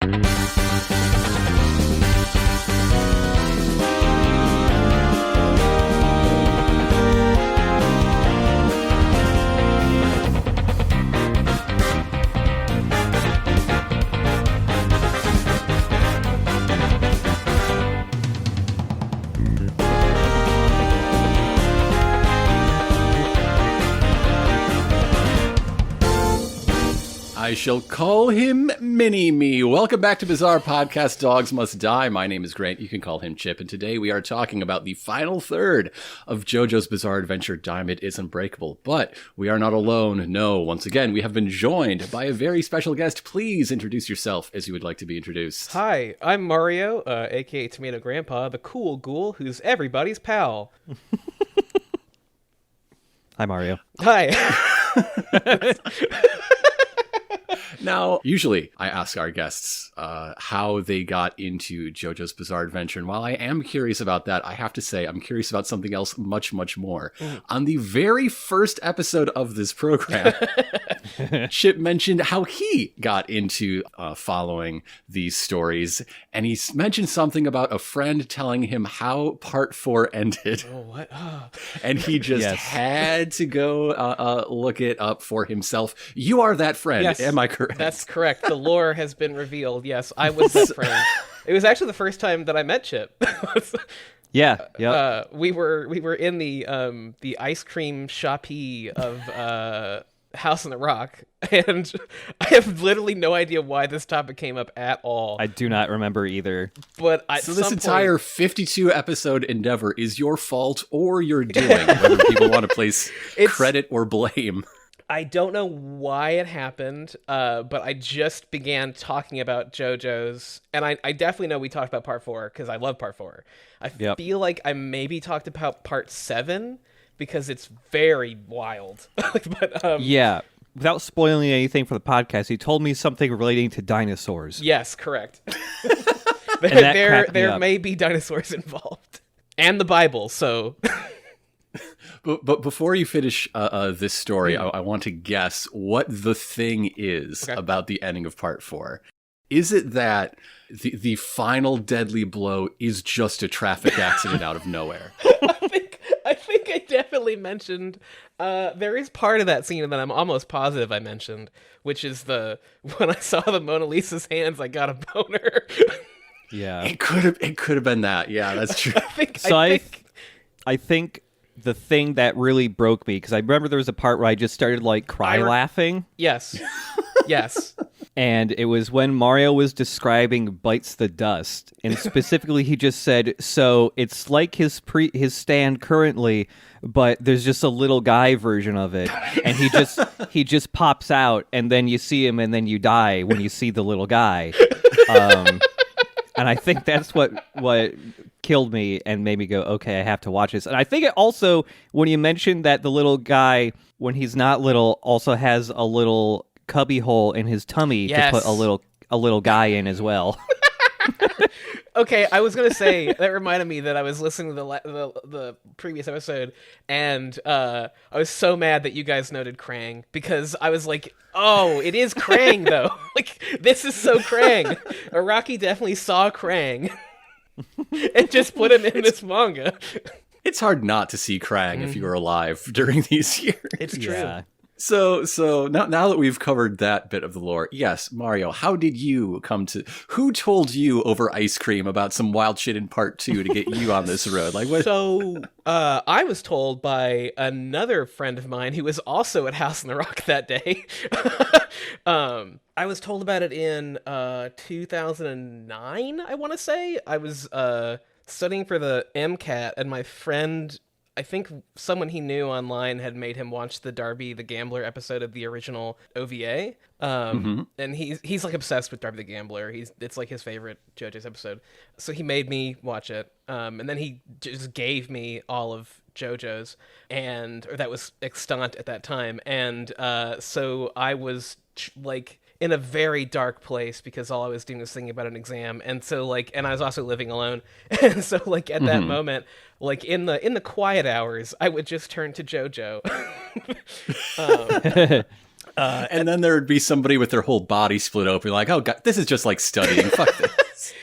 I shall call him Mini-Me. Welcome back to Bizarre Podcast Dogs Must Die. My name is Grant. You can call him Chip. And today we are talking about the final third of JoJo's Bizarre Adventure, Diamond is Unbreakable. But we are not alone. No, once again, we have been joined by a very special guest. Please introduce yourself as you would like to be introduced. Hi, I'm Morioh, a.k.a. Tomato Grandpa, the cool ghoul who's everybody's pal. Hi, Mario. Hi. Now, usually I ask our guests how they got into JoJo's Bizarre Adventure. And while I am curious about that, I have to say I'm curious about something else much, much more. On the very first episode of this program, Chip mentioned how he got into following these stories. And he mentioned something about a friend telling him how part 4 ended. Oh, what? Oh. And he just had to go look it up for himself. You are that friend. Yes, am I correct? That's correct. The lore has been revealed. Yes, I was that friend. It was actually the first time that I met Chip. Yeah. We were in the ice cream shoppy of House on the Rock, and I have literally no idea why this topic came up at all. I do not remember either. But so this entire 52 episode endeavor is your fault or your doing, whether people want to place credit or blame. I don't know why it happened, but I just began talking about JoJo's, and I definitely know we talked about part 4 because I love part 4. I feel like I maybe talked about part 7 because it's very wild. But yeah, without spoiling anything for the podcast, he told me something relating to dinosaurs. Yes, correct. there may be dinosaurs involved, and the Bible. So. But before you finish this story, I want to guess what the thing is about the ending of part 4. Is it that the final deadly blow is just a traffic accident out of nowhere? I think I definitely mentioned there is part of that scene that I'm almost positive I mentioned, which is when I saw the Mona Lisa's hands, I got a boner. Yeah, it could have been that. Yeah, that's true. I think the thing that really broke me, because I remember there was a part where I just started laughing. Yes. Yes. And it was when Mario was describing Bites the Dust, and specifically he just said, so it's like his stand currently, but there's just a little guy version of it, and he just pops out, and then you see him, and then you die when you see the little guy. And I think that's what killed me and made me go, okay, I have to watch this. And I think it also, when you mentioned that the little guy, when he's not little, also has a little cubby hole in his tummy to put a little guy in as well. Okay, I was gonna say that reminded me that I was listening to the previous episode, and I was so mad that you guys noted Krang, because I was like, oh, it is Krang though. Like, this is so Krang. Araki definitely saw Krang and just put him in this manga. It's hard not to see Krang if you were alive during these years. It's true. Yeah. So now that we've covered that bit of the lore, yes, Mario, how did you who told you over ice cream about some wild shit in part 2 to get you on this road? Like, what? So, I was told by another friend of mine who was also at House on the Rock that day. I was told about it in 2009, I want to say. I was studying for the MCAT, and my friend, I think someone he knew online, had made him watch the Darby the Gambler episode of the original OVA. And he's like obsessed with Darby the Gambler. It's like his favorite JoJo's episode. So he made me watch it. And then he just gave me all of JoJo's, or that was extant at that time. And so I was like in a very dark place because all I was doing was thinking about an exam. And so and I was also living alone. And so at that moment, in the quiet hours, I would just turn to JoJo. And then there would be somebody with their whole body split open, like, oh god, this is just like studying. Fuck this.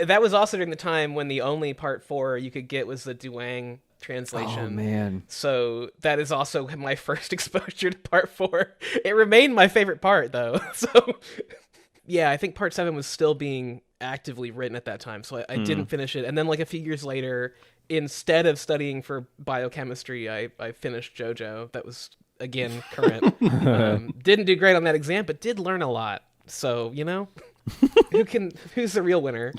That was also during the time when the only part 4 you could get was the Duang translation. Oh man. So that is also my first exposure to part 4. It remained my favorite part though. So yeah, I think part 7 was still being actively written at that time. So I didn't finish it. And then like a few years later, instead of studying for biochemistry, I finished Jojo. That was again current. Didn't do great on that exam, but did learn a lot. So, you know, who's the real winner?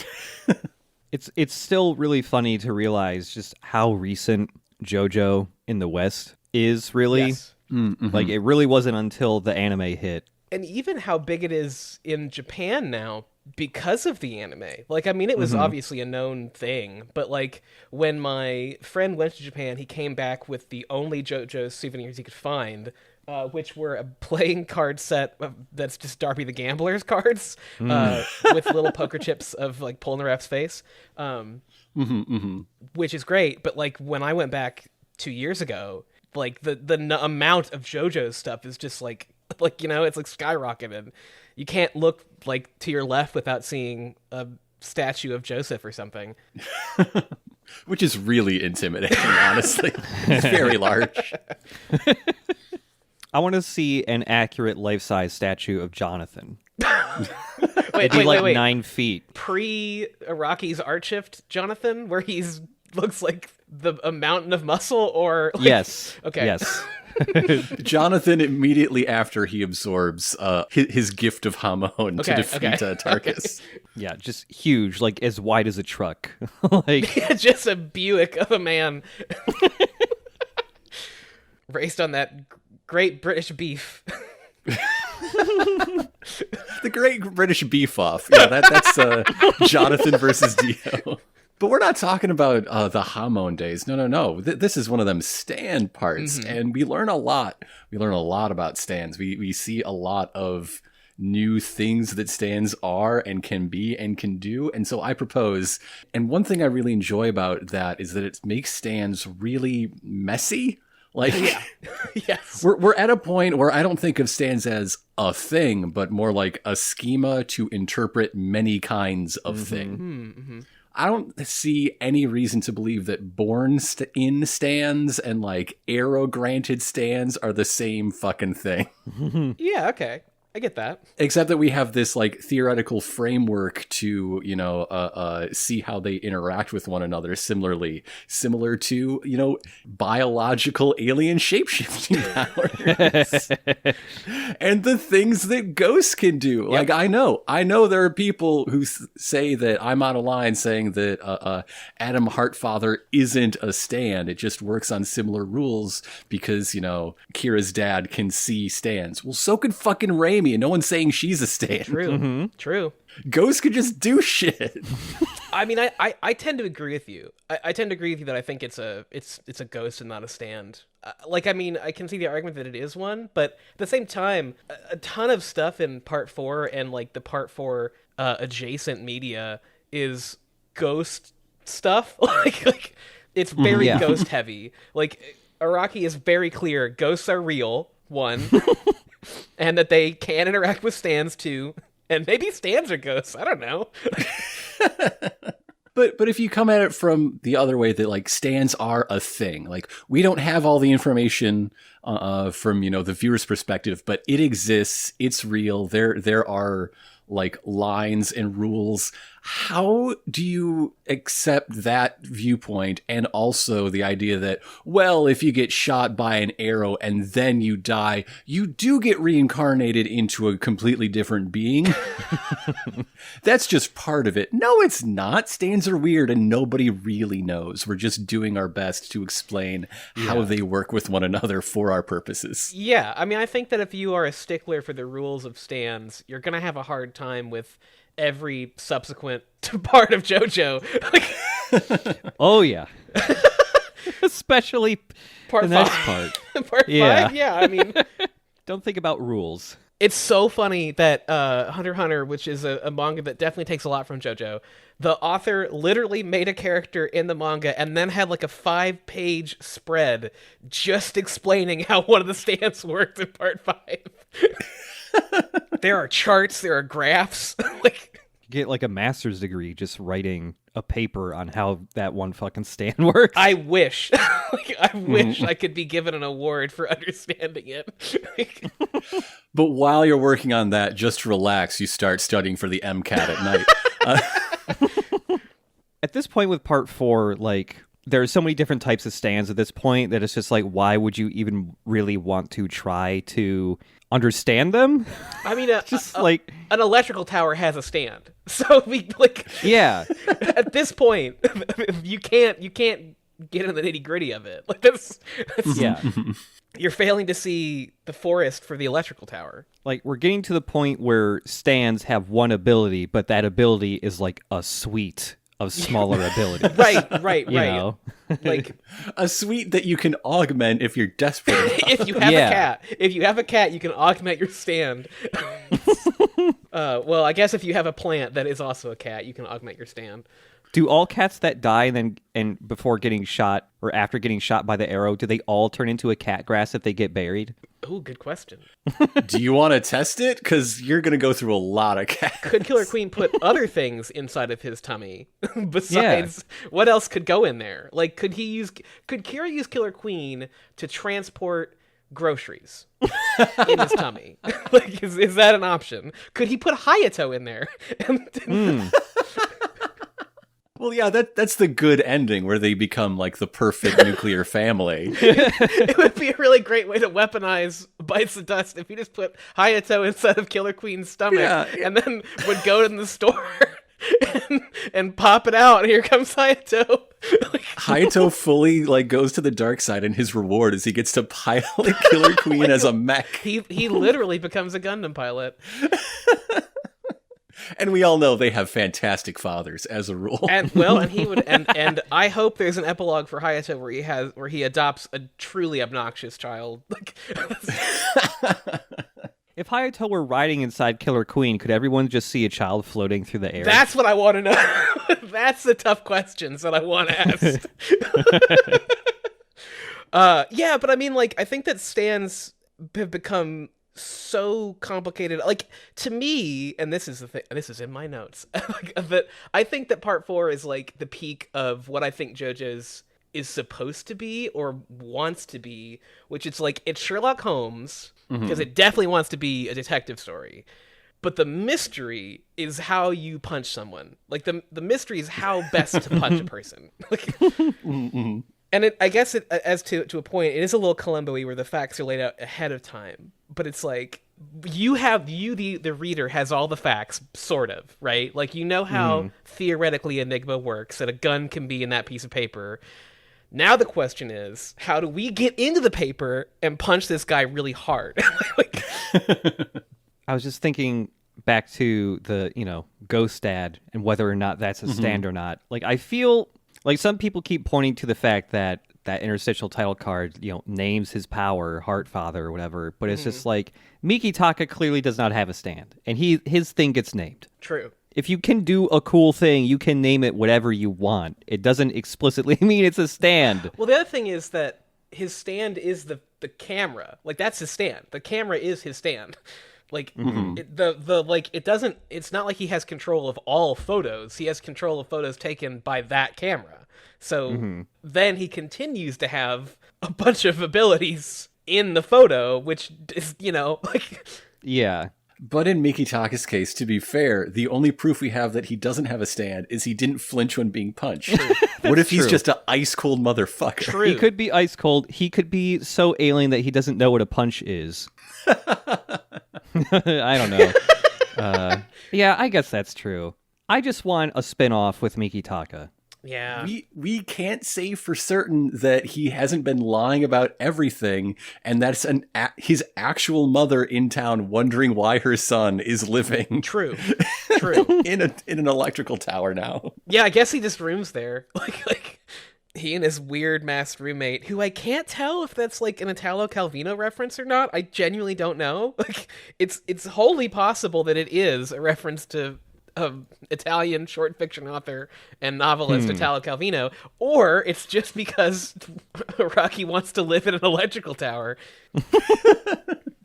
It's still really funny to realize just how recent JoJo in the West is, really. Yes. Like, it really wasn't until the anime hit. And even how big it is in Japan now because of the anime. Like, I mean, it was obviously a known thing, but like when my friend went to Japan, he came back with the only JoJo souvenirs he could find, which were a playing card set that's just Darby the Gambler's cards with little poker chips of like Polnareff's face, which is great. But like when I went back 2 years ago, like the amount of JoJo stuff is just like, you know, it's like skyrocketed. You can't look like to your left without seeing a statue of Joseph or something. Which is really intimidating, honestly. It's very large. I want to see an accurate life-size statue of Jonathan. Wait, 9 feet. Pre-Araki's art shift Jonathan, where he's looks like a mountain of muscle, or like... Yes. Okay. Yes. Jonathan immediately after he absorbs his gift of Hamon to defeat Tarkus. Yeah, just huge, like as wide as a truck. Like just a Buick of a man. Raised on that great British beef. The Great British Beef Off. Yeah, that's Jonathan versus Dio. But we're not talking about the Hamon days. No. This is one of them stand parts, and we learn a lot. We learn a lot about stands. We see a lot of new things that stands are and can be and can do. And so I propose, and one thing I really enjoy about that is that it makes stands really messy. Like, Yes. We're at a point where I don't think of stands as a thing, but more like a schema to interpret many kinds of thing. I don't see any reason to believe that born-in stands and like arrow-granted stands are the same fucking thing. Yeah, okay. I get that. Except that we have this like theoretical framework to, you know, see how they interact with one another similar to, you know, biological alien shapeshifting powers. And the things that ghosts can do. Like, I know there are people who say that I'm out of line saying that Adam Hartfather isn't a stand. It just works on similar rules because, you know, Kira's dad can see stands. Well, so could fucking Reimi. And no one's saying she's a stand. True. Ghosts could just do shit. I mean, I tend to agree with you. I tend to agree with you that I think it's a ghost and not a stand. Like, I mean, I can see the argument that it is one, but at the same time, a ton of stuff in part 4 and like the part 4 adjacent media is ghost stuff. like it's very ghost heavy. Like, Araki is very clear. Ghosts are real. One. And that they can interact with stands too. And maybe stands are ghosts. I don't know. But if you come at it from the other way, that like stands are a thing. Like, we don't have all the information from, you know, the viewer's perspective, but it exists. It's real. There are like lines and rules. How do you accept that viewpoint and also the idea that, well, if you get shot by an arrow and then you die, you do get reincarnated into a completely different being? That's just part of it. No, it's not. Stands are weird and nobody really knows. We're just doing our best to explain how they work with one another for our purposes. Yeah, I mean, I think that if you are a stickler for the rules of stands, you're going to have a hard time with every subsequent part of JoJo. Oh yeah. Especially part the 5. next part. Part 5? Yeah, I mean, don't think about rules. it's so funny that Hunter x Hunter, which is a manga that definitely takes a lot from JoJo, the author literally made a character in the manga and then had like a 5-page spread just explaining how one of the stands worked in part 5. There are charts, there are graphs. Like, Get like a master's degree just writing a paper on how that one fucking stand works. I wish. Like, I wish I could be given an award for understanding it. Like, But while you're working on that, just relax. You start studying for the MCAT at night. At this point with part 4, like, there are so many different types of stands at this point that it's just like, why would you even really want to try to understand them? I mean, Just like, an electrical tower has a stand, so we like. yeah. At this point, you can't get in the nitty gritty of it. Like that's Yeah. you're failing to see the forest for the electrical tower. Like, we're getting to the point where stands have one ability, but that ability is like a suite of smaller abilities. Right. You know? Like, A suite that you can augment if you're desperate enough. if you have Yeah. a cat, you can augment your stand. Well, I guess if you have a plant that is also a cat, you can augment your stand. Do all cats that die and before getting shot or after getting shot by the arrow, do they all turn into a cat grass if they get buried? Oh, good question. Do you want to test it? Because you're going to go through a lot of cats. Could Killer Queen put other things inside of his tummy besides what else could go in there? Like, could Kira use Killer Queen to transport groceries in his tummy? Like, is that an option? Could he put Hayato in there? Well, yeah, that's the good ending where they become like the perfect nuclear family. It would be a really great way to weaponize Bites the Dust if you just put Hayato inside of Killer Queen's stomach and then would go in the store and pop it out, and here comes Hayato. Like, Hayato fully like goes to the dark side, and his reward is he gets to pilot Killer Queen as a mech. he literally becomes a Gundam pilot. And we all know they have fantastic fathers as a rule. And he would and I hope there's an epilogue for Hayato where he adopts a truly obnoxious child. Like, If Hayato were riding inside Killer Queen, could everyone just see a child floating through the air? that's what I want to know. That's the tough questions that I want to ask. Yeah, but I mean, like, I think that stands have become so complicated. Like, to me, and this is the thing, this is in my notes, like, that I think that part 4 is like the peak of what I think JoJo's is supposed to be or wants to be, which it's like, it's Sherlock Holmes, because it definitely wants to be a detective story. But the mystery is how you punch someone. Like, the mystery is how best to punch a person. Like, and I guess as to a point, it is a little Columbo-y where the facts are laid out ahead of time. But it's like, the reader has all the facts, sort of, right? Like, you know how theoretically Enigma works, that a gun can be in that piece of paper. Now the question is, how do we get into the paper and punch this guy really hard? Like, I was just thinking back to the, Ghost ad and whether or not that's a stand or not. Like, I feel like some people keep pointing to the fact that interstitial title card, names his power, Heart Father or whatever, but it's just like, Mikitaka clearly does not have a stand, and his thing gets named. true. If you can do a cool thing, you can name it whatever you want. It doesn't explicitly mean it's a stand. Well, the other thing is that his stand is the camera. Like, that's his stand. The camera is his stand. Like, it's not like he has control of all photos. He has control of photos taken by that camera. So then he continues to have a bunch of abilities in the photo, which is, like... Yeah. But in Mikitaka's case, to be fair, the only proof we have that he doesn't have a stand is he didn't flinch when being punched. What if he's just an ice-cold motherfucker? True. He could be ice cold. He could be so alien that he doesn't know what a punch is. I don't know. Yeah, I guess that's true. I just want a spin-off with Mikitaka. Yeah. We can't say for certain that he hasn't been lying about everything, and that's his actual mother in town wondering why her son is living True. in an electrical tower now. Yeah, I guess he just rooms there. Like he and his weird masked roommate, who I can't tell if that's like an Italo Calvino reference or not. I genuinely don't know. Like, it's wholly possible that it is a reference to Italian short fiction author and novelist Italo Calvino, or it's just because Rocky wants to live in an electrical tower.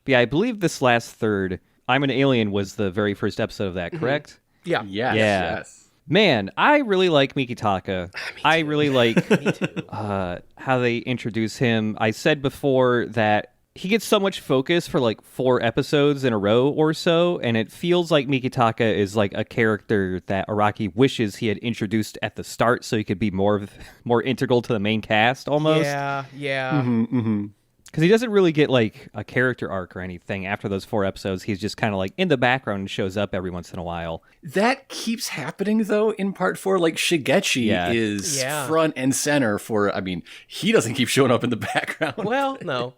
But yeah, I believe this last third, I'm an Alien was the very first episode of that, correct? Yeah. Yes. Man, I really like Mikitaka. I really like Me too. how they introduce him. I said before that he gets so much focus for like 4 episodes in a row or so, and it feels like Mikitaka is like a character that Araki wishes he had introduced at the start so he could be more integral to the main cast almost. Yeah. Because he doesn't really get like a character arc or anything after those 4 episodes. He's just kind of like in the background and shows up every once in a while. That keeps happening, though, in part 4. Like, Shigechi is front and center for, I mean, he doesn't keep showing up in the background. Well, no.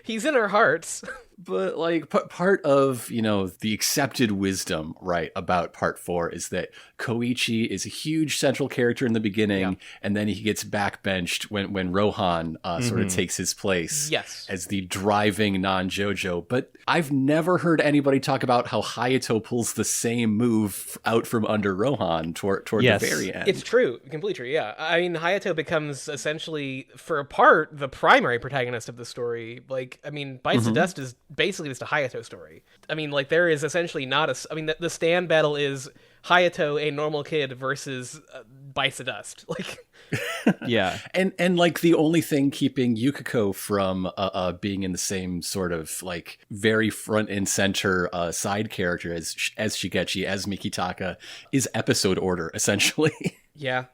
He's in our hearts. But, like, part of, you know, the accepted wisdom, right, about part 4 is that Koichi is a huge central character in the beginning, and then he gets backbenched when Rohan sort of takes his place as the driving non-Jojo. But I've never heard anybody talk about how Hayato pulls the same move out from under Rohan toward the very end. It's true. Completely true, yeah. I mean, Hayato becomes essentially, for a part, the primary protagonist of the story. Like, I mean, Bites of Dust is basically just a Hayato story. I mean, like, there is essentially not a... I mean, the stand battle is Hayato, a normal kid, versus Bites of Dust. Like... Yeah. And like the only thing keeping Yukiko from being in the same sort of like very front and center side character as Shigechi, as Mikitaka, is episode order, essentially. Yeah.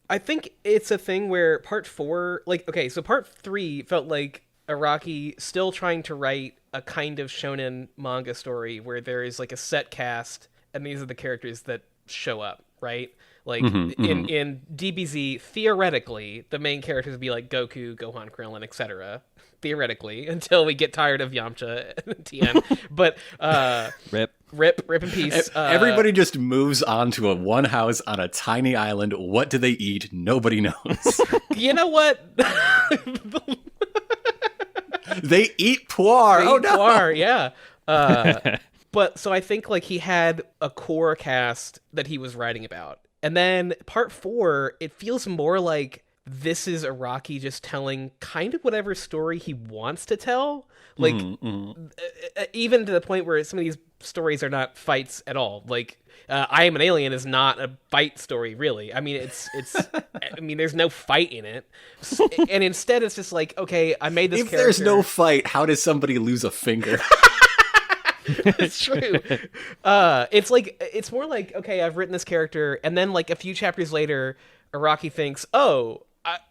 I think it's a thing where part 4, like, okay, so part 3 felt like Araki still trying to write a kind of shonen manga story where there is like a set cast and these are the characters that show up, right? Like in DBZ, theoretically, the main characters would be like Goku, Gohan, Krillin, etc. Theoretically, until we get tired of Yamcha and Tien. But rip in peace. Everybody just moves on to one house on a tiny island. What do they eat? Nobody knows. You know what? They eat puar. Puar, yeah. But so I think like he had a core cast that he was writing about. And then part 4, it feels more like this is Araki just telling kind of whatever story he wants to tell. Like, even to the point where some of these stories are not fights at all. Like, I Am an Alien is not a fight story, really. I mean, it's I mean, there's no fight in it. And instead, it's just like, okay, I made this character. If there's no fight, how does somebody lose a finger? It's true. It's more like, okay, I've written this character, and then like a few chapters later, Araki thinks, oh,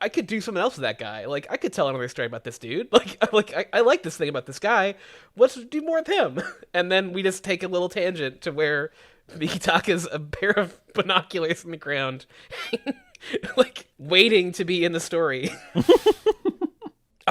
I could do something else with that guy. Like, I could tell another story about this dude. I like this thing about this guy. Let's do more with him. And then we just take a little tangent to where Mikitaka's a pair of binoculars in the ground, like waiting to be in the story.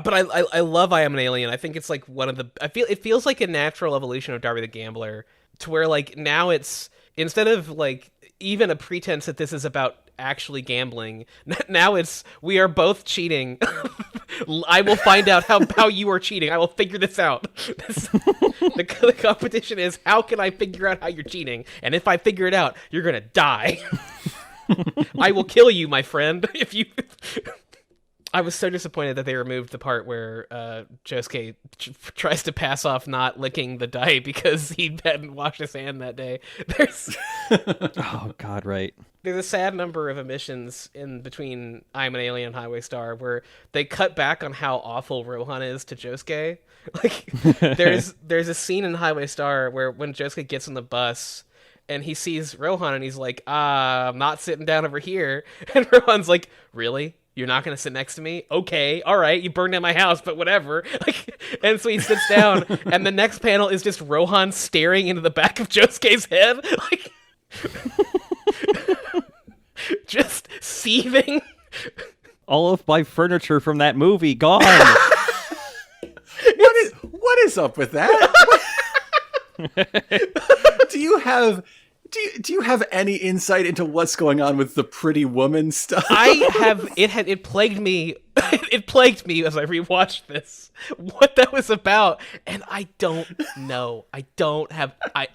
But I love I Am an Alien. I think it's like one of the... it feels like a natural evolution of Darby the Gambler, to where like now it's, instead of like even a pretense that this is about actually gambling, now it's, we are both cheating. I will find out how you are cheating. I will figure this out. The competition is, how can I figure out how you're cheating? And if I figure it out, you're gonna die. I will kill you, my friend, if you... I was so disappointed that they removed the part where Josuke tries to pass off not licking the die because he hadn't washed his hand that day. Oh, God, right. There's a sad number of omissions in between I'm an Alien and Highway Star where they cut back on how awful Rohan is to Josuke. Like, there's a scene in Highway Star where when Josuke gets on the bus and he sees Rohan and he's like, I'm not sitting down over here. And Rohan's like, really? You're not going to sit next to me? Okay, all right, you burned down my house, but whatever. Like, and so he sits down, and the next panel is just Rohan staring into the back of Josuke's head, like, just seething. All of my furniture from that movie gone. What is up with that? Do you have any insight into what's going on with the Pretty Woman stuff? I have. It plagued me. It plagued me as I rewatched this, what that was about, and I don't know. I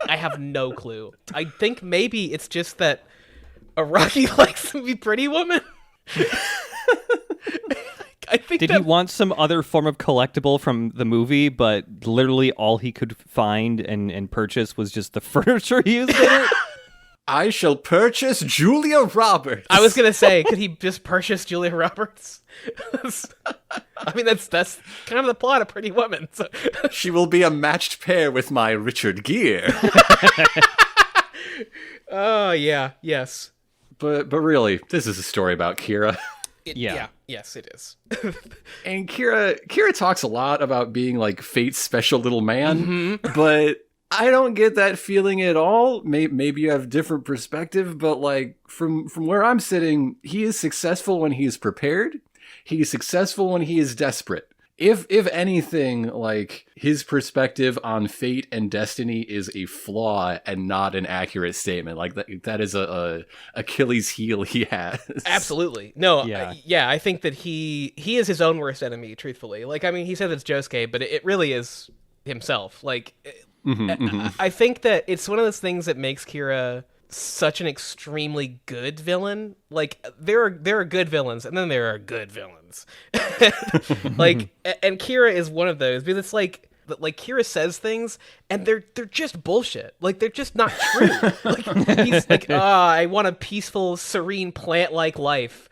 have no clue. I think maybe it's just that Araki likes to be Pretty Woman. I think Did he want some other form of collectible from the movie, but literally all he could find and purchase was just the furniture he used in it? I shall purchase Julia Roberts. I was gonna say, could he just purchase Julia Roberts? I mean, that's kind of the plot of Pretty Woman. So. She will be a matched pair with my Richard Gere. Oh yeah, yes. But really, this is a story about Kira. Yeah, yes, it is. And Kira talks a lot about being like fate's special little man, but I don't get that feeling at all. Maybe you have a different perspective, but like from where I'm sitting, he is successful when he is prepared. He is successful when he is desperate. If anything, like his perspective on fate and destiny is a flaw and not an accurate statement. Like that is a Achilles heel he has. Absolutely. No, Yeah. I think that he is his own worst enemy, truthfully. Like, I mean, he says it's Josuke, but it really is himself. Like, I think that it's one of those things that makes Kira such an extremely good villain. Like, there are good villains, and then there are good villains. Like, and Kira is one of those, because it's like Kira says things and they're just bullshit. Like, they're just not true. Like, he's like, I want a peaceful, serene, plant-like life.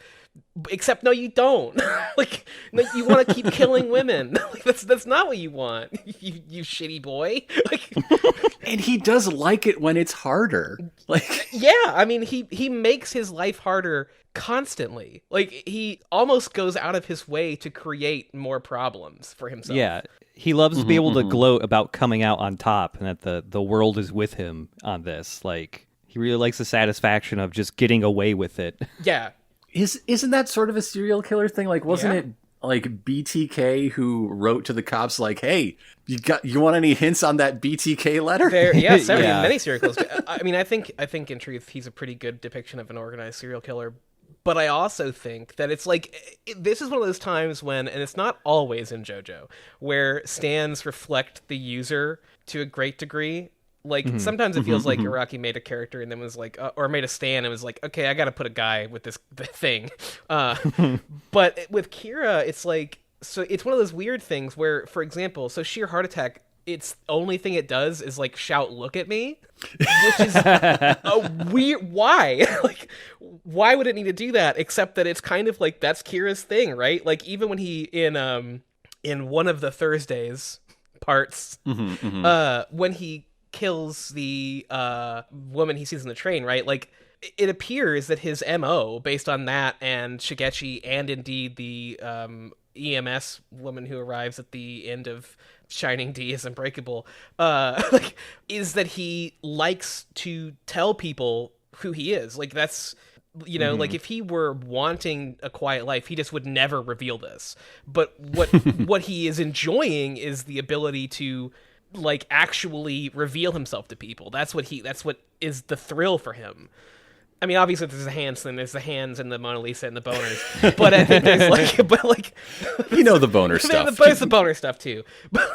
Except no, you don't. Like, no, you want to keep killing women. Like, that's not what you want. You shitty boy. Like, and he does like it when it's harder. Like, yeah, I mean, he makes his life harder constantly. Like, he almost goes out of his way to create more problems for himself. Yeah, he loves to be able to gloat about coming out on top and that the world is with him on this. Like, he really likes the satisfaction of just getting away with it. Yeah. Isn't that sort of a serial killer thing? Like, wasn't it like BTK who wrote to the cops like, "Hey, you want any hints on that BTK letter?" Many serial killers. I mean, I think in truth he's a pretty good depiction of an organized serial killer. But I also think that it's like, this is one of those times when, and it's not always in JoJo, where stands reflect the user to a great degree. Like, sometimes it feels like Araki made a character and then was like, or made a stand and was like, okay, I gotta put a guy with this thing. But with Kira, it's like, so it's one of those weird things where, for example, so Sheer Heart Attack, its only thing it does is like shout, "Look at me," which is a weird. Why? Like, why would it need to do that? Except that it's kind of like that's Kira's thing, right? Like, even when he in one of the Thursdays parts, when he kills the woman he sees in the train, right? Like, it appears that his MO, based on that and Shigechi, and indeed the EMS woman who arrives at the end of Shining D is Unbreakable, like, is that he likes to tell people who he is. Like, that's, you know, like, if he were wanting a quiet life, he just would never reveal this. But what he is enjoying is the ability to, like, actually reveal himself to people. That's what is the thrill for him. I mean, obviously there's the hands thing, there's the hands and the Mona Lisa and the boners, but I think there's like, you know, the boner stuff. There's the boner stuff too. But,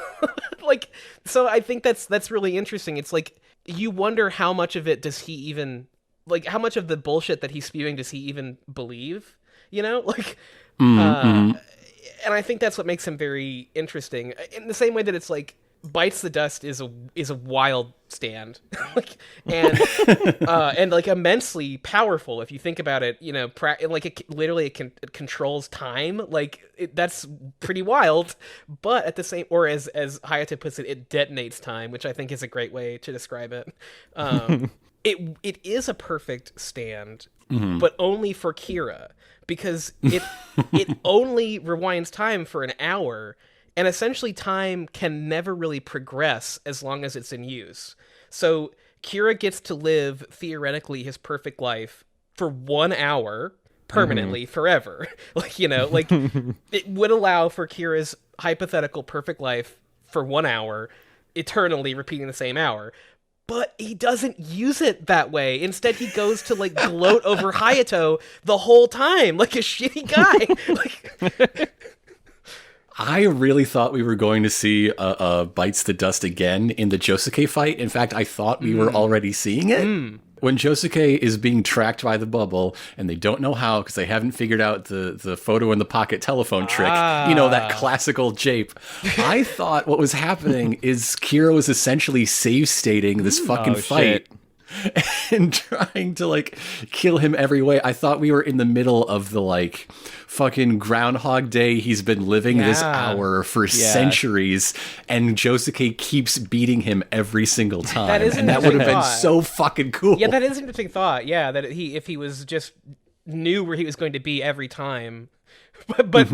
like, so I think that's really interesting. It's like, you wonder how much of it does he even, like, how much of the bullshit that he's spewing does he even believe? You know, like, and I think that's what makes him very interesting. In the same way that it's like, Bites the Dust is a wild stand, like, and like immensely powerful if you think about it. You know, like, it controls time. Like, that's pretty wild. But at the same, or as Hayato puts it, it detonates time, which I think is a great way to describe it. It is a perfect stand, but only for Kira, because it only rewinds time for an hour. And essentially, time can never really progress as long as it's in use. So Kira gets to live, theoretically, his perfect life for 1 hour, permanently, forever. Like, you know, like, it would allow for Kira's hypothetical perfect life for 1 hour, eternally repeating the same hour. But he doesn't use it that way. Instead, he goes to, like, gloat over Hayato the whole time, like a shitty guy. Like... I really thought we were going to see Bites the Dust again in the Josuke fight. In fact, I thought we were already seeing it. When Josuke is being tracked by the bubble and they don't know how because they haven't figured out the photo in the pocket telephone trick, that classical jape. I thought what was happening is Kira was essentially save stating this fucking fight. Shit. And trying to kill him every way. I thought we were in the middle of the fucking Groundhog Day. He's been living this hour for centuries, and Josuke keeps beating him every single time. That would have been so fucking cool. Yeah, that is an interesting thought. Yeah, that if he was just knew where he was going to be every time, but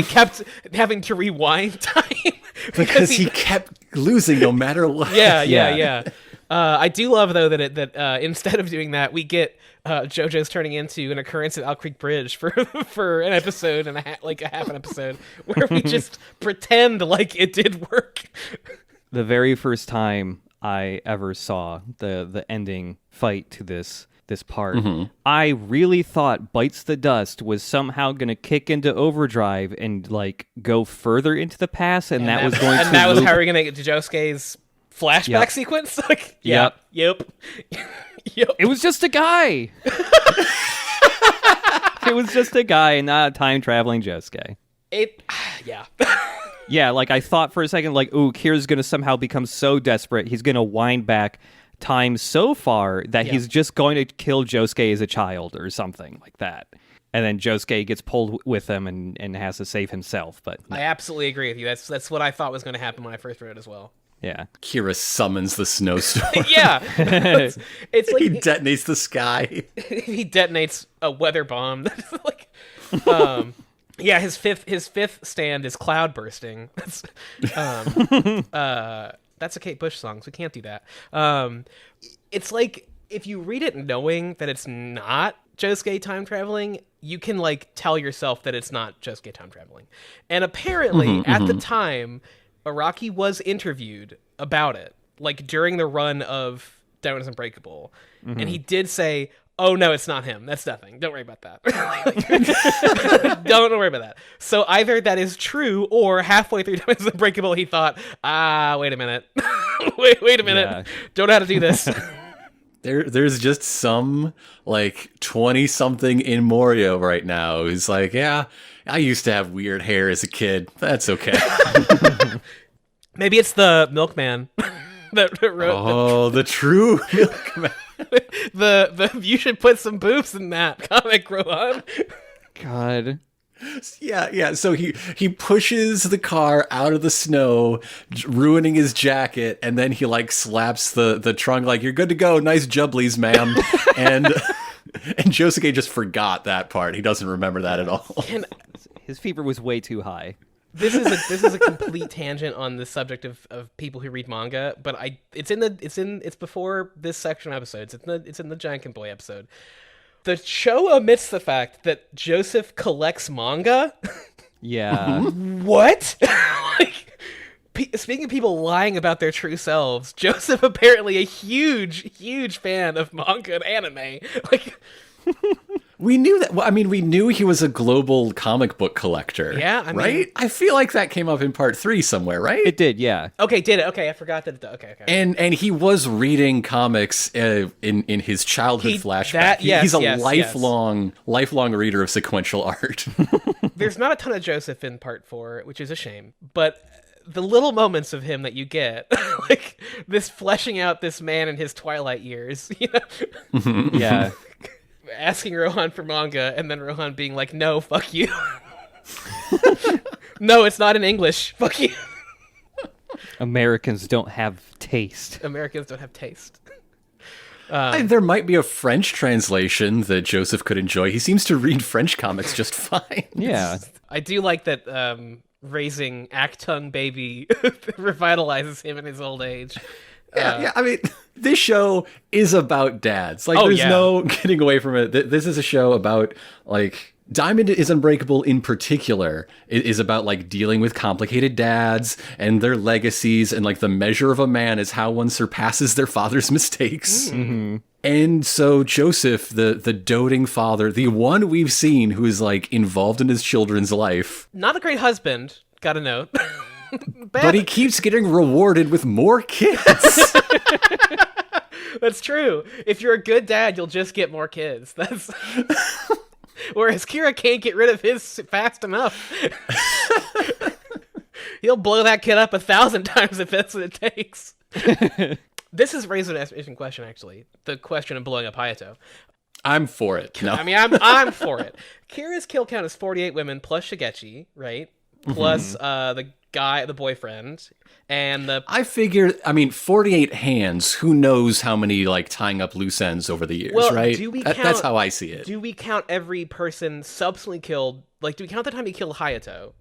kept having to rewind time because he kept losing no matter what. Yeah. I do love though that instead of doing that, we get Jojo's turning into an occurrence at Owl Creek Bridge for an episode and a half an episode where we just pretend like it did work. The very first time I ever saw the ending fight to this part, I really thought Bites the Dust was somehow going to kick into overdrive and go further into the past, and that was going to. And that was how we're going to get to Josuke's flashback sequence. Yep. It was just a guy. It was just a guy, not a time traveling Josuke. Yeah, I thought for a second, ooh, Kira's gonna somehow become so desperate, he's gonna wind back time so far that he's just going to kill Josuke as a child or something like that. And then Josuke gets pulled with him and has to save himself. But I absolutely agree with you. That's what I thought was going to happen when I first read it as well. Yeah. Kira summons the snowstorm. Yeah. It's like he detonates the sky. He detonates a weather bomb. His fifth stand is cloud bursting. That's a Kate Bush song, so we can't do that. It's like if you read it knowing that it's not Josuke time traveling, you can tell yourself that it's not Josuke time traveling. And apparently at the time, Araki was interviewed about it, during the run of Diamond is Unbreakable. And he did say, oh, no, it's not him. That's nothing. Don't worry about that. Don't worry about that. So either that is true, or halfway through Diamond is Unbreakable, he thought, wait a minute. wait a minute. Yeah. Don't know how to do this. There's just some 20-something in Morioh right now who's I used to have weird hair as a kid. That's okay. Maybe it's the milkman that wrote. Oh, the true milkman. the you should put some boobs in that comic, Rohan. God. Yeah. So he pushes the car out of the snow, ruining his jacket, and then he slaps the trunk you're good to go. Nice jubblies, ma'am. and Josuke just forgot that part. He doesn't remember that at all. His fever was way too high. This is a complete tangent on the subject of people who read manga, but it's before this section of episodes. It's in the Giant Boy episode. The show omits the fact that Joseph collects manga. Yeah. What? Speaking of people lying about their true selves, Joseph apparently a huge fan of manga and anime. We knew that. Well, I mean, we knew he was a global comic book collector. Yeah, right? I feel like that came up in part 3 somewhere, right? It did, yeah. Okay, did it? Okay, I forgot that. Okay. And he was reading comics in his childhood flashback. He's a lifelong reader of sequential art. There's not a ton of Joseph in part 4, which is a shame, but the little moments of him that you get, this fleshing out this man in his twilight years, Yeah. Asking Rohan for manga, and then Rohan being like, no, fuck you. No, it's not in English. Fuck you. Americans don't have taste. There might be a French translation that Joseph could enjoy. He seems to read French comics just fine. Yeah. I do like that raising Actung Baby revitalizes him in his old age. Yeah, I mean, this show is about dads. There's no getting away from it. This is a show about, Diamond is Unbreakable in particular is about, dealing with complicated dads and their legacies, and, the measure of a man is how one surpasses their father's mistakes. Mm-hmm. And so Joseph, the doting father, the one we've seen who is, involved in his children's life. Not a great husband, gotta note. But he keeps getting rewarded with more kids. That's true. If you're a good dad, you'll just get more kids. That's whereas Kira can't get rid of his fast enough. He'll blow that kid up 1,000 times if that's what it takes. This is raised an interesting question, actually. The question of blowing up Hayato. I'm for it. No. I mean, I'm for it. Kira's kill count is 48 women plus Shigechi, right? Plus the guy, the boyfriend, and the... I figure, 48 hands, who knows how many, like, tying up loose ends over the years, right? Do we That's how I see it. Do we count every person subsequently killed? Like, do we count the time he killed Hayato?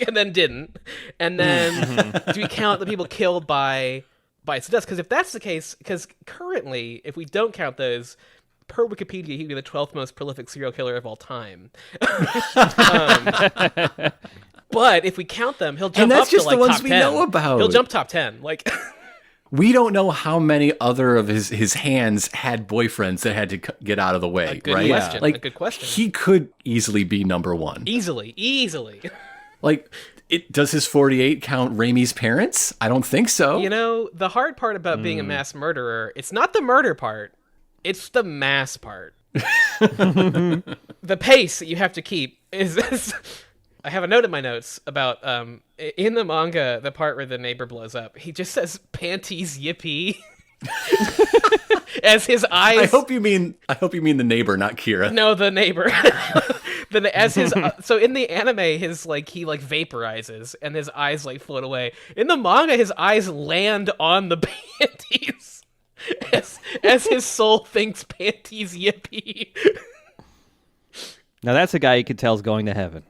And then didn't? And then do we count the people killed by its dust? Because if that's the case, because currently, if we don't count those... Per Wikipedia, he'd be the 12th most prolific serial killer of all time. But if we count them, he'll jump up to like top 10. And that's just the ones we know about. He'll jump top 10. Like, we don't know how many other of his hands had boyfriends that had to get out of the way, right? Question. Like, a good question. He could easily be number one. Easily. Like, does his 48 count Reimi's parents? I don't think so. You know, the hard part about being a mass murderer, it's not the murder part. It's the mass part. The pace that you have to keep is... I have a note in my notes about, in the manga, the part where the neighbor blows up, he just says, panties yippee. As his eyes... I hope you mean the neighbor, not Kira. No, the neighbor. So in the anime, he vaporizes, and his eyes, like, float away. In the manga, his eyes land on the panties. As his soul thinks panties yippee. Now that's a guy you could tell is going to heaven.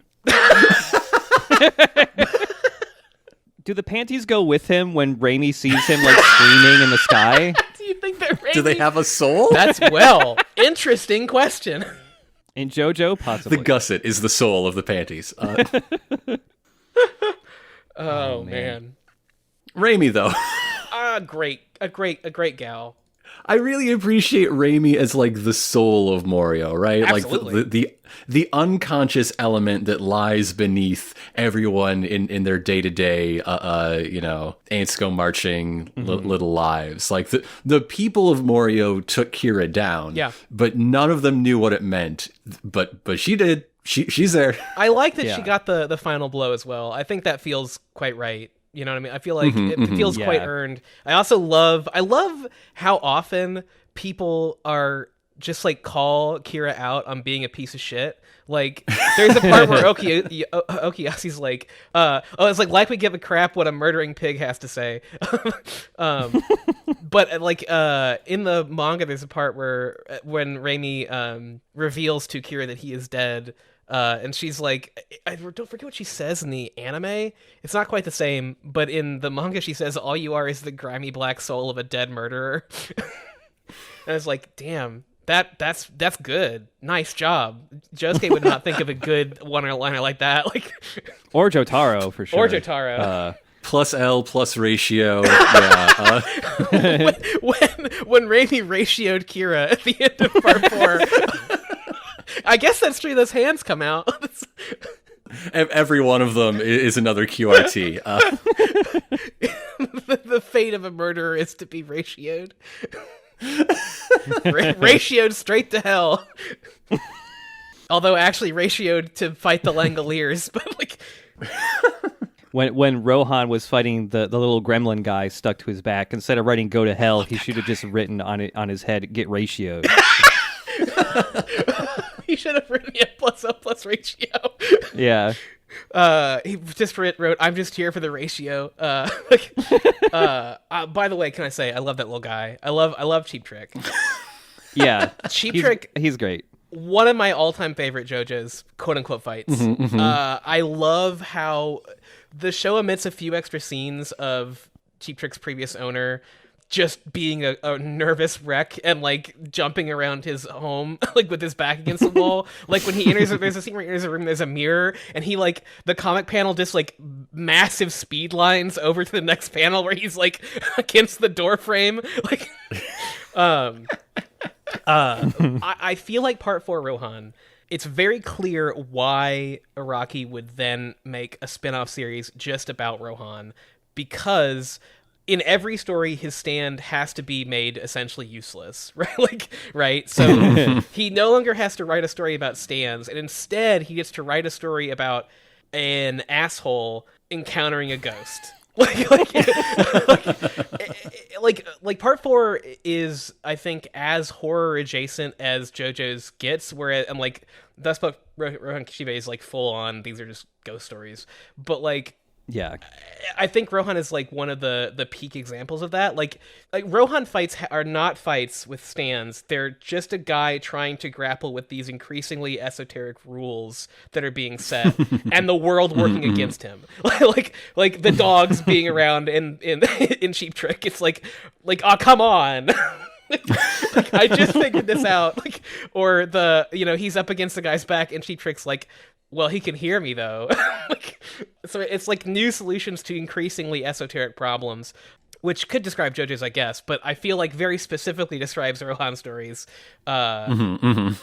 Do the panties go with him when Reimi sees him like screaming in the sky? Do you think that Reimi... Do they have a soul? That's interesting question. In Jojo, possibly. The gusset is the soul of the panties. Oh man. Reimi though. A great gal. I really appreciate Reimi as like the soul of Morioh, right? Absolutely. Like the unconscious element that lies beneath everyone in their day-to-day Ain't marching little lives. Like the people of Morioh took Kira down, but none of them knew what it meant. But she did. She's there. I like that she got the final blow as well. I think that feels quite right. You know what I mean? I feel like it feels quite earned. I also love how often people are just like call Kira out on being a piece of shit. Like there's a part where Okuyasu's like, it's like we give a crap what a murdering pig has to say. But like in the manga, there's a part where when Reimi reveals to Kira that he is dead. And she's like, I don't forget what she says in the anime. It's not quite the same, but in the manga she says, all you are is the grimy black soul of a dead murderer. And I was like, damn, that's good. Nice job. Josuke would not think of a good one-liner like that. Like, or Jotaro, for sure. Or Jotaro. Plus L plus ratio. Yeah. When Reimi ratioed Kira at the end of part 4... I guess that's true. Those hands come out. Every one of them is another QRT. The fate of a murderer is to be ratioed. Ratioed straight to hell. Although actually ratioed to fight the Langoliers. But like... When Rohan was fighting the little gremlin guy stuck to his back, instead of writing "go to hell," he should have just written on his head "get ratioed." He should have written plus ratio. Yeah. He just wrote, I'm just here for the ratio. By the way, can I say, I love that little guy. I love Cheap Trick. Yeah. Cheap Trick. He's great. One of my all-time favorite JoJo's quote-unquote fights. I love how the show omits a few extra scenes of Cheap Trick's previous owner just being a nervous wreck and like jumping around his home like with his back against the wall. Like when he enters, there's a scene where he enters a room, there's a mirror, and he like the comic panel just like massive speed lines over to the next panel where he's like against the door frame. Like, I feel like part 4 Rohan, it's very clear why Araki would then make a spin-off series just about Rohan, because in every story, his stand has to be made essentially useless, right? Right? So he no longer has to write a story about stands, and instead he gets to write a story about an asshole encountering a ghost. Like part 4 is, I think, as horror adjacent as JoJo's gets, where I'm like, that's what Rohan Kishibe is like full on. These are just ghost stories, but like. Yeah, I think Rohan is like one of the peak examples of that. Like Rohan fights are not fights with stands. They're just a guy trying to grapple with these increasingly esoteric rules that are being set and the world working against him. like the dogs being around in Cheap Trick. It's like, oh, come on. Like, I just figured this out. Like, or he's up against the guy's back and Cheap Trick's like, well, he can hear me though. So it's like new solutions to increasingly esoteric problems, which could describe JoJo's, I guess, but I feel like very specifically describes Rohan stories. And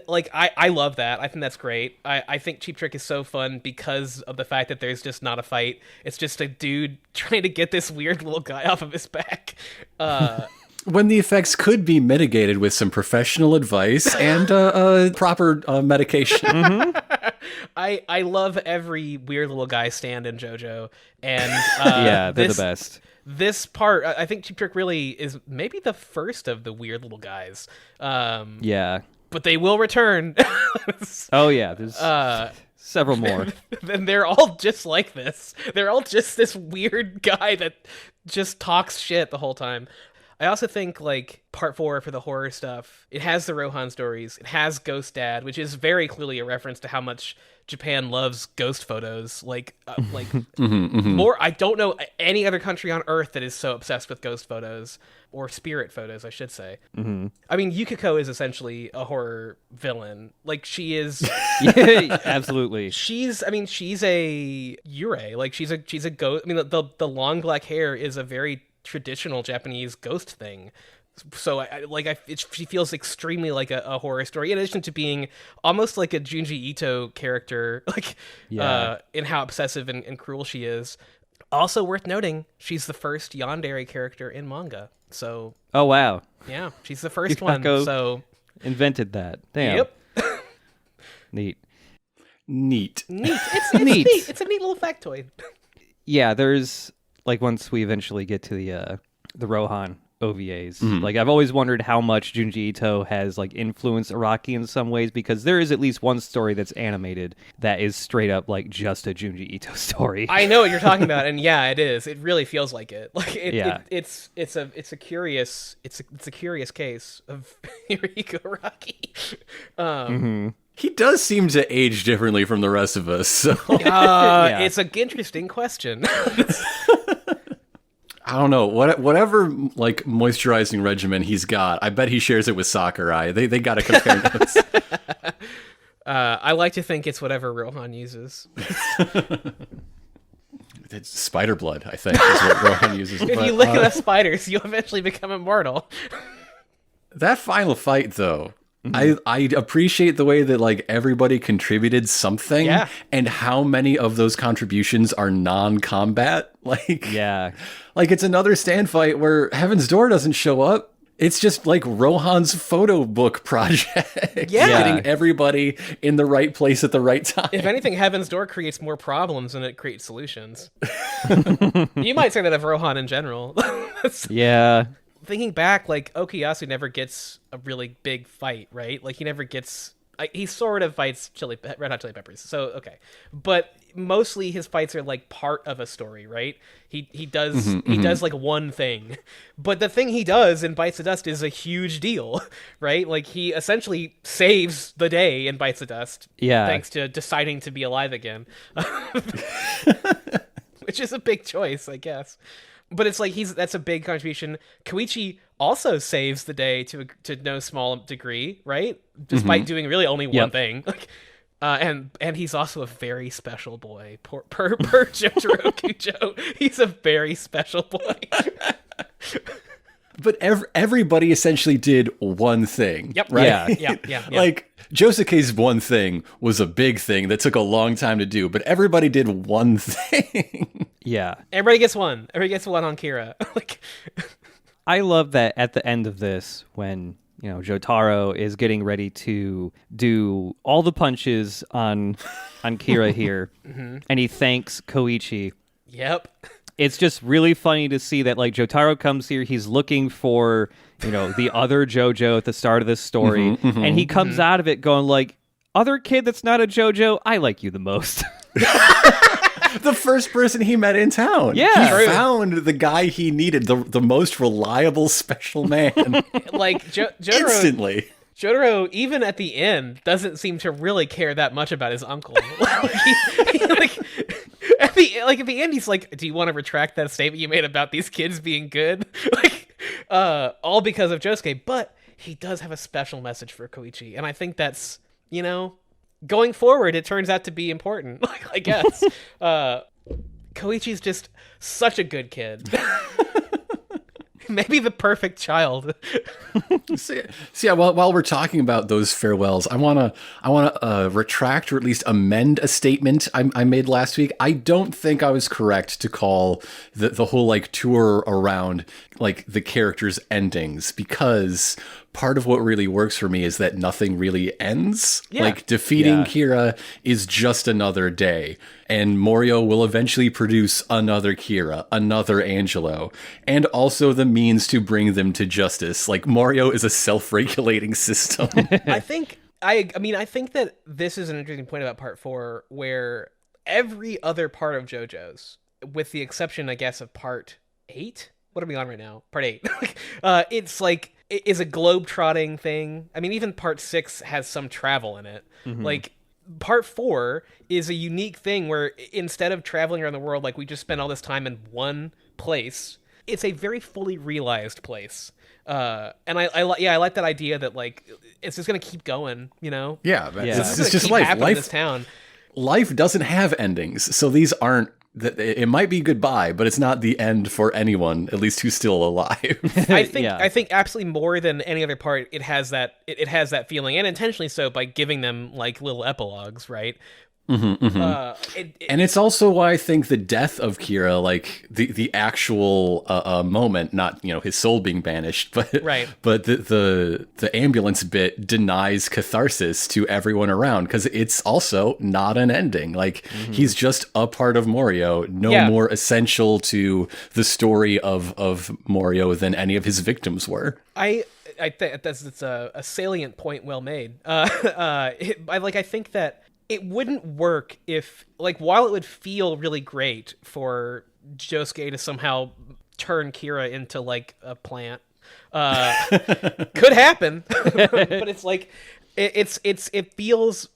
like I love that. I think that's great. I think Cheap Trick is so fun because of the fact that there's just not a fight. It's just a dude trying to get this weird little guy off of his back. When the effects could be mitigated with some professional advice and proper medication. I love every weird little guy stand in JoJo, and yeah, they're the best. This part, I think Cheap Trick really is maybe the first of the weird little guys. Yeah, but they will return. Oh yeah, there's several more. Then they're all just like this. They're all just this weird guy that just talks shit the whole time. I also think, like, part 4 for the horror stuff, it has the Rohan stories, it has Ghost Dad, which is very clearly a reference to how much Japan loves ghost photos. More, I don't know any other country on Earth that is so obsessed with ghost photos, or spirit photos, I should say. Mm-hmm. I mean, Yukiko is essentially a horror villain. Like, she is... Yeah, absolutely. She's a yurei. Like, she's a ghost. I mean, the long black hair is a very traditional Japanese ghost thing, so she feels extremely like a horror story, in addition to being almost like a Junji Ito character, in how obsessive and cruel she is. Also worth noting, she's the first yandere character in manga. So oh wow, yeah, she's the first one. So invented that. Damn. Yep. Neat. It's neat. It's a neat little factoid. Yeah, there's like, once we eventually get to the Rohan OVAs, like, I've always wondered how much Junji Ito has like influenced Araki in some ways, because there is at least one story that's animated that is straight up like just a Junji Ito story. I know what you're talking about, and yeah, it is. It really feels like it. Like it's a curious case of Hirohiko Araki. He does seem to age differently from the rest of us. So. It's an interesting question. I don't know. Whatever like moisturizing regimen he's got, I bet he shares it with Sakurai. They got to compare notes. I like to think it's whatever Rohan uses. It's spider blood, I think, is what Rohan uses. If you lick enough spiders, you'll eventually become immortal. That final fight, though. I appreciate the way that like everybody contributed something, and how many of those contributions are non-combat. Like, yeah, like it's another stand fight where Heaven's Door doesn't show up. It's just like Rohan's photo book project. Getting everybody in the right place at the right time. If anything, Heaven's Door creates more problems than it creates solutions. You might say that of Rohan in general. Yeah. Thinking back, like, Okuyasu never gets a really big fight, right? Like, he never gets... he sort of fights Red Hot Chili Peppers, so, okay. But mostly his fights are, like, part of a story, right? He does like, one thing. But the thing he does in Bites the Dust is a huge deal, right? Like, he essentially saves the day in Bites the Dust, thanks to deciding to be alive again. Which is a big choice, I guess. But it's like that's a big contribution. Koichi also saves the day to no small degree, right? Despite doing really only one thing. Like, and he's also a very special boy. Per Jotaro Kujo, he's a very special boy. But everybody essentially did one thing. Yep. Right? Yeah. Like, Josuke's one thing was a big thing that took a long time to do, but everybody did one thing. Yeah. Everybody gets one. Everybody gets one on Kira. Like, I love that at the end of this, when, you know, Jotaro is getting ready to do all the punches on Kira here, and he thanks Koichi. yep. It's just really funny to see that, like, Jotaro comes here, he's looking for, you know, the other Jojo at the start of this story, and he comes out of it going like, other kid that's not a Jojo, I like you the most. The first person he met in town. Yeah. He True. found the guy he needed, the most reliable special man. Like, Instantly. Jotaro, even at the end, doesn't seem to really care that much about his uncle. At the end, he's like, "Do you want to retract that statement you made about these kids being good?" All because of Josuke. But he does have a special message for Koichi, and I think that's, you know, going forward, it turns out to be important. I guess Koichi's just such a good kid. Maybe the perfect child. So yeah, while we're talking about those farewells, I wanna retract or at least amend a statement I made last week. I don't think I was correct to call the whole like tour around like the characters' endings, because part of what really works for me is that nothing really ends. Yeah. Like defeating Yeah. Kira is just another day, and Morioh will eventually produce another Kira, another Angelo, and also the means to bring them to justice. Like Morioh is a self-regulating system. I think that this is an interesting point about part 4, where every other part of JoJo's, with the exception, I guess, of part 8. What are we on right now? Part 8. It's like, it is a globe-trotting thing. I mean, even part 6 has some travel in it. Like, part 4 is a unique thing where instead of traveling around the world, like, we just spend all this time in one place. It's a very fully realized place. And I like that idea that, like, it's just gonna keep going, you know? Yeah, Yeah. it's just life. In this town. Life doesn't have endings, so these aren't. It might be goodbye, but it's not the end for anyone, at least who's still alive. I think Yeah. I think absolutely more than any other part, it has that feeling, and intentionally so, by giving them like little epilogues, right? And it's also why I think the death of Kira, like the actual moment, not, you know, his soul being banished, but Right. but the ambulance bit denies catharsis to everyone around, because it's also not an ending. Like he's just a part of Morioh, no more essential to the story of Morioh than any of his victims were. I think it's a salient point, well made. I think that it wouldn't work if, like, while it would feel really great for Josuke to somehow turn Kira into like a plant, could happen, but it's like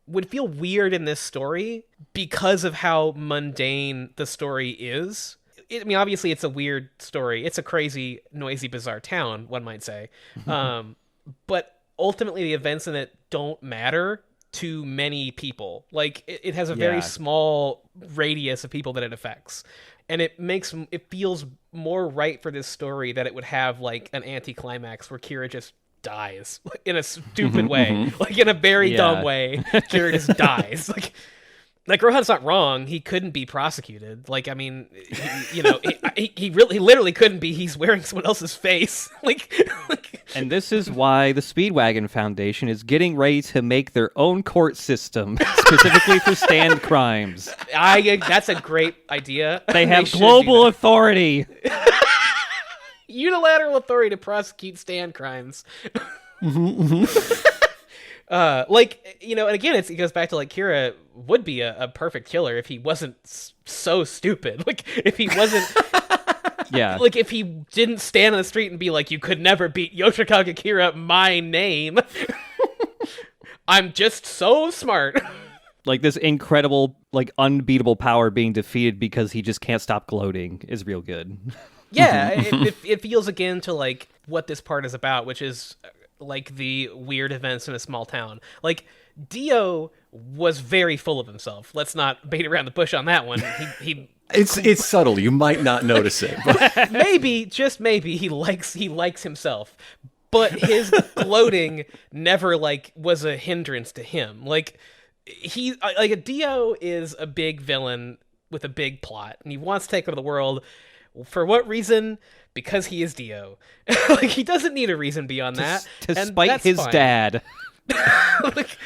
would feel weird in this story because of how mundane the story is. I mean, obviously, it's a weird story. It's a crazy, noisy, bizarre town, one might say. But ultimately, the events in it don't matter to many people. Like, it has a very small radius of people that it affects. And it feels more right for this story that it would have, like, an anticlimax where Kira just dies in a stupid way. Like, in a very dumb way. Kira just dies. Like Rohan's not wrong. He couldn't be prosecuted. Like, I mean, he literally couldn't be. He's wearing someone else's face. And this is why the Speedwagon Foundation is getting ready to make their own court system specifically for stand crimes. That's a great idea. They have should global do authority. unilateral authority to prosecute stand crimes. And again, it goes back to, like, Kira would be a perfect killer if he wasn't so stupid. Like, if he wasn't, like, if he didn't stand on the street and be like, "You could never beat Yoshikage Kira, my name." I'm just so smart. Like, this incredible, like, unbeatable power being defeated because he just can't stop gloating is real good. Yeah, it feels again to, like, what this part is about, which is, like, the weird events in a small town. Like, Dio was very full of himself. Let's not beat around the bush on that one. It's subtle. You might not notice it. But Maybe, just maybe, he likes himself. But his gloating never, like, was a hindrance to him. Like, Dio is a big villain with a big plot, and he wants to take over the world. For what reason? Because he is Dio. Like, he doesn't need a reason beyond that. To and spite that's his fine. dad. Like,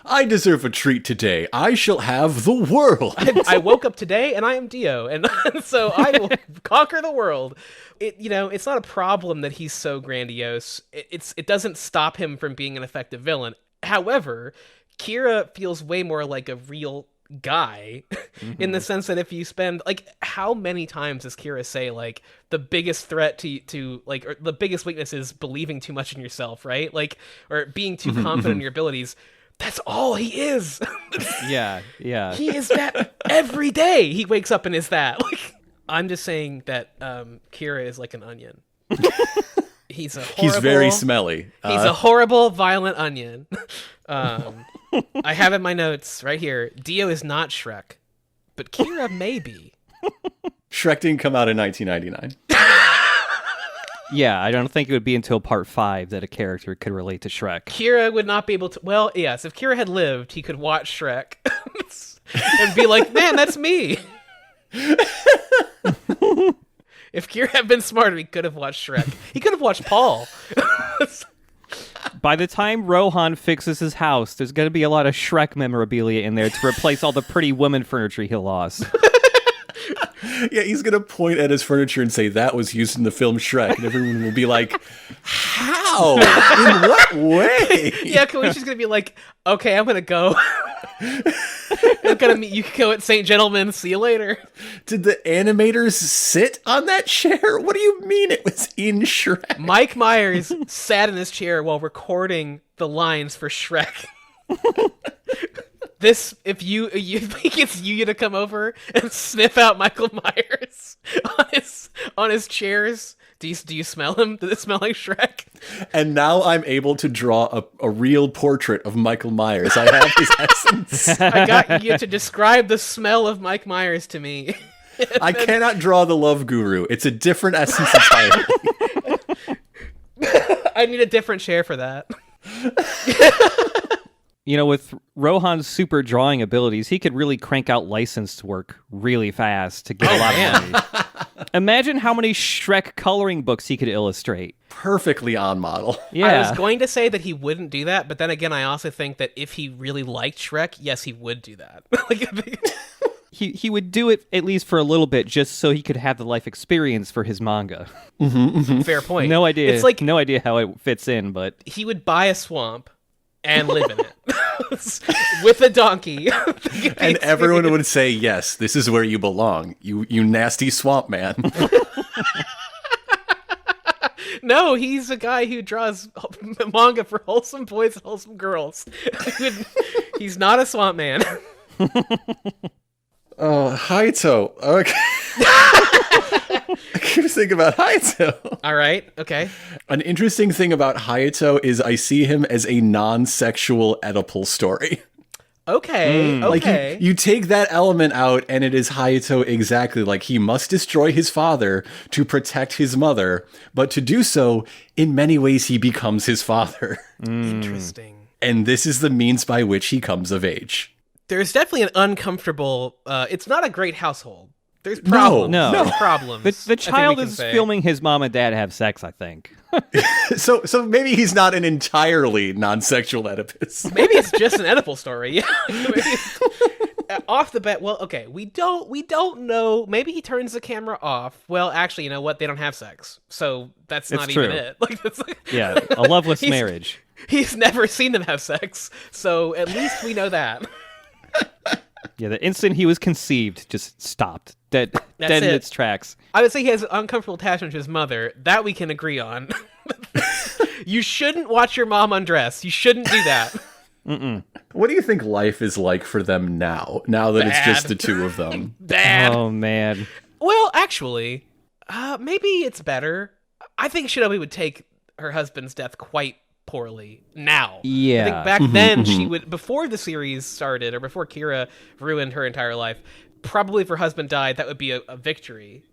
I deserve a treat today. I shall have the world. I woke up today and I am Dio, and so I will conquer the world. It's not a problem that he's so grandiose. It doesn't stop him from being an effective villain. However, Kira feels way more like a real guy in the sense that if you spend, like, how many times does Kira say, like, the biggest threat to like, or the biggest weakness is believing too much in yourself, right? Like, or being too confident in your abilities. That's all he is. Yeah. He is that every day. He wakes up and is that. Like, I'm just saying that Kira is like an onion. He's very smelly. He's a horrible, violent onion. I have in my notes right here, Dio is not Shrek, but Kira may be. Shrek didn't come out in 1999. Yeah, I don't think it would be until part 5 that a character could relate to Shrek. Kira would not be able to... Well, yes, if Kira had lived, he could watch Shrek and be like, man, that's me. If Kira had been smarter, he could have watched Shrek. He could have watched Paul. By the time Rohan fixes his house, there's going to be a lot of Shrek memorabilia in there to replace all the pretty woman furniture he lost. Yeah, he's going to point at his furniture and say, that was used in the film Shrek. And everyone will be like, how? In what way? Yeah, Koishi's going to be like, okay, I'm going to go. I'm going to meet you. Go at St. Gentlemen. See you later. Did the animators sit on that chair? What do you mean it was in Shrek? Mike Myers sat in his chair while recording the lines for Shrek. This, if you think it's you to come over and sniff out Michael Myers on his chairs, do you smell him? Does it smell like Shrek? And now I'm able to draw a real portrait of Michael Myers. I have his essence. I got you to describe the smell of Mike Myers to me. I cannot draw the love guru. It's a different essence entirely. I need a different chair for that. With Rohan's super drawing abilities, he could really crank out licensed work really fast to get a lot of money. Imagine how many Shrek coloring books he could illustrate. Perfectly on model. Yeah. I was going to say that he wouldn't do that, but then again, I also think that if he really liked Shrek, yes, he would do that. He would do it at least for a little bit just so he could have the life experience for his manga. Fair point. No idea. It's like no idea how it fits in, but he would buy a swamp and live in it with a donkey. And everyone would say, yes, this is where you belong, you nasty swamp man. No, he's a guy who draws manga for wholesome boys and wholesome girls. He's not a swamp man. Hayato. Okay. I keep thinking about Hayato. All right, okay. An interesting thing about Hayato is I see him as a non-sexual Oedipal story. Okay, okay. Like you take that element out and it is Hayato exactly. Like, he must destroy his father to protect his mother, but to do so, in many ways he becomes his father. Interesting. And this is the means by which he comes of age. There's definitely an uncomfortable... it's not a great household. There's problems. No. There's problems. The child is filming his mom and dad have sex, I think. So maybe he's not an entirely non-sexual Oedipus. Maybe it's just an Oedipal story. Yeah. Maybe off the bat, well, okay, we don't know. Maybe he turns the camera off. Well, actually, you know what? They don't have sex. So that's not even it. Like, that's yeah, a loveless marriage. He's never seen them have sex. So at least we know that. Yeah, the instant he was conceived just stopped. Dead in its tracks. I would say he has an uncomfortable attachment to his mother. That we can agree on. You shouldn't watch your mom undress. You shouldn't do that. Mm-mm. What do you think life is like for them now that it's just the two of them? Bad. Oh, man. Well, actually, maybe it's better. I think Shinobi would take her husband's death quite poorly now. Yeah. I think back then she would, before the series started or before Kira ruined her entire life, probably if her husband died, that would be a victory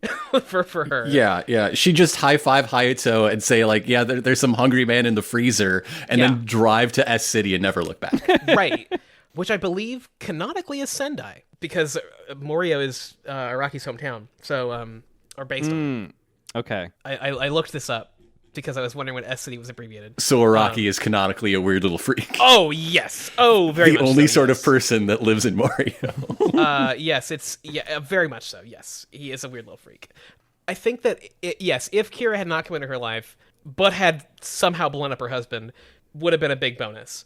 for her. Yeah. She just high-five Hayato and say, like, yeah, there's some hungry man in the freezer, and then drive to S City and never look back. Right. which I believe canonically is Sendai, because Morioh is Araki's hometown, so or based on. Okay. I looked this up because I was wondering when S City was abbreviated. So Araki is canonically a weird little freak. Oh yes. Oh, very the much only so, sort yes. of person that lives in Morioh. Yes, very much so. Yes, he is a weird little freak. I think that yes, if Kira had not come into her life, but had somehow blown up her husband, would have been a big bonus.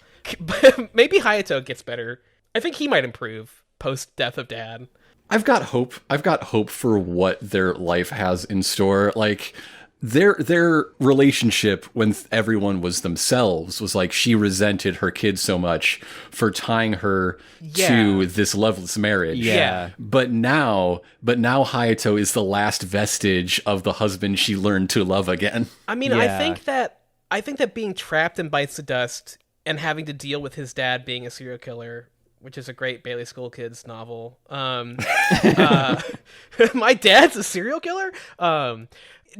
Maybe Hayato gets better. I think he might improve post death of Dad. I've got hope. I've got hope for what their life has in store. Like their relationship when everyone was themselves was like she resented her kid so much for tying her to this loveless marriage. Yeah. But now Hayato is the last vestige of the husband she learned to love again. I mean, I think that being trapped in Bites the Dust and having to deal with his dad being a serial killer, which is a great Bailey School Kids novel. My dad's a serial killer.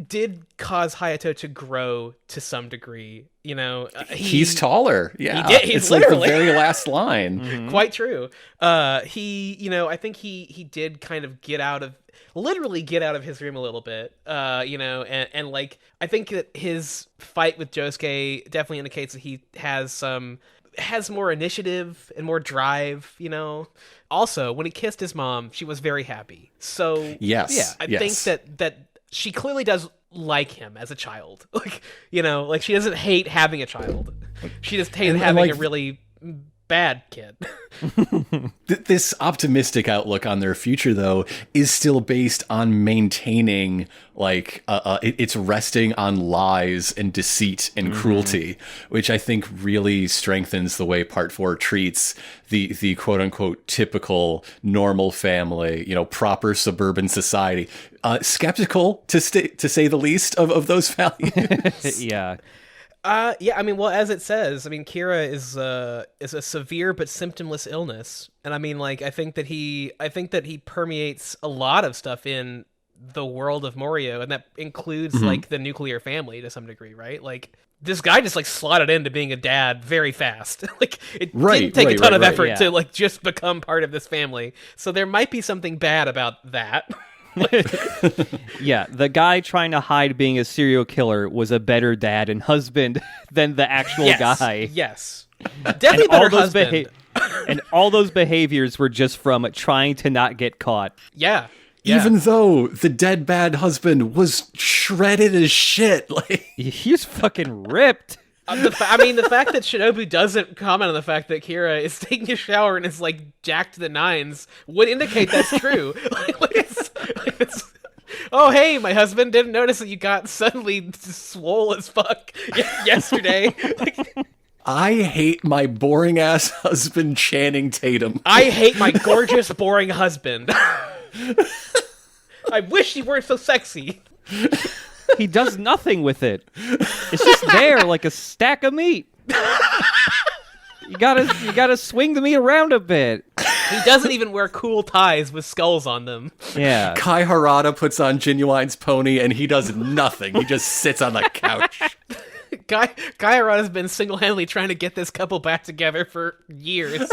Did cause Hayato to grow to some degree. You know, he's taller. Yeah, he did. He's it's literally. like the very last line. Quite true. I think he did kind of literally get out of his room a little bit. And like I think that his fight with Josuke definitely indicates that he has more initiative and more drive, you know. Also, when he kissed his mom, she was very happy. So yes, I think that she clearly does like him as a child. Like, you know, like she doesn't hate having a child. She just hates having a really bad kid. This optimistic outlook on their future, though, is still based on maintaining, like, it's resting on lies and deceit and cruelty, which I think really strengthens the way Part 4 treats the quote-unquote typical normal family, you know, proper suburban society. Skeptical, to say the least, of those values. Yeah. I mean, well, as it says, I mean, Kira is a severe but symptomless illness, and I mean, like, I think that he permeates a lot of stuff in the world of Morioh, and that includes like the nuclear family to some degree, right? Like, this guy just like slotted into being a dad very fast. Like, it didn't take a ton of effort to like just become part of this family. So there might be something bad about that. Yeah, the guy trying to hide being a serial killer was a better dad and husband than the actual guy. Yes. Definitely better husband. And all those behaviors were just from trying to not get caught. Yeah. Even though the dead bad husband was shredded as shit. Like, he was fucking ripped. I mean, the fact that Shinobu doesn't comment on the fact that Kira is taking a shower and is like jacked to the nines would indicate that's true. It's, oh, hey, my husband didn't notice that you got suddenly swole as fuck yesterday. I hate my boring ass husband, Channing Tatum. I hate my gorgeous, boring husband. I wish he weren't so sexy. He does nothing with it. It's just there like a stack of meat. You gotta swing the meat around a bit. He doesn't even wear cool ties with skulls on them. Yeah. Kai Harada puts on Genuine's pony and he does nothing. He just sits on the couch. Kai Harada's been single-handedly trying to get this couple back together for years.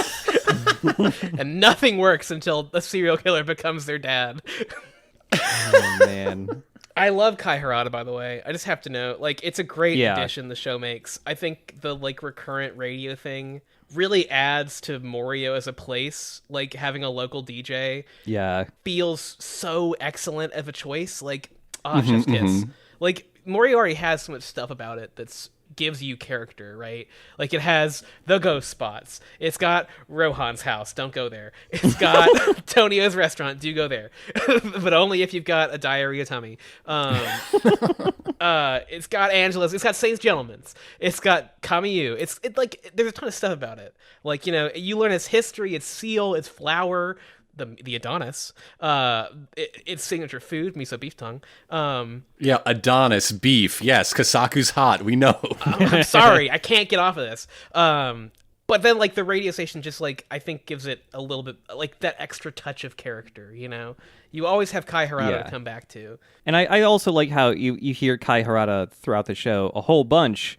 And nothing works until a serial killer becomes their dad. Oh, man. I love Kai Harada, by the way. I just have to know, like, it's a great addition the show makes. I think the, like, recurrent radio thing really adds to Morioh as a place. Like, having a local DJ feels so excellent of a choice. Like, chef's kiss. Like, Morioh already has so much stuff about it that's gives you character, right? Like, it has the ghost spots. It's got Rohan's house. Don't go there. It's got Tonio's restaurant. Do go there. But only if you've got a diarrhea tummy. It's got Angela's. It's got Saint's Gentleman's. It's got Kamiyu. It's like, there's a ton of stuff about it. Like, you know, you learn its history, its seal, its flower, the Adonis, its signature food, miso beef tongue. Yeah, Adonis beef. Yes, Kasaku's hot. We know. I'm sorry, I can't get off of this. But then, like, the radio station just, like, I think gives it a little bit, like, that extra touch of character, you know? You always have Kai Harada to come back to. And I also like how you hear Kai Harada throughout the show a whole bunch.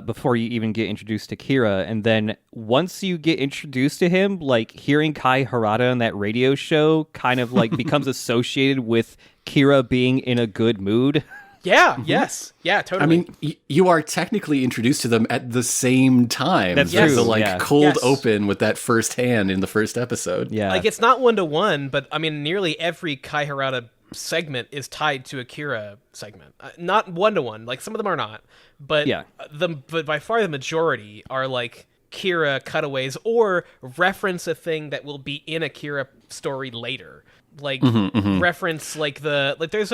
before you even get introduced to Kira. And then once you get introduced to him, like hearing Kai Harada on that radio show kind of like becomes associated with Kira being in a good mood. Yeah, yes. Yeah, totally. I mean, you are technically introduced to them at the same time. That's There's true, the like yeah. cold Yes. open with that first hand in the first episode. Yeah. like it's not 1-to-1, but I mean, nearly every Kai Harada segment is tied to a Kira segment. Not 1-to-1, like some of them are not, but Yeah. but by far the majority are like Kira cutaways or reference a thing that will be in a Kira story later. Like reference like there's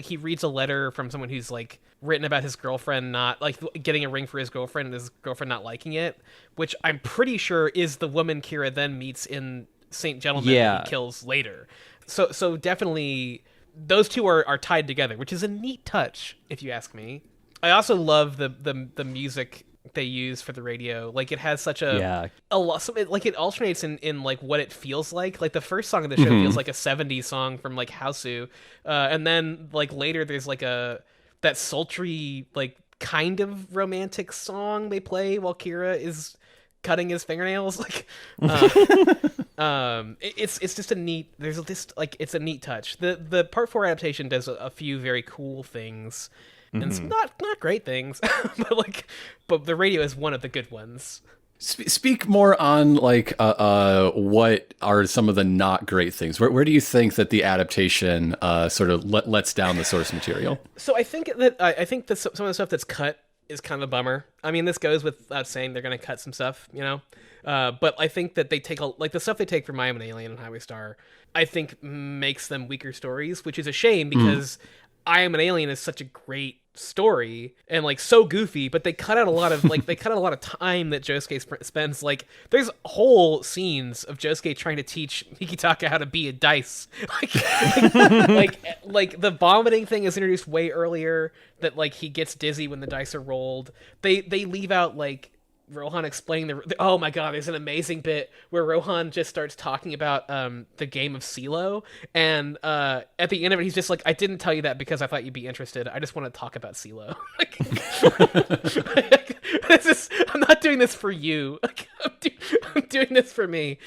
he reads a letter from someone who's like written about his girlfriend not like getting a ring for his girlfriend and his girlfriend not liking it, which I'm pretty sure is the woman Kira then meets in Saint Gentleman that he kills later. So definitely those two are tied together, which is a neat touch, if you ask me. I also love the music they use for the radio. Like it has such a lot, like it alternates in like what it feels like. Like the first song of the show feels like a 70s song from like Hausu, and then like later there's like that sultry like kind of romantic song they play while Kira is cutting his fingernails. Like it's just a neat, there's this like it's a neat touch. The part 4 adaptation does a few very cool things and some not great things, but the radio is one of the good ones. Speak more on like what are some of the not great things. Where do you think that the adaptation sort of lets down the source material? So I think that some of the stuff that's cut is kind of a bummer. I mean, this goes without saying they're going to cut some stuff, you know. But I think that they take like the stuff they take from I Am an Alien and Highway Star, I think makes them weaker stories, which is a shame because I Am an Alien is such a great story and like so goofy, but they cut out a lot of time that Josuke spends. Like there's whole scenes of Josuke trying to teach Mikitaka how to be a dice. Like the vomiting thing is introduced way earlier, that like he gets dizzy when the dice are rolled. They leave out like Rohan explaining oh my god, there's an amazing bit where Rohan just starts talking about the game of CeeLo, and at the end of it he's just like, I didn't tell you that because I thought you'd be interested, I just want to talk about CeeLo. I'm not doing this for you. I'm doing this for me.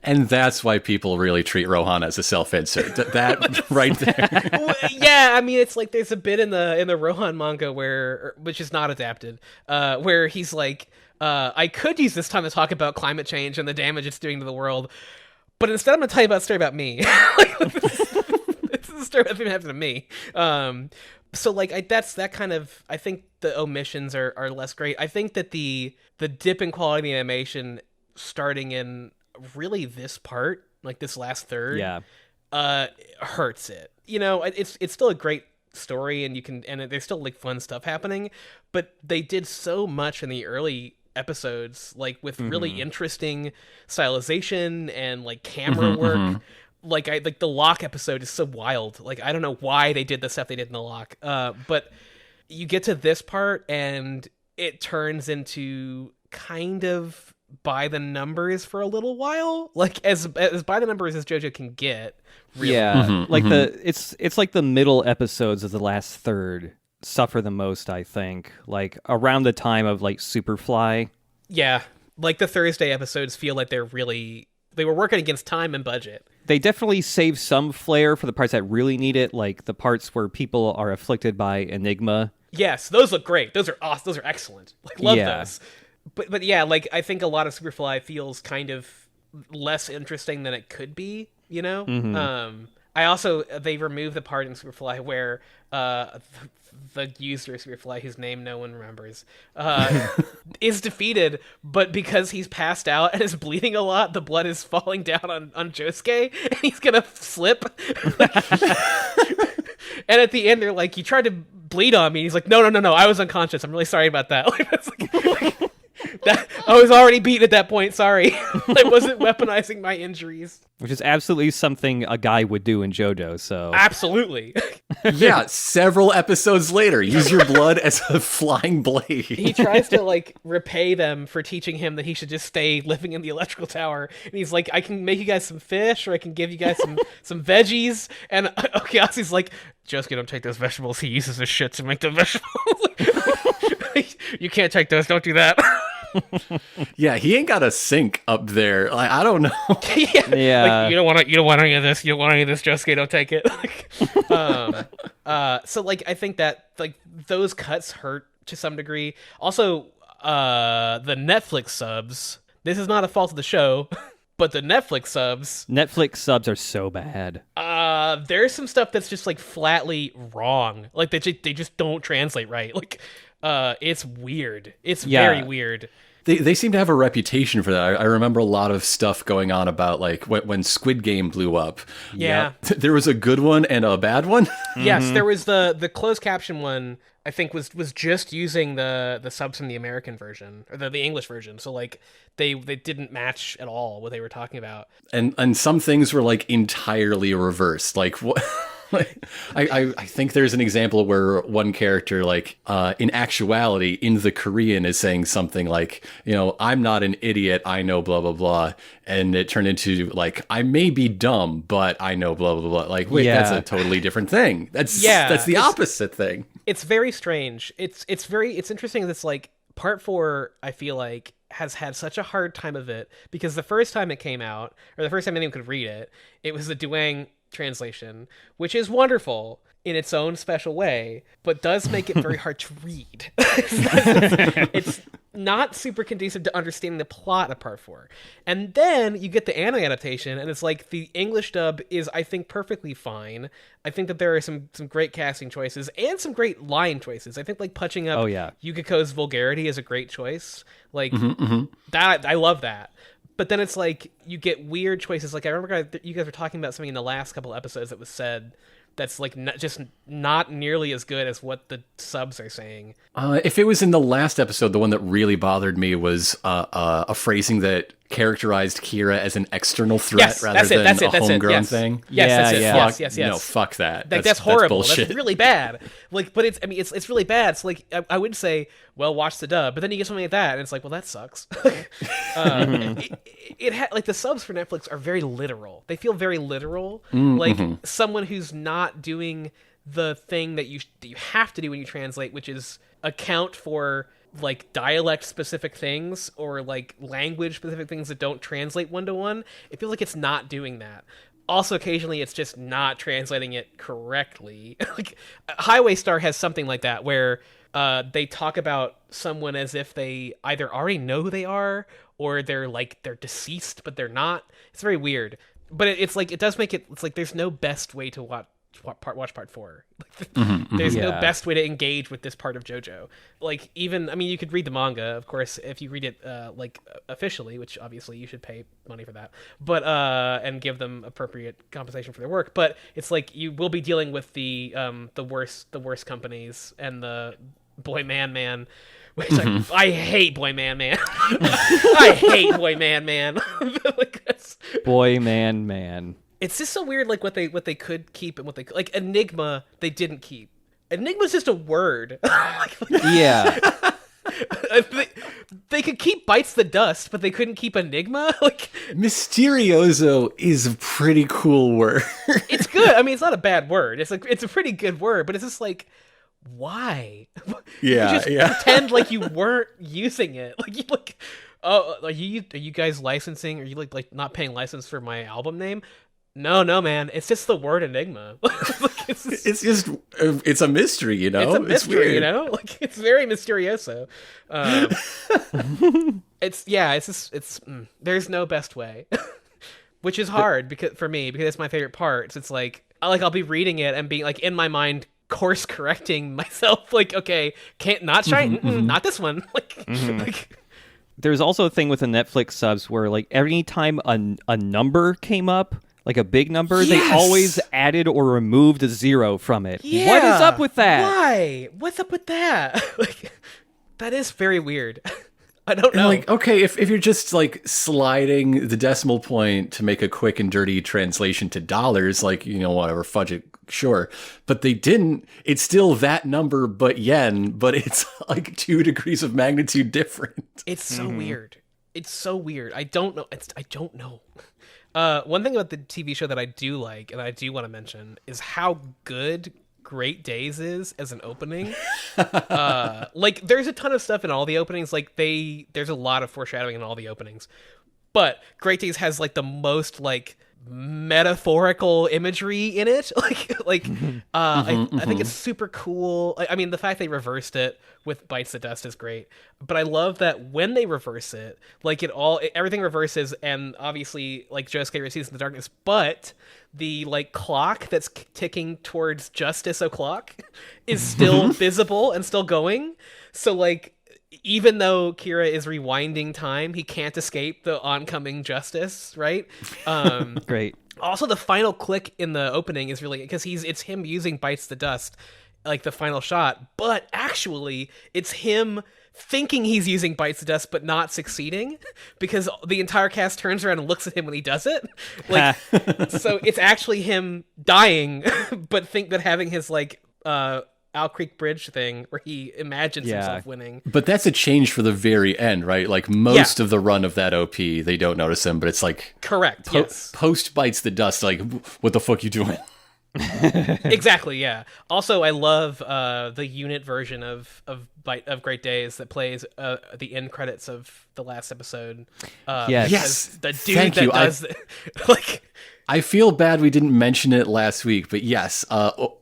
And that's why people really treat Rohan as a self-insert. That right there. Yeah, I mean, it's like there's a bit in the Rohan manga which is not adapted, where he's like, I could use this time to talk about climate change and the damage it's doing to the world, but instead I'm going to tell you about a story about me. This is a story that's happened to me. So like that's that kind of, I think the omissions are less great. I think that the dip in quality animation starting in really this part, like this last third, hurts it. You know, it's still a great story and there's still like fun stuff happening, but they did so much in the early episodes, like with really interesting stylization and like camera work. Like the Lock episode is so wild. Like I don't know why they did the stuff they did in the Lock, but you get to this part and it turns into kind of by the numbers for a little while, like as by the numbers as JoJo can get. Really. Yeah, it's like the middle episodes of the last third suffer the most, I think. Like around the time of like Superfly. Yeah, like the Thursday episodes feel like they were working against time and budget. They definitely save some flair for the parts that really need it, like the parts where people are afflicted by Enigma. Yes, those look great. Those are awesome. Those are excellent. Like love those. But yeah, like I think a lot of Superfly feels kind of less interesting than it could be, you know? I also, they removed the part in Superfly where the user Superfly, whose name no one remembers, is defeated, but because he's passed out and is bleeding a lot, the blood is falling down on Josuke, and he's gonna slip. And at the end, they're like, you tried to bleed on me. He's like, no, I was unconscious. I'm really sorry about that. I was already beaten at that point. Sorry. I wasn't weaponizing my injuries. Which is absolutely something a guy would do in JoJo, so... Absolutely. Yeah, several episodes later, use your blood as a flying blade. He tries to, like, repay them for teaching him that he should just stay living in the electrical tower. And he's like, I can make you guys some fish, or I can give you guys some veggies. And Okiasi's like, Josuke, don't take those vegetables. He uses his shit to make the vegetables. You can't take those. Don't do that. Yeah, he ain't got a sink up there. Like, I don't know. Yeah. Like, you don't want any of this. You don't want any of this, Josuke. Don't take it. So like I think that like those cuts hurt to some degree. Also, the Netflix subs. This is not a fault of the show, but the Netflix subs are so bad. there's some stuff that's just like flatly wrong. Like they just don't translate right. Like it's weird. It's very weird. They seem to have a reputation for that. I remember a lot of stuff going on about like when Squid Game blew up. Yeah. There was a good one and a bad one. Yes, there was the closed caption one. I think was just using the subs from the American version or the English version. So like they didn't match at all what they were talking about. And some things were like entirely reversed. Like what? I think there's an example where one character, like, in actuality, in the Korean is saying something like, you know, I'm not an idiot, I know blah, blah, blah. And it turned into, like, I may be dumb, but I know blah, blah, blah. Like, wait, that's a totally different thing. That's the opposite thing. It's very strange. It's interesting that it's like, part 4, I feel like, has had such a hard time of it, because the first time it came out, or the first time anyone could read it, it was the Duang translation, which is wonderful in its own special way, but does make it very hard to read. It's not super conducive to understanding the plot of part 4. And then you get the anime adaptation, and it's like the English dub is, I think, perfectly fine. I think that there are some great casting choices and some great line choices. I think like punching up Yukiko's vulgarity is a great choice. Like that, I love that. But then it's like you get weird choices. Like I remember you guys were talking about something in the last couple episodes that was said that's like not nearly as good as what the subs are saying. If it was in the last episode, the one that really bothered me was a phrasing that characterized Kira as an external threat rather than a homegrown thing. Yes. No, fuck that. That's horrible. That's bullshit. That's really bad. Like, but it's really bad. So like, I would say, well, watch the dub, but then you get something like that, and it's like, well, that sucks. Like the subs for Netflix are very literal. They feel very literal. Like someone who's not doing the thing that you have to do when you translate, which is account for like dialect specific things or like language specific things that don't translate one-to-one. It feels like it's not doing that. Also, occasionally it's just not translating it correctly. Like Highway Star has something like that where they talk about someone as if they either already know who they are or they're deceased but they're not. It's very weird, but it's like it does make it. It's like there's no best way to watch part 4. There's no best way to engage with this part of JoJo. Like even, I mean, you could read the manga, of course, if you read it like officially, which obviously you should pay money for that, but and give them appropriate compensation for their work. But it's like you will be dealing with the worst companies and the Boy Man. Which I hate Boy Man. I hate Boy Man. Like, Boy Man. It's just so weird, like what they could keep and what they like. Enigma, they didn't keep. Enigma's just a word. Yeah. They could keep Bites the Dust, but they couldn't keep Enigma. Like Mysterioso is a pretty cool word. It's good. I mean, it's not a bad word. It's like it's a pretty good word, but it's just like, why? Yeah, you just pretend like you weren't using it. Like you like, oh, like are you guys licensing? Are you like not paying license for my album name? No, man. It's just the word Enigma. Like, it's a mystery, you know? It's a mystery, you know? Like, it's very mysterioso. There's no best way. Which is hard for me, because it's my favorite part. So it's like I'll be reading it and being like in my mind course correcting myself. Like, okay, can't not try, not this one. Like there's also a thing with the Netflix subs where like every time a number came up, like a big number, they always added or removed a 0 from it. Yeah. What is up with that? Why? What's up with that? Like, that is very weird. I don't know. Like, okay, if you're just like sliding the decimal point to make a quick and dirty translation to dollars, like, you know, whatever, fudge it, sure. But they didn't. It's still that number, but yen, but it's like 2 degrees of magnitude different. It's so weird. It's so weird. I don't know. I don't know. One thing about the TV show that I do like and I do want to mention is how good Great Days is as an opening. Like, there's a ton of stuff in all the openings. Like, there's a lot of foreshadowing in all the openings. But Great Days has, like, the most, like, metaphorical imagery in it. I think it's super cool. I mean, the fact they reversed it with Bites the Dust is great, but I love that when they reverse it, like, everything reverses, and obviously, like, Josuke recedes in the darkness, but the, like, clock that's ticking towards Justice O'Clock is still visible and still going. So, like, even though Kira is rewinding time, he can't escape the oncoming justice, right? Great. Also, the final click in the opening is really, because it's him using Bites the Dust, like the final shot, but actually it's him thinking he's using Bites the Dust but not succeeding, because the entire cast turns around and looks at him when he does it. Like, so it's actually him dying, but having his, like, Owl Creek Bridge thing where he imagines himself winning. But that's a change for the very end, right? Like, most of the run of that OP, they don't notice him, but it's like... Correct, yes. Post Bites the Dust, like, what the fuck you doing? Exactly, yeah. Also, I love the unit version of Great Days that plays the end credits of the last episode. Yes. The dude does like... I feel bad we didn't mention it last week, but yes,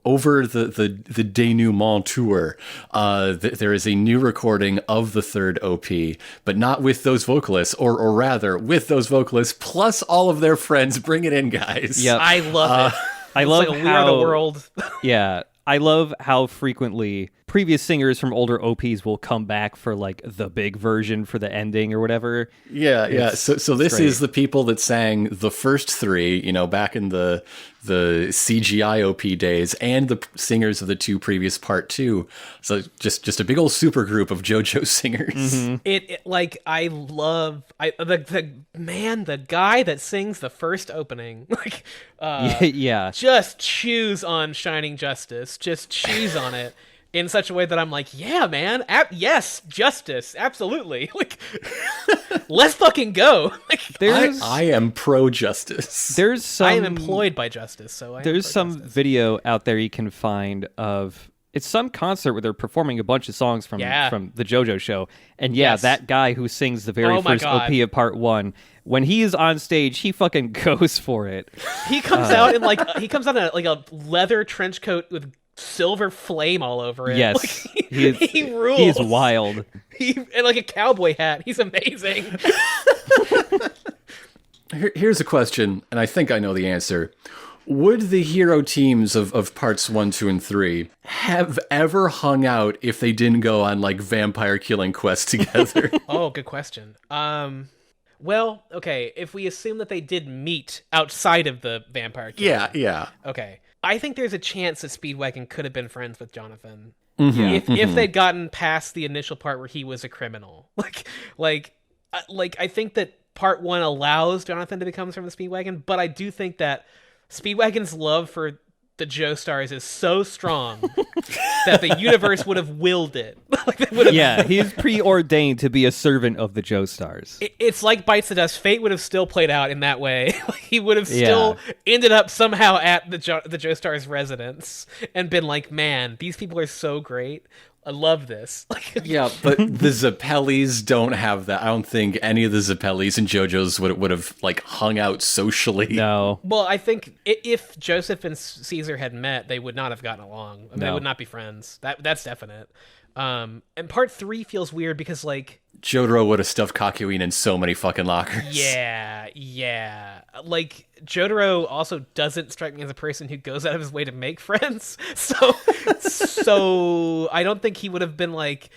over the denouement tour, there is a new recording of the third OP, but not with those vocalists, or rather, with those vocalists, plus all of their friends. Bring it in, guys. Yep. I love it. I love like how... We Are the World. Yeah. I love how frequently previous singers from older OPs will come back for, like, the big version for the ending or whatever. Yeah. So this great. is the people that sang the first three, back in the CGI OP days, and the singers of the two previous part two. So just a big old super group of JoJo singers. Mm-hmm. I love the guy that sings the first opening. Like, yeah. Just chews on Shining Justice. Just chews on it in such a way that I'm like, yeah, man, yes, justice, absolutely. Like, let's fucking go. Like, I am pro justice. I am employed by justice, so there's some video out there you can find of. It's some concert where they're performing a bunch of songs from the JoJo show. And that guy who sings the very first OP of part one, when he is on stage, he fucking goes for it. He comes out in a leather trench coat with silver flame all over it. Yes. Like, he rules. He is wild. And like a cowboy hat. He's amazing. Here's a question, and I think I know the answer. Would the hero teams of parts 1, 2, and 3 have ever hung out if they didn't go on, like, vampire killing quests together? Oh, good question. Well, okay, if we assume that they did meet outside of the vampire killing. Yeah. Okay. I think there's a chance that Speedwagon could have been friends with Jonathan. Mm-hmm. If they'd gotten past the initial part where he was a criminal. Like I think that part 1 allows Jonathan to become from the Speedwagon, but I do think that Speedwagon's love for the Joestars is so strong that the universe would have willed it. He's preordained to be a servant of the Joestars. It's like Bites the Dust. Fate would have still played out in that way. He would have still ended up somehow at the Joestars' residence and been like, man, these people are so great. I love this. Yeah, but the Zappellis don't have that. I don't think any of the Zappellis and JoJo's would have, like, hung out socially. No. Well, I think if Joseph and Caesar had met, they would not have gotten along. I mean, they would not be friends. That's definite. And part 3 feels weird because, like, Jotaro would have stuffed Kakyoin in so many fucking lockers. Yeah. Like, Jotaro also doesn't strike me as a person who goes out of his way to make friends. So I don't think he would have been, like,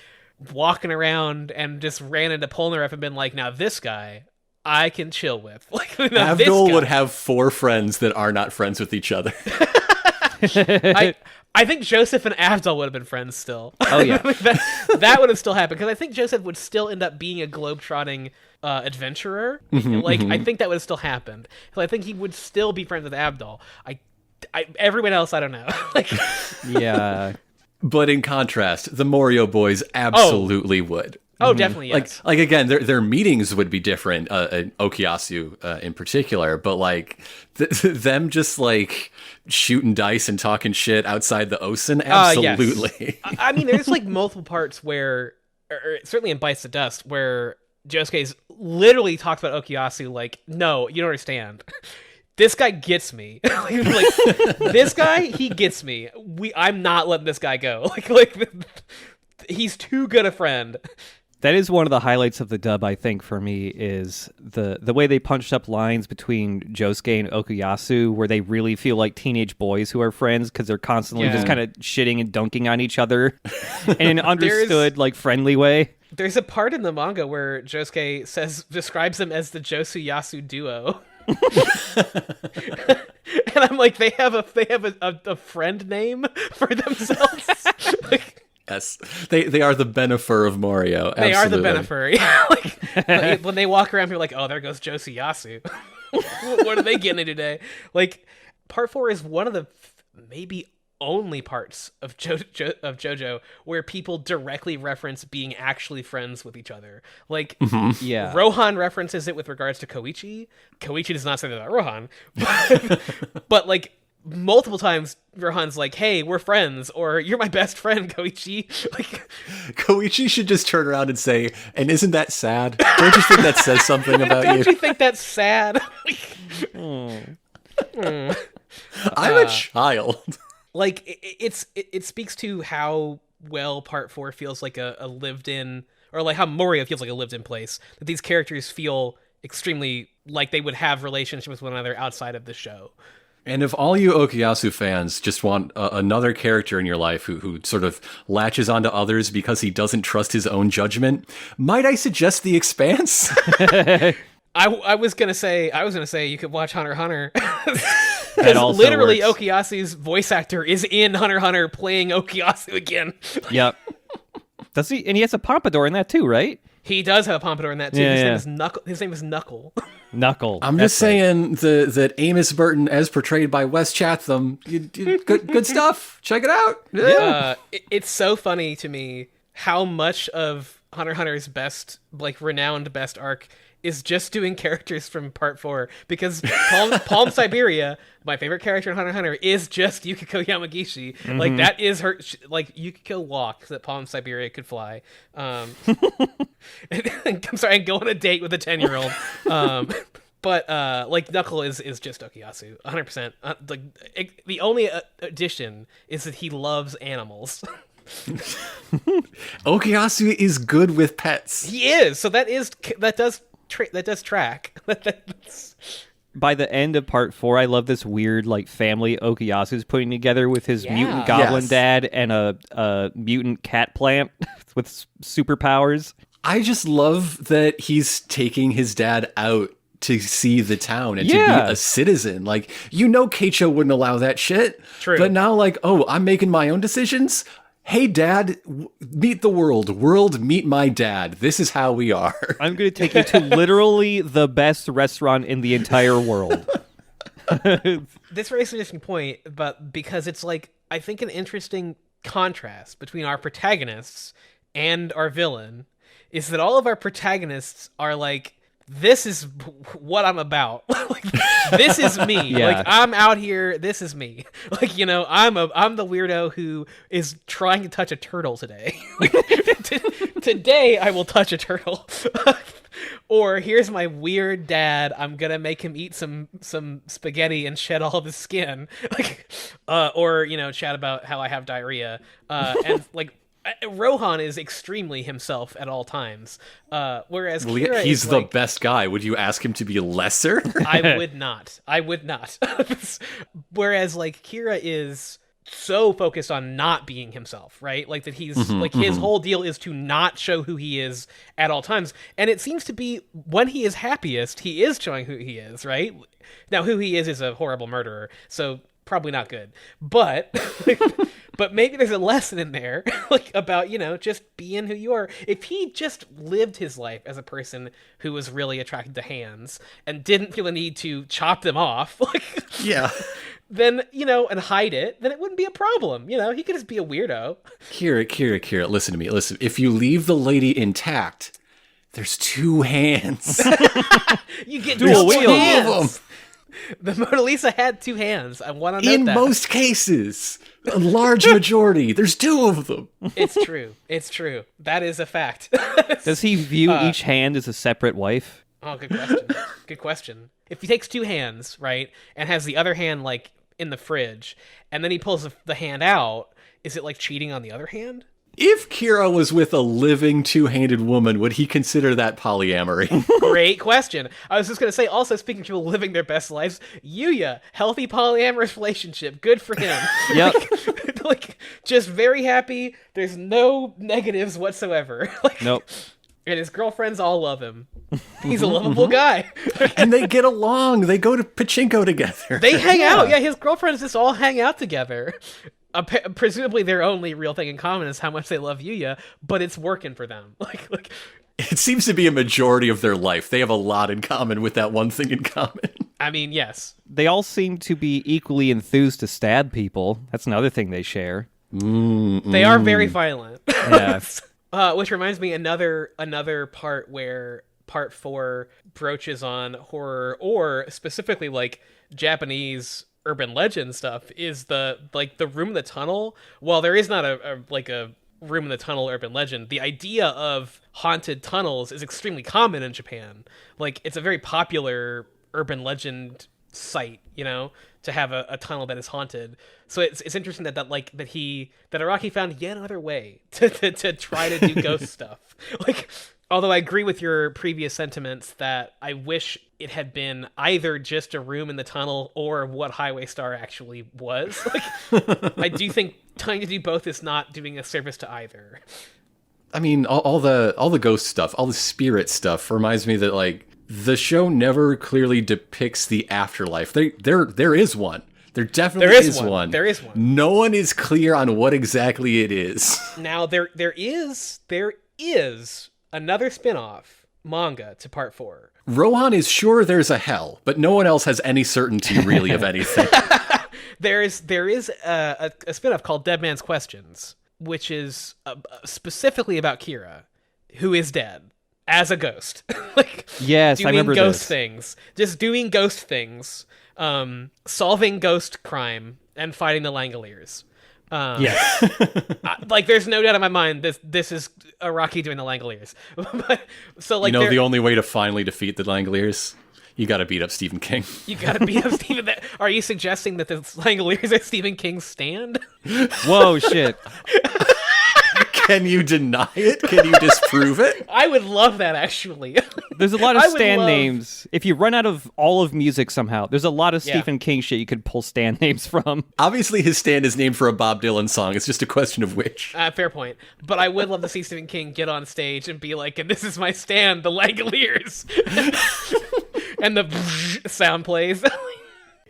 walking around and just ran into Polnareff and been like, now this guy I can chill with. Like, Abdul would have 4 friends that are not friends with each other. I think Joseph and Abdul would have been friends still. Oh, yeah. that would have still happened, because I think Joseph would still end up being a globe-trotting adventurer. I think that would have still happened. So I think he would still be friends with Abdul. Everyone else, I don't know. Yeah. But in contrast, the Morioh boys absolutely would. Oh, definitely, yes. Like again, their meetings would be different, Okuyasu in particular, but like them just like shooting dice and talking shit outside the Osen, absolutely. Yes. I mean, there's like multiple parts where, or certainly in Bites the Dust, where Josuke's literally talks about Okuyasu like, no, you don't understand. This guy gets me. Like, this guy, he gets me. I'm not letting this guy go. Like he's too good a friend. That is one of the highlights of the dub, I think, for me, is the way they punched up lines between Josuke and Okuyasu, where they really feel like teenage boys who are friends because they're constantly just kind of shitting and dunking on each other in an understood, like, friendly way. There's a part in the manga where Josuke describes them as the Josuyasu duo. And I'm like, they have a friend name for themselves. Like, yes, they are the Benefer of Morioh. They are the Benefer. Yeah, like when they walk around, you're like, oh, there goes Josuyasu. What are they getting today? Like, part 4 is one of the maybe only parts of JoJo where people directly reference being actually friends with each other. Like, Rohan references it with regards to Koichi. Koichi does not say that about Rohan, but like multiple times Rohan's like, hey, we're friends, or you're my best friend, Koichi. Like, Koichi should just turn around and say, and isn't that sad? Don't you think that says something about you? Don't you think that's sad? I'm a child. Like, it speaks to how well part 4 feels like a lived in, or like how Morioh feels like a lived in place, that these characters feel extremely like they would have relationships with one another outside of the show. And if all you Okuyasu fans just want another character in your life who sort of latches onto others because he doesn't trust his own judgment, might I suggest The Expanse? I was gonna say you could watch Hunter x Hunter. Because literally Okuyasu's voice actor is in Hunter x Hunter playing Okuyasu again. Yep. Does he? And he has a pompadour in that too, right? He does have a pompadour in that too. His name is Knuckle. Knuckle. I'm just saying that Amos Burton, as portrayed by Wes Chatham, good stuff. Check it out. Yeah. It's so funny to me how much of Hunter x Hunter's best, like, renowned best arc is just doing characters from part 4, because Palm Siberia, my favorite character in Hunter x Hunter, is just Yukiko Yamagishi. Mm-hmm. Like, that is her, like, Yukiko walks that Palm Siberia could fly. I'm sorry, and go on a date with a 10-year-old. But like, Knuckle is just Okuyasu 100%. Like, the only addition is that he loves animals. Okuyasu is good with pets. He is. So that does track. By the end of part 4, I love this weird, like, family Okuyasu's putting together with his mutant goblin dad and a mutant cat plant with superpowers. I just love that he's taking his dad out to see the town and to be a citizen. Like, Keicho wouldn't allow that shit. True. But now, like, oh, I'm making my own decisions? Hey, Dad, meet the world. World, meet my dad. This is how we are. I'm going to take you to literally the best restaurant in the entire world. This raises an interesting point, but because it's, like, I think an interesting contrast between our protagonists and our villain is that all of our protagonists are like, this is what I'm about. Like, this is me. Yeah. Like, I'm out here. This is me. Like, I'm the weirdo who is trying to touch a turtle today. Like, today I will touch a turtle. Or here's my weird dad. I'm gonna make him eat some spaghetti and shed all of his skin. Like, or chat about how I have diarrhea. And like, Rohan is extremely himself at all times, whereas Kira he's is the like, best guy. Would you ask him to be lesser? I would not. Whereas, like, Kira is so focused on not being himself, right? Like, that he's his whole deal is to not show who he is at all times, and it seems to be when he is happiest, he is showing who he is, right? Now, who he is a horrible murderer, so probably not good, but but maybe there's a lesson in there, like, about, just being who you are. If he just lived his life as a person who was really attracted to hands and didn't feel the need to chop them off, like, then, and hide it, then it wouldn't be a problem. He could just be a weirdo. Kira, listen to me. Listen, if you leave the lady intact, there's 2 hands. You get Dual double wield. hands. The Mona Lisa had 2 hands. I want to note In that. most cases, a large majority, there's 2 of them. It's true. That is a fact. Does he view each hand as a separate wife? Oh, good question. If he takes 2 hands, right, and has the other hand, like, in the fridge, and then he pulls the hand out, is it like cheating on the other hand? If Kira was with a living 2-handed woman, would he consider that polyamory? Great question. I was just going to say, also, speaking of people living their best lives, Yuya, healthy polyamorous relationship. Good for him. Yep. Like, just very happy. There's no negatives whatsoever. Nope. And his girlfriends all love him. He's a lovable guy. And they get along. They go to pachinko together. They hang out. Yeah, his girlfriends just all hang out together. Presumably their only real thing in common is how much they love Yuya, but it's working for them. Like It seems to be a majority of their life. They have a lot in common with that one thing in common. I mean, yes. They all seem to be equally enthused to stab people. That's another thing they share. They are very violent. Yeah. Which reminds me, another part where part 4 broaches on horror, or specifically like Japanese urban legend stuff, is the room in the tunnel. While there is not a room in the tunnel urban legend, the idea of haunted tunnels is extremely common in Japan. Like, it's a very popular urban legend site, to have a tunnel that is haunted. So it's interesting that Araki found yet another way to try to do ghost stuff. Like, although I agree with your previous sentiments that I wish it had been either just a room in the tunnel or what Highway Star actually was. Like, I do think trying to do both is not doing a service to either. I mean, all the ghost stuff, all the spirit stuff reminds me that, like, the show never clearly depicts the afterlife. There is one. There definitely is one. There is one. No one is clear on what exactly it is. Now there is another spin-off manga to part 4. Rohan is sure there's a hell, but no one else has any certainty really of anything. There is a spin-off called Dead Man's Questions, which is specifically about Kira, who is dead as a ghost. Like, Yes, I remember doing ghost this. things, just doing ghost things, solving ghost crime and fighting the Langoliers. Yes. Like, there's no doubt in my mind this is Araki doing the Langoliers. But so, like, The only way to finally defeat the Langoliers, you gotta beat up Stephen King. you gotta beat up Stephen. Are you suggesting that the Langoliers are Stephen King's stand? Whoa, shit. Can you deny it? Can you disprove it? I would love that, actually. There's a lot of I would stand love- names. If you run out of all of music somehow, there's a lot of Yeah. Stephen King shit you could pull stand names from. Obviously, his stand is named for a Bob Dylan song. It's just a question of which. Fair point. But I would love to see Stephen King get on stage and be like, and this is my stand, the Langoliers. And the sound plays.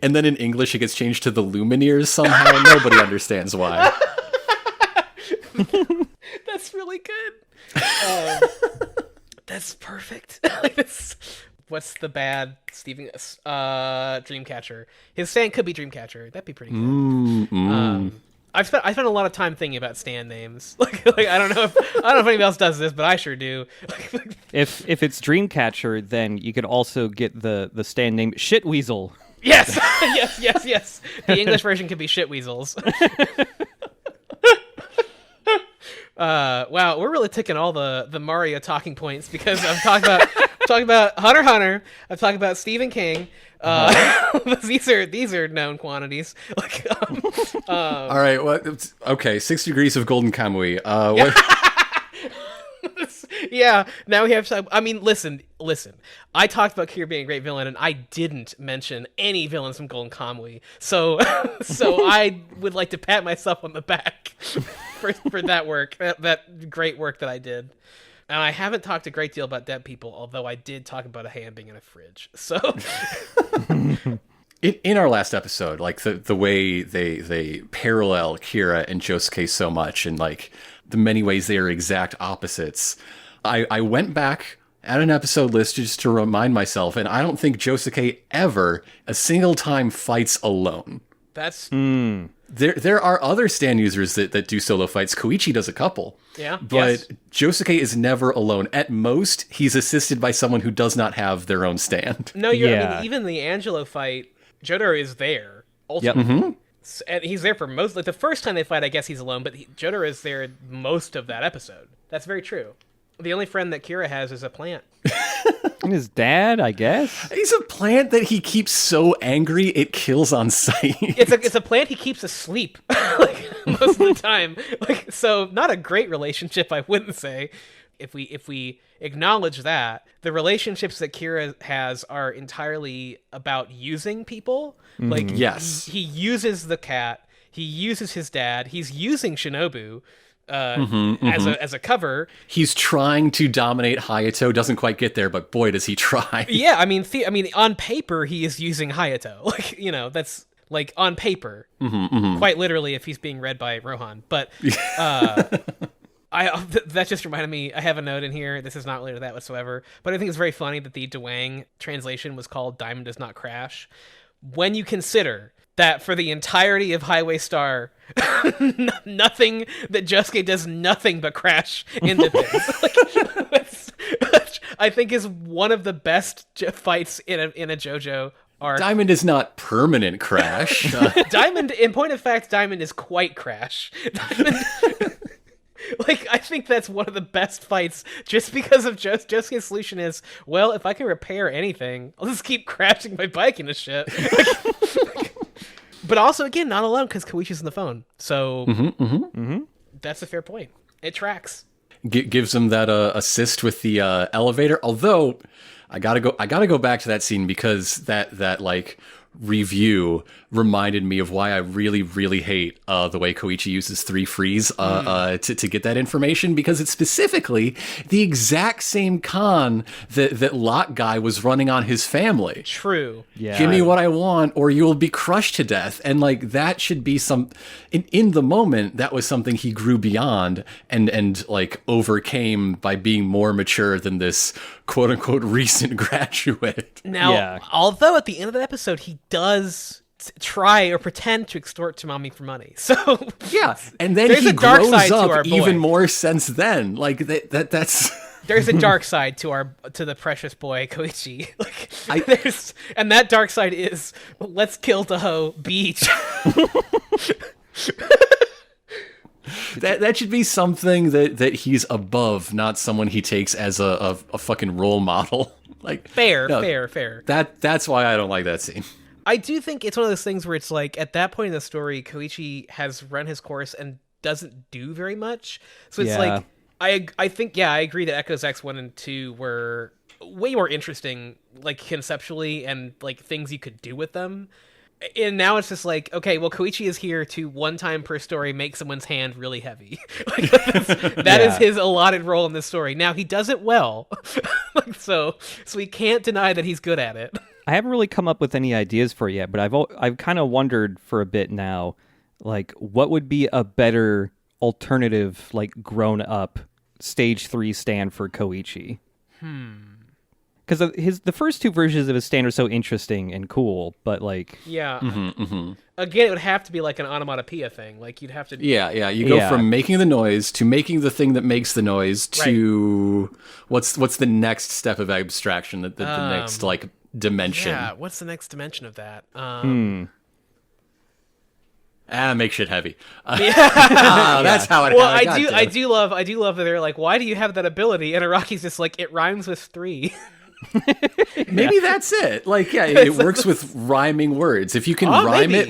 And then in English, it gets changed to the Lumineers somehow, and nobody understands why. That's really good. That's perfect. What's the bad Stephen Dreamcatcher? His stand could be Dreamcatcher. That'd be pretty good. I've spent a lot of time thinking about stand names. Like I don't know if anybody else does this, but I sure do. If it's Dreamcatcher, then you could also get the stand name Shitweasel. Yes, yes. The English version could be Shitweasels. Wow, we're really ticking all the Morioh talking points because I'm talking about Hunter x Hunter. I'm talking about Stephen King. These are known quantities. Like, All right. Okay. 6 Degrees of Golden Kamui. What? yeah. Now we have. I mean, listen. I talked about Kira being a great villain, and I didn't mention any villains from Golden Kamui. So I would like to pat myself on the back for that work, that great work that I did. And I haven't talked a great deal about dead people, although I did talk about a hand being in a fridge. So, In our last episode, like the way they parallel Kira and Josuke so much, and like the many ways they are exact opposites, I went back at an episode list just to remind myself, and I don't think Josuke ever a single time fights alone. That's There are other stand users that do solo fights. Koichi does a couple. Yeah. But Josuke is never alone. At most, he's assisted by someone who does not have their own stand. No, I mean, even the Angelo fight, Jotaro is there. Ultimately. And he's there for most... Like, the first time they fight, I guess he's alone, but Jotaro is there most of that episode. That's very true. The only friend that Kira has is a plant. And his dad, I guess. He's a plant that he keeps so angry it kills on sight. It's a plant he keeps asleep like most of the time. Like, so not a great relationship, I wouldn't say. If we acknowledge that, the relationships that Kira has are entirely about using people. Like, yes, he uses the cat, he uses his dad, he's using Shinobu as a cover. He's trying to dominate Hayato, doesn't quite get there, but boy does he try. Yeah, I mean on paper he is using Hayato. Like, that's like on paper. Quite literally if he's being read by Rohan. But that just reminded me, I have a note in here, this is not related to that whatsoever, but I think it's very funny that the Dwang translation was called Diamond Does Not Crash. When you consider that for the entirety of Highway Star, nothing that Josuke does nothing but crash into things. Like, I think is one of the best fights in a JoJo arc. Diamond is not permanent crash. Diamond, in point of fact, Diamond is quite crash. Diamond, like, I think that's one of the best fights, just because of Josuke's solution is, well, if I can repair anything, I'll just keep crashing my bike into shit. But also, again, not alone, because Koichi's on the phone. So that's a fair point. It tracks. Gives him that assist with the elevator. Although I gotta go back to that scene because that like review reminded me of why I really, really hate the way Koichi uses 3 freeze to get that information, because it's specifically the exact same con that Lot Guy was running on his family. True. Yeah. Give me what I want or you'll be crushed to death. And like that should be in the moment, that was something he grew beyond and like overcame by being more mature than this quote unquote recent graduate. Now, although at the end of the episode he does try or pretend to extort Tamami for money. So yeah, and then there's he a dark grows side to up our boy. even more since then. Like that's there's a dark side to the precious boy Koichi. Like and that dark side is, let's kill Tahoe Beach. That should be something that he's above, not someone he takes as a fucking role model. Like fair. That's why I don't like that scene. I do think it's one of those things where it's like, at that point in the story, Koichi has run his course and doesn't do very much. So it's like, I think, I agree that Echoes X 1 and 2 were way more interesting, like conceptually, and like things you could do with them. And now it's just like, okay, well, Koichi is here to one time per story make someone's hand really heavy. Like, that is his allotted role in this story. Now, he does it well. Like, so we can't deny that he's good at it. I haven't really come up with any ideas for it yet, but I've kind of wondered for a bit now, like, what would be a better alternative, like, grown-up Stage 3 stand for Koichi? Because the first 2 versions of his stand are so interesting and cool, but, like... Yeah. Again, it would have to be like an onomatopoeia thing. Like, you'd have to... Yeah. You go from making the noise to making the thing that makes the noise to... What's the next step of abstraction, the next, like... dimension. Yeah, what's the next dimension of that? Make shit heavy. That's how it. Well, I do love that they're like, why do you have that ability? And Araki's just like, it rhymes with 3. Maybe that's it. Like, it works with rhyming words. If you can rhyme it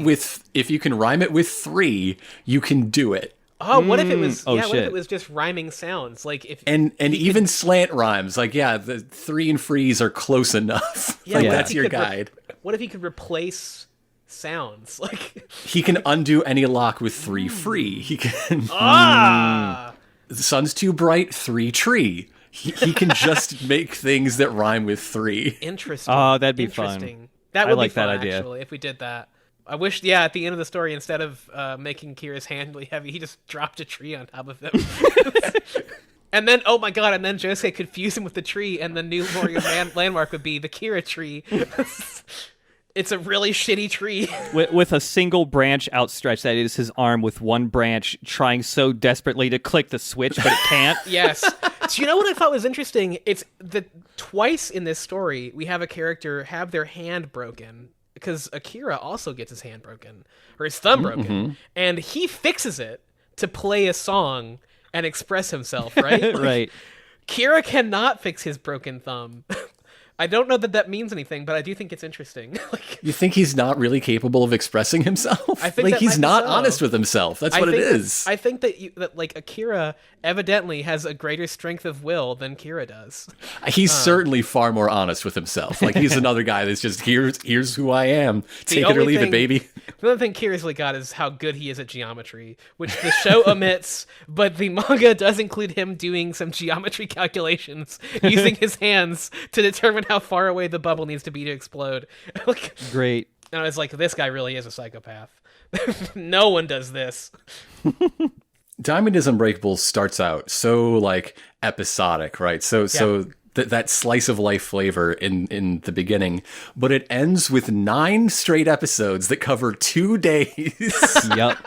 with 3, you can do it. Oh, what if it was? What if it was just rhyming sounds? Like if even slant rhymes. Like the 3 and freeze are close enough. Yeah, like that's your guide. What if he could replace sounds? Like he can undo any lock with 3 free. He can. The sun's too bright. 3 tree. He can just make things that rhyme with 3. Interesting. Oh, that'd be fun. That would like be fun, that idea. actually, if we did that. I wish, at the end of the story, instead of making Kira's hand really heavy, he just dropped a tree on top of him. And then, oh my god, and then Josuke could fuse him with the tree, and the new Morioh landmark would be the Kira tree. It's a really shitty tree. With a single branch outstretched, that is his arm with one branch trying so desperately to click the switch, but it can't. Yes. So you know what I thought was interesting? It's that twice in this story, we have a character have their hand broken, because Akira also gets his hand broken, or his thumb broken, and he fixes it to play a song and express himself, right? Right. Kira cannot fix his broken thumb. I don't know that means anything, but I do think it's interesting. You think he's not really capable of expressing himself? I think he's not so. honest with himself. That's what it is. I think that like Akira evidently has a greater strength of will than Kira does. He's certainly far more honest with himself. Like he's another guy that's just here's who I am. Take it or leave it, baby. The other thing Kira's really got is how good he is at geometry, which the show omits, but the manga does include him doing some geometry calculations using his hands to determine how far away the bubble needs to be to explode. Great. And I was like, this guy really is a psychopath. No one does this. Diamond is Unbreakable starts out so like episodic, right? So that slice of life flavor in the beginning, but it ends with 9 straight episodes that cover 2 days. Yep.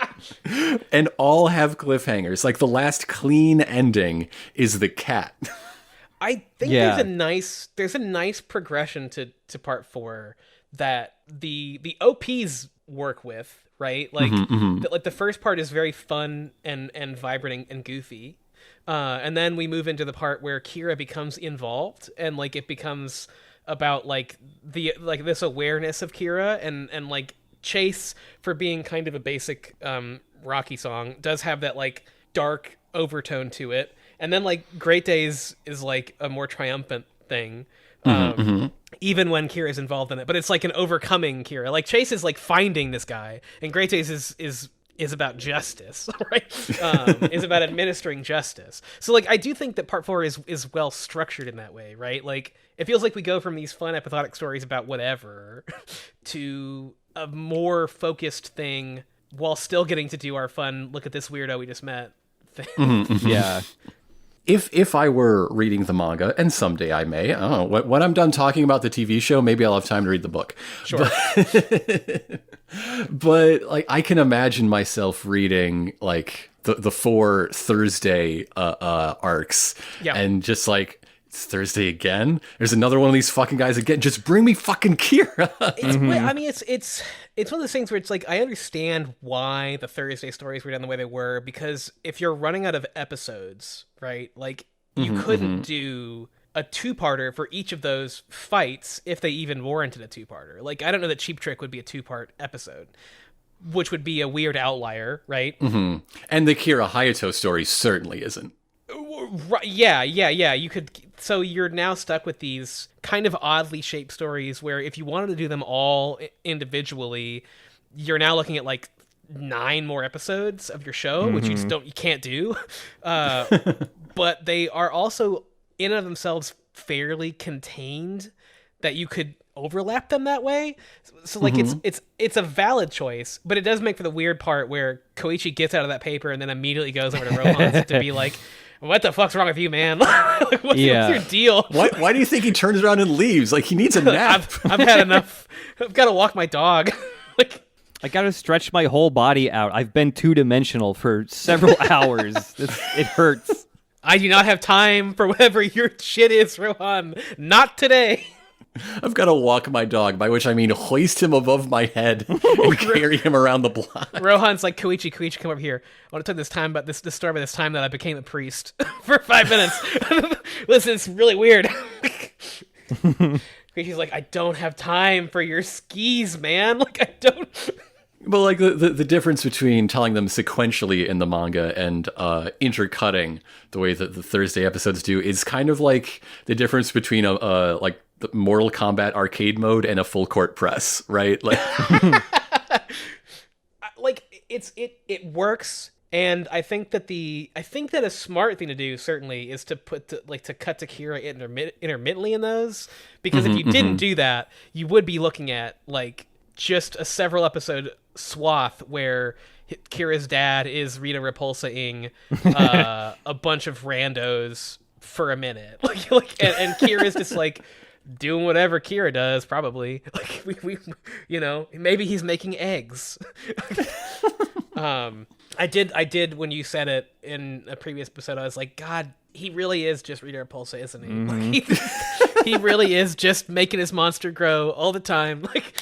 And all have cliffhangers. Like the last clean ending is the cat. I think there's a nice progression to part 4 that the OPs work with, right? Like like the first part is very fun and vibrant and goofy. And then we move into the part where Kira becomes involved, and like it becomes about like this awareness of Kira, and like Chase, for being kind of a basic Rocky song, does have that like dark overtone to it. And then like Great Days is like a more triumphant thing. Even when Kira's involved in it, but it's like an overcoming Kira. Like Chase is like finding this guy, and Great Days is about justice, right? Is about administering justice. So like I do think that part 4 is well structured in that way, right? Like it feels like we go from these fun episodic stories about whatever to a more focused thing while still getting to do our fun look at this weirdo we just met thing. Yeah. If I were reading the manga, and someday I may, I don't know, when I'm done talking about the TV show, maybe I'll have time to read the book. Sure. But like, I can imagine myself reading like the 4 Thursday arcs, and just like, it's Thursday again? There's another one of these fucking guys again. Just bring me fucking Kira. I mean, it's one of those things where it's like, I understand why the Thursday stories were done the way they were, because if you're running out of episodes, right, like you couldn't do a 2-parter for each of those fights if they even warranted a 2-parter. Like, I don't know that Cheap Trick would be a 2-part episode, which would be a weird outlier, right? And the Kira Hayato story certainly isn't. Right, yeah. You could. So you're now stuck with these kind of oddly shaped stories where if you wanted to do them all individually, you're now looking at like 9 more episodes of your show, which you can't do. But they are also in and of themselves fairly contained that you could overlap them that way. So like it's a valid choice, but it does make for the weird part where Koichi gets out of that paper and then immediately goes over to Rohan to be like, what the fuck's wrong with you, man? What's your deal? Why do you think he turns around and leaves? Like, he needs a nap. I've had enough. I've got to walk my dog. Like, I gotta stretch my whole body out. I've been 2-dimensional for several hours. It hurts. I do not have time for whatever your shit is, Rohan. Not today. I've got to walk my dog, by which I mean hoist him above my head and carry him around the block. Rohan's like, Koichi, come over here. I want to tell this time about this story about this time that I became a priest for 5 minutes. Listen, it's really weird. Koichi's like, I don't have time for your skis, man. Like, I don't... But like the difference between telling them sequentially in the manga and intercutting the way that the Thursday episodes do is kind of like the difference between like the Mortal Kombat arcade mode and a full court press, right? Like, like it works, and I think that a smart thing to do certainly is to to cut to Kira intermittently in those, because if you didn't do that, you would be looking at like just a several episode swath where Kira's dad is Rita Repulsa-ing a bunch of randos for a minute, and Kira's just like doing whatever Kira does, probably. Like we maybe he's making eggs. I did when you said it in a previous episode, I was like, God, he really is just Rita Repulsa, isn't he? Mm-hmm. Like, he really is just making his monster grow all the time. Like,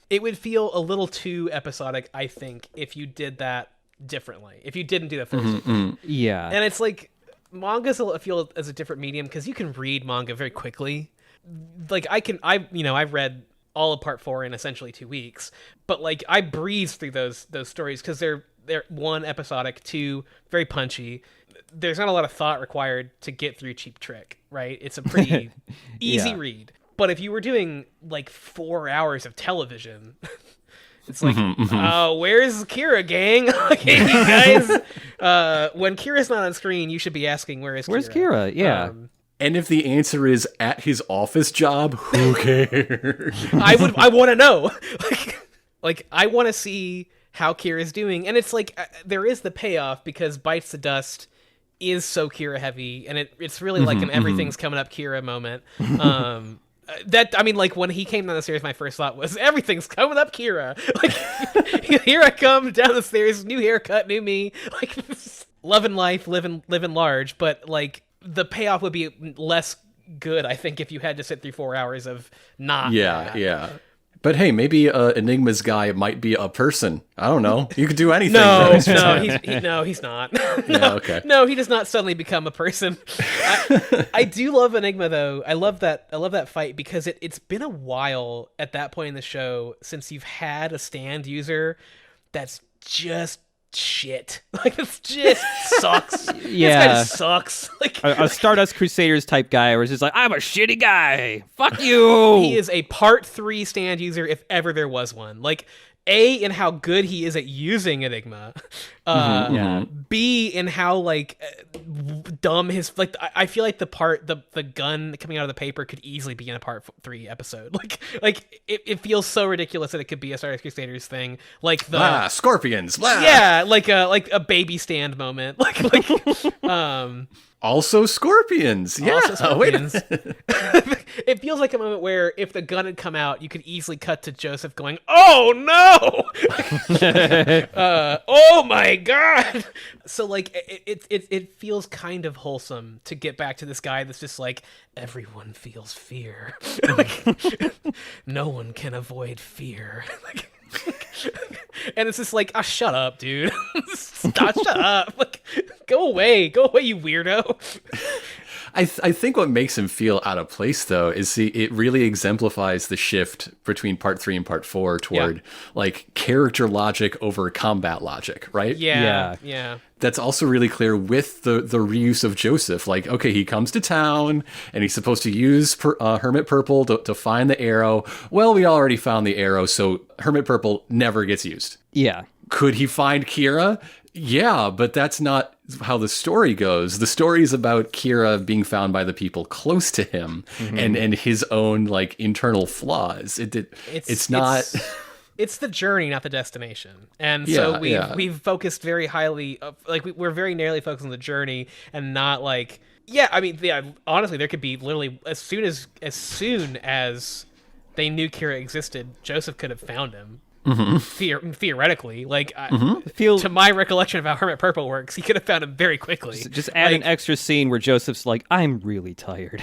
it would feel a little too episodic, I think, if you did that differently. If you didn't do that first. Yeah. And it's like, manga's I feel as a different medium because you can read manga very quickly. Like I've read all of part 4 in essentially 2 weeks, but like I breeze through those stories because they're one, episodic, 2, very punchy. There's not a lot of thought required to get through Cheap Trick, right? It's a pretty easy read. But if you were doing like 4 hours of television, it's like, where's Kira, gang? Okay, you guys, when Kira's not on screen, you should be asking, where's Kira? Yeah. And if the answer is at his office job, who cares? I want to know. Like I want to see how Kira's doing. And it's like, there is the payoff because Bites the Dust is so Kira heavy, and it's really like an everything's coming up Kira moment. Like when he came down the stairs, my first thought was everything's coming up Kira. Like here I come down the stairs, new haircut, new me, like loving life, living large. But like the payoff would be less good, I think, if you had to sit through 4 hours of not. Yeah. But hey, maybe Enigma's guy might be a person. I don't know. You could do anything. No, he's not. Okay. No, he does not suddenly become a person. I do love Enigma though. I love that fight because it's been a while at that point in the show since you've had a stand user that's just shit. Like it's just sucks. Yeah, this guy just sucks. Like a Stardust Crusaders type guy, where it's just like, I'm a shitty guy. Fuck you. He is a part 3 stand user if ever there was one. Like A, in how good he is at using Enigma. B, in how like dumb his like. I feel like the gun coming out of the paper could easily be in a part 3 episode. Like it feels so ridiculous that it could be a Stardust Crusaders thing. Like the scorpions. Blah. Yeah, like a baby stand moment. Also scorpions. Yeah. Also scorpions. It feels like a moment where if the gun had come out, you could easily cut to Joseph going, "Oh no! Oh my god!" So like it feels kind of wholesome to get back to this guy that's just like, everyone feels fear. No one can avoid fear. And it's just like, shut up, dude. Shut up. Like, go away, you weirdo. I think what makes him feel out of place, though, is it really exemplifies the shift between part 3 and part 4 toward like character logic over combat logic, right? Yeah. That's also really clear with the reuse of Joseph. Like, okay, he comes to town and he's supposed to use Hermit Purple to find the arrow. Well, we already found the arrow, so Hermit Purple never gets used. Yeah. Could he find Kira? Yeah, but that's not how the story goes. The story is about Kira being found by the people close to him and his own like internal flaws. It's not. It's the journey, not the destination. And so we've focused very highly, we're very narrowly focused on the journey and not like, honestly, there could be literally as soon as they knew Kira existed, Joseph could have found him. Theoretically, to my recollection of how Hermit Purple works, he could have found him very quickly. Just add an extra scene where Joseph's like, I'm really tired.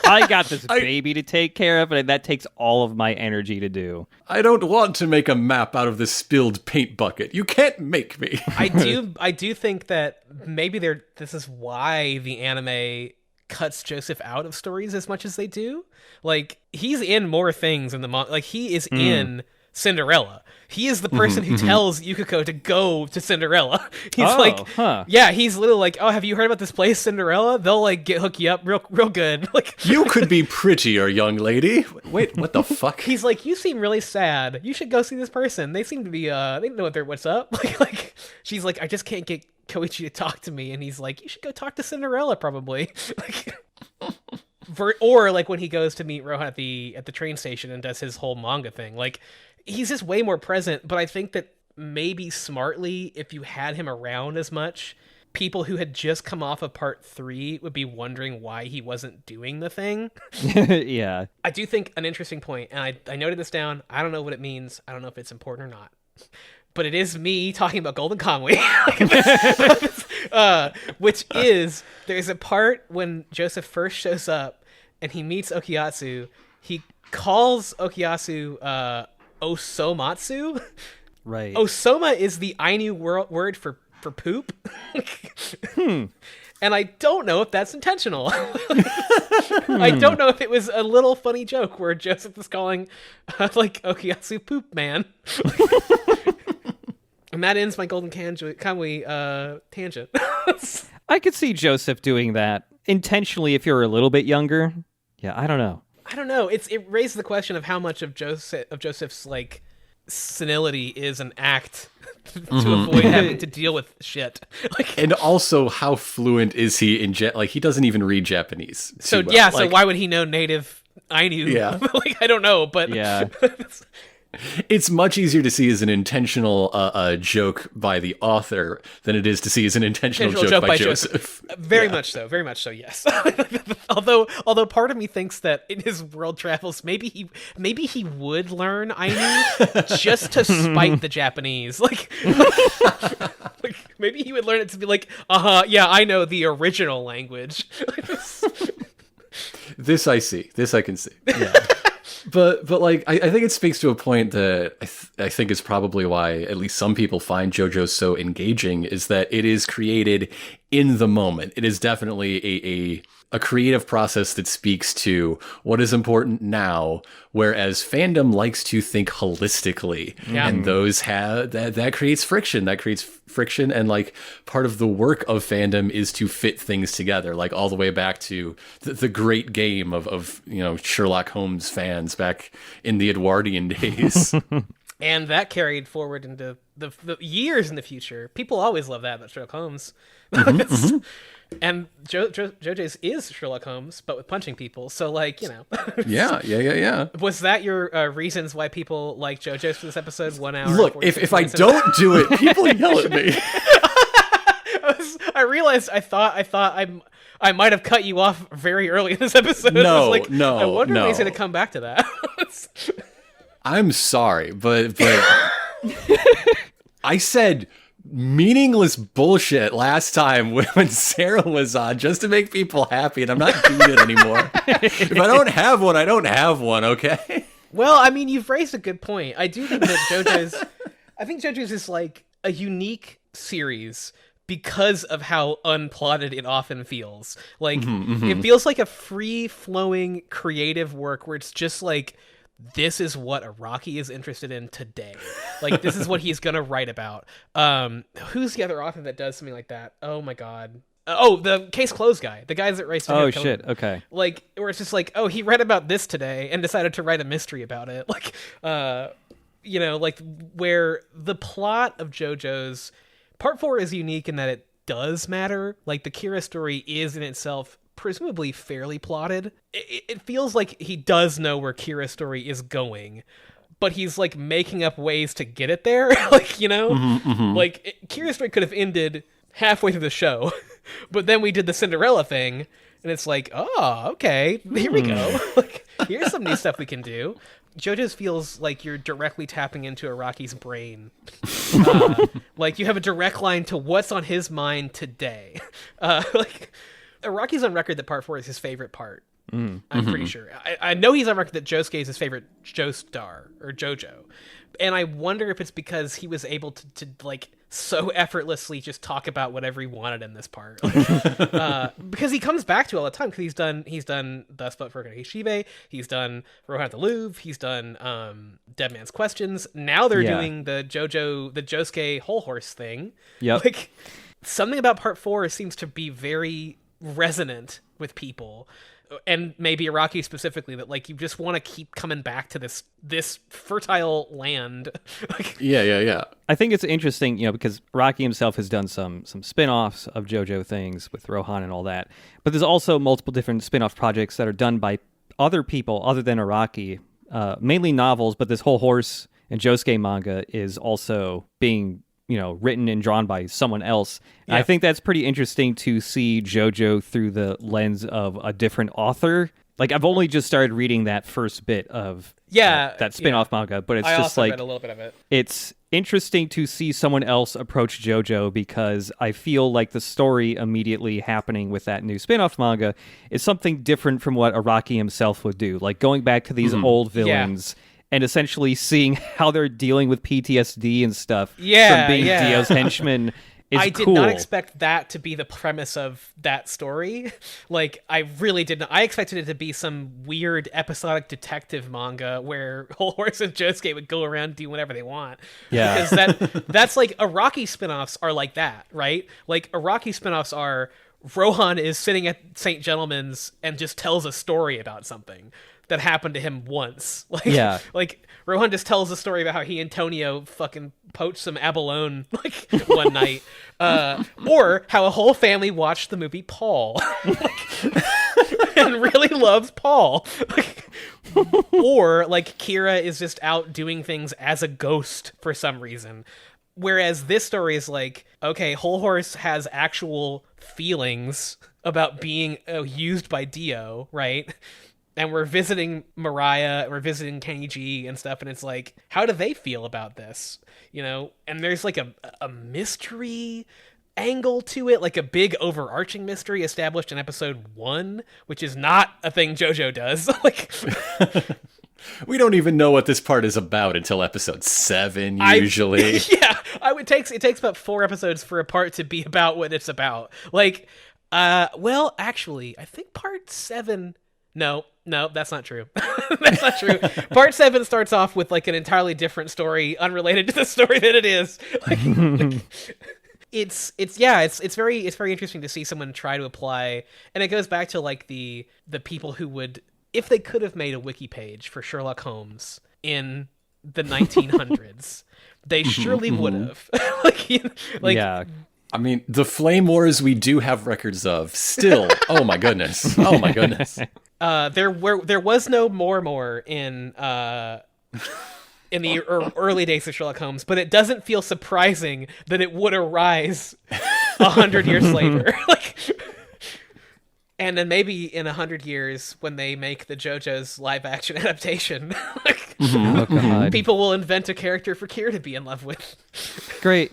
I got this baby to take care of, and that takes all of my energy to do. I don't want to make a map out of this spilled paint bucket. You can't make me. I do think that maybe this is why the anime cuts Joseph out of stories as much as they do. Like, he's in more things in the he is in Cinderella. He is the person who tells Yukiko to go to Cinderella. He's he's literally like, oh, have you heard about this place, Cinderella? They'll like hook you up real good. Like, you could be prettier, young lady. Wait, what the fuck? He's like, you seem really sad. You should go see this person. They seem to be they know what's up. Like she's like, I just can't get Koichi to talk to me, and he's like, you should go talk to Cinderella probably. Or like when he goes to meet Rohan at the train station and does his whole manga thing, like he's just way more present. But I think that maybe smartly, if you had him around as much, people who had just come off of part 3 would be wondering why he wasn't doing the thing. Yeah. I do think an interesting point, and I noted this down. I don't know what it means. I don't know if it's important or not. But it is me talking about Golden Kamuy. Which is, there's a part when Joseph first shows up and he meets Okuyatsu. He calls Okuyatsu Osomatsu. Right. Osoma is the Ainu word for poop. And I don't know if that's intentional. I don't know if it was a little funny joke where Joseph is calling Okuyatsu poop man. And that ends my Golden Kamuy tangent. I could see Joseph doing that intentionally if you're a little bit younger. Yeah, I don't know. I don't know. It raised the question of how much of Joseph's senility is an act to avoid having to deal with shit. And also, how fluent is he in he doesn't even read Japanese. So so why would he know native Ainu? Yeah. I don't know, but yeah. It's much easier to see as an intentional joke by the author than it is to see as an intentional joke by Joseph. Very much so, yes. although part of me thinks that in his world travels, maybe he would learn Ainu just to spite the Japanese. Maybe he would learn it to be yeah, I know the original language. This I see. This I can see. Yeah. But I think it speaks to a point that I think is probably why at least some people find JoJo so engaging, is that it is created in the moment. It is definitely a creative process that speaks to what is important now, whereas fandom likes to think holistically. Yeah. And those have that creates friction. That creates friction, and part of the work of fandom is to fit things together, all the way back to the great game of Sherlock Holmes fans back in the Edwardian days. And that carried forward into the years in the future. People always love that about Sherlock Holmes. And JoJo's is Sherlock Holmes, but with punching people. So, Yeah. Was that your reasons why people like JoJo's for this episode? 1 hour. Look, if I don't do it, people yell at me. I realized I thought I might have cut you off very early in this episode. No. I wonder if he's going to come back to that. I'm sorry, but I said meaningless bullshit last time when Sarah was on just to make people happy, and I'm not doing it anymore. If I don't have one, I don't have one, okay? Well, I mean, you've raised a good point. I do think that JoJo's is a unique series because of how unplotted it often feels. It feels like a free-flowing creative work where it's just this is what Araki is interested in today. This is what he's gonna write about. Who's the other author that does something like that? Oh my god. The Case Closed guy. The guys that writes. Oh shit. Okay. Where it's just he read about this today and decided to write a mystery about it. Where the plot of JoJo's Part 4 is unique in that it does matter. The Kira story is in itself presumably fairly plotted. It feels like he does know where Kira's story is going, but he's making up ways to get it there. Kira's story could have ended halfway through the show, but then we did the Cinderella thing, and it's oh, okay, here we go. Here's some new stuff we can do. JoJo's feels like you're directly tapping into Araki's brain. You have a direct line to what's on his mind today. Araki's on record that Part 4 is his favorite part. I'm pretty sure. I know he's on record that Josuke is his favorite Joestar or Jojo. And I wonder if it's because he was able to so effortlessly just talk about whatever he wanted in this part. Because he comes back to it all the time, because he's done Thus But for Shibe, he's done Rohan at the Louvre, he's done Dead Man's Questions. Now they're doing the Josuke whole horse thing. Yep. Something about Part 4 seems to be very resonant with people, and maybe Araki specifically, that you just want to keep coming back to this fertile land. Yeah. I think it's interesting, because Araki himself has done some spin-offs of JoJo things with Rohan and all that, but there's also multiple different spin-off projects that are done by other people other than Araki, mainly novels, but this whole horse and Josuke manga is also being written and drawn by someone else. And I think that's pretty interesting to see JoJo through the lens of a different author. Like, I've only just started reading that first bit of that spin-off manga, but it's I just also like read a little bit of it. It's interesting to see someone else approach JoJo, because I feel like the story immediately happening with that new spin-off manga is something different from what Araki himself would do. Like, going back to these old villains and essentially seeing how they're dealing with PTSD and stuff from being Dio's henchmen. I did not expect that to be the premise of that story. Like, I really did not. I expected it to be some weird episodic detective manga where Whole Horse and Josuke would go around and do whatever they want. Yeah. Because that's like, Araki spinoffs are like that, right? Like, Araki spinoffs are Rohan is sitting at St. Gentleman's and just tells a story about something that happened to him once. Like Rohan just tells a story about how he and Tonio fucking poached some abalone one night, or how a whole family watched the movie Paul and really loves Paul. Or like Kira is just out doing things as a ghost for some reason. Whereas this story is like, okay, Whole Horse has actual feelings about being used by Dio, right? And we're visiting Mariah, we're visiting Kenji and stuff, and it's like, how do they feel about this? And there's like a mystery angle to it, like a big overarching mystery established in episode 1, which is not a thing JoJo does. We don't even know what this part is about until episode 7, usually. It takes about 4 episodes for a part to be about what it's about. Well, actually, I think part 7... No, that's not true. That's not true. Part 7 starts off with like an entirely different story, unrelated to the story that it is. It's very interesting to see someone try to apply, and it goes back to like the people who would, if they could have made a wiki page for Sherlock Holmes in the 1900s, they surely would have. I mean, the Flame Wars we do have records of still. Oh my goodness. Oh my goodness. There was no more in the early days of Sherlock Holmes, but it doesn't feel surprising that it would arise 100 years later. And then maybe in 100 years, when they make the JoJo's live-action adaptation, people will invent a character for Kira to be in love with. Great.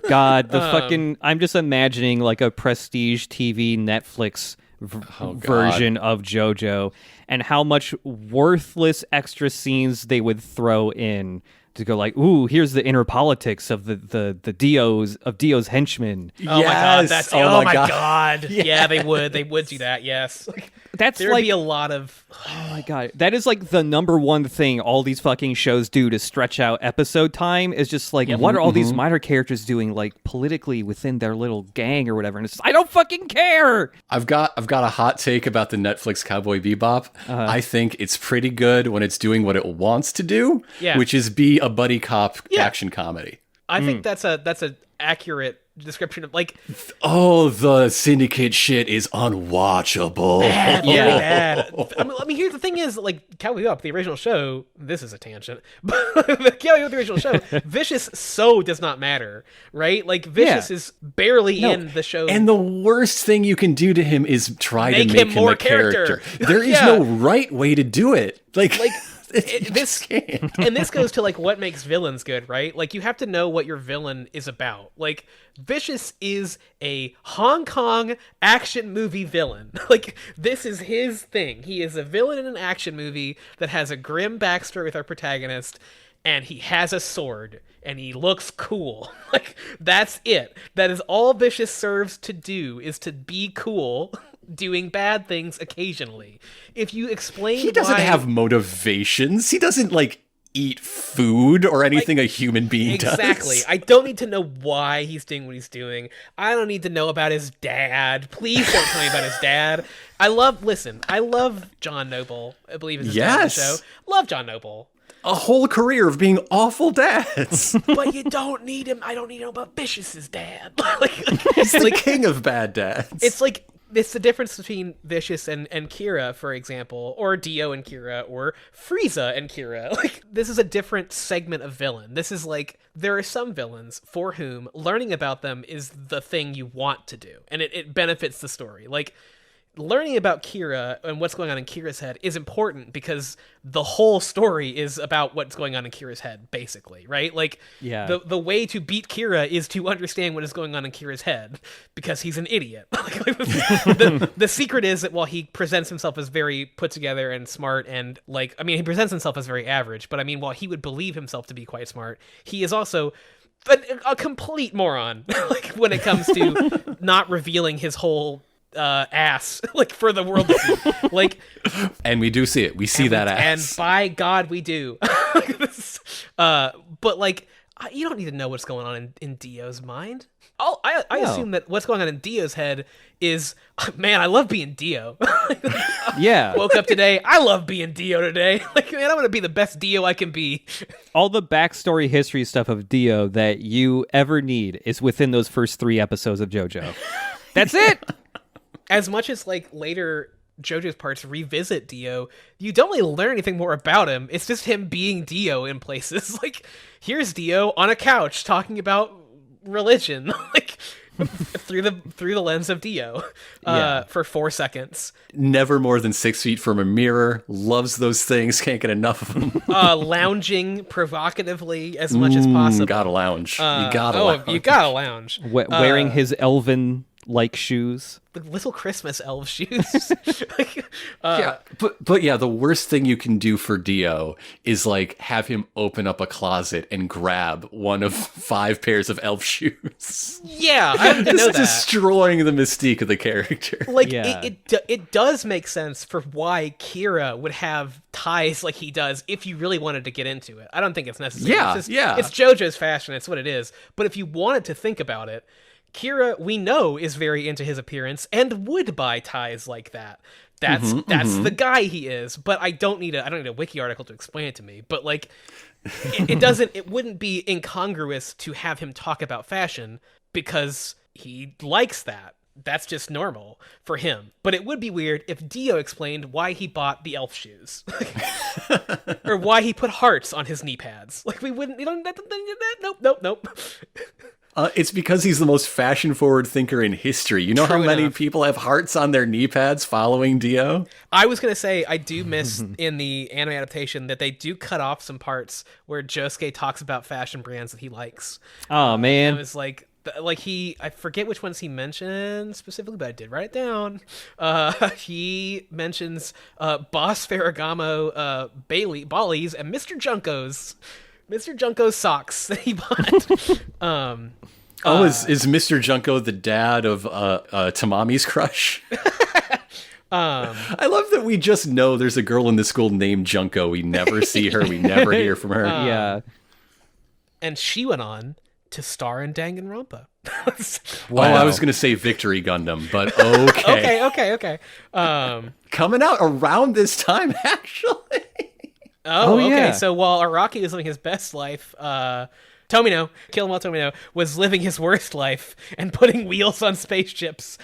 God, I'm just imagining like a prestige TV Netflix version of JoJo, and how much worthless extra scenes they would throw in to go like, ooh, here's the inner politics of the Dio's henchmen. Oh my god, oh my god. Yes. Yeah, they would do that. Yes. There'd be a lot of oh my god, that is like the number one thing all these fucking shows do to stretch out episode time, is just like, what are all these minor characters doing like politically within their little gang or whatever, and it's just, I don't fucking care. I've got a hot take about the Netflix Cowboy Bebop. I think it's pretty good when it's doing what it wants to do, which is be a buddy cop action comedy. I think that's a accurate description of like, the Syndicate shit is unwatchable. Bad, bad. I mean, here's the thing is, like, Cowboy Bebop, the original show, this is a tangent, but Cowboy Bebop, the original show, Vicious does not matter, right? Like, Vicious is barely in the show. And the worst thing you can do to him is try to make him more a character. There is no right way to do it. Like this goes to like what makes villains good, right? Like, you have to know what your villain is about. Like, Vicious is a Hong Kong action movie villain. Like, this is his thing. He is a villain in an action movie that has a grim backstory with our protagonist, and he has a sword, and he looks cool. Like, that's it. That is all Vicious serves to do, is to be cool, doing bad things occasionally. If you explain he doesn't have motivations. He doesn't like eat food or anything a human being does. Exactly. I don't need to know why he's doing what he's doing. I don't need to know about his dad. Please don't tell me about his dad. I love John Noble. I believe is his dad in the show. Love John Noble. A whole career of being awful dads. But you don't need him. I don't need to know about Vicious's dad. He's the king of bad dads. It's like it's the difference between Vicious and Kira, for example, or Dio and Kira, or Frieza and Kira. Like, this is a different segment of villain. This is like, there are some villains for whom learning about them is the thing you want to do, and it benefits the story. Like, learning about Kira and what's going on in Kira's head is important because the whole story is about what's going on in Kira's head, basically, right? Like, the way to beat Kira is to understand what is going on in Kira's head because he's an idiot. The secret is that while he presents himself as very put together and smart and, like, I mean, he presents himself as very average, but I mean, while he would believe himself to be quite smart, he is also a complete moron, like, when it comes to not revealing his whole ass, like, for the world to see. Like, and we do see it. We see that ass. And by God, we do. But, like, you don't need to know what's going on in Dio's mind. I assume that what's going on in Dio's head is, man, I love being Dio. Yeah. Woke up today, I love being Dio today. Like, man, I'm going to be the best Dio I can be. All the backstory history stuff of Dio that you ever need is within those first 3 episodes of JoJo. That's it! As much as, like, later JoJo's parts revisit Dio, you don't really learn anything more about him. It's just him being Dio in places. Like, here's Dio on a couch talking about religion, like, through the lens of Dio, for 4 seconds. Never more than 6 feet from a mirror. Loves those things. Can't get enough of them. Lounging provocatively as much as possible. Gotta lounge. You gotta lounge. You gotta lounge. Wearing his elven-like shoes. Like little Christmas elf shoes. Like, yeah, but yeah, the worst thing you can do for Dio is, like, have him open up a closet and grab one of 5 pairs of elf shoes. Yeah, I didn't know that. Destroying the mystique of the character. Like, it does make sense for why Kira would have ties like he does if you really wanted to get into it. I don't think it's necessary. It's JoJo's fashion. It's what it is. But if you wanted to think about it, Kira, we know, is very into his appearance and would buy ties like that. That's the guy he is. But I don't need a wiki article to explain it to me. But, like, it wouldn't be incongruous to have him talk about fashion because he likes that. That's just normal for him. But it would be weird if Dio explained why he bought the elf shoes. Or why he put hearts on his knee pads. Like, we wouldn't, nope. It's because he's the most fashion-forward thinker in history. You know how many people have hearts on their knee pads following Dio? I was going to say, I do miss in the anime adaptation that they do cut off some parts where Josuke talks about fashion brands that he likes. Oh, man. It was like I forget which ones he mentioned specifically, but I did write it down. He mentions Boss Ferragamo, Bailey's, and Mr. Junko's socks that he bought. Is Mr. Junko the dad of Tamami's crush? I love that we just know there's a girl in the school named Junko. We never see her. We never hear from her. Yeah. And she went on to star in Danganronpa. Wow. Oh, I was going to say Victory Gundam, but okay. Okay. Coming out around this time, actually. Oh, okay. Yeah. So while Araki was living his best life, Tomino, Kill 'Em All Tomino, was living his worst life and putting wheels on spaceships.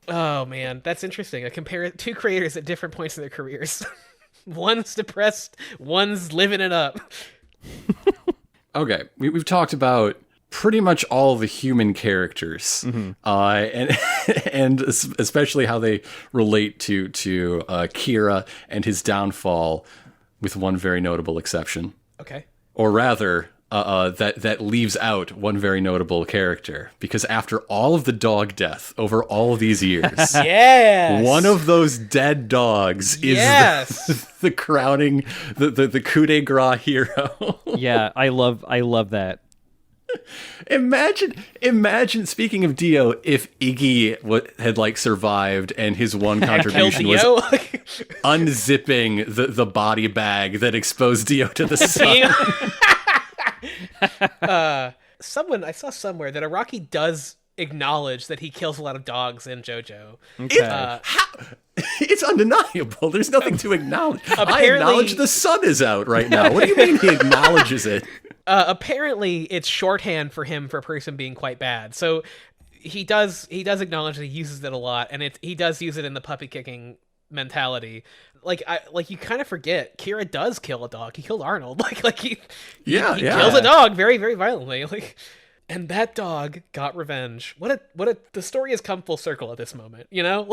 Oh, man. That's interesting. I compare 2 creators at different points in their careers. One's depressed, one's living it up. Okay, we've talked about pretty much all the human characters, and especially how they relate to Kira and his downfall, with one very notable exception. Okay. Or rather, that leaves out one very notable character, because after all of the dog death over all of these years, yes, one of those dead dogs is the crowning, the coup de grace hero. Yeah, I love that. Imagine, speaking of Dio, if Iggy had, like, survived and his one contribution was unzipping the body bag that exposed Dio to the sun. I saw somewhere that Araki does acknowledge that he kills a lot of dogs in JoJo. Okay. It's undeniable. There's nothing to acknowledge. I acknowledge the sun is out right now. What do you mean he acknowledges it? Apparently, it's shorthand for him for a person being quite bad. So he does acknowledge that he uses it a lot, and he does use it in the puppy kicking mentality. Like you kind of forget Kira does kill a dog. He killed Arnold. He kills a dog very, very violently. And that dog got revenge. The story has come full circle at this moment, you know?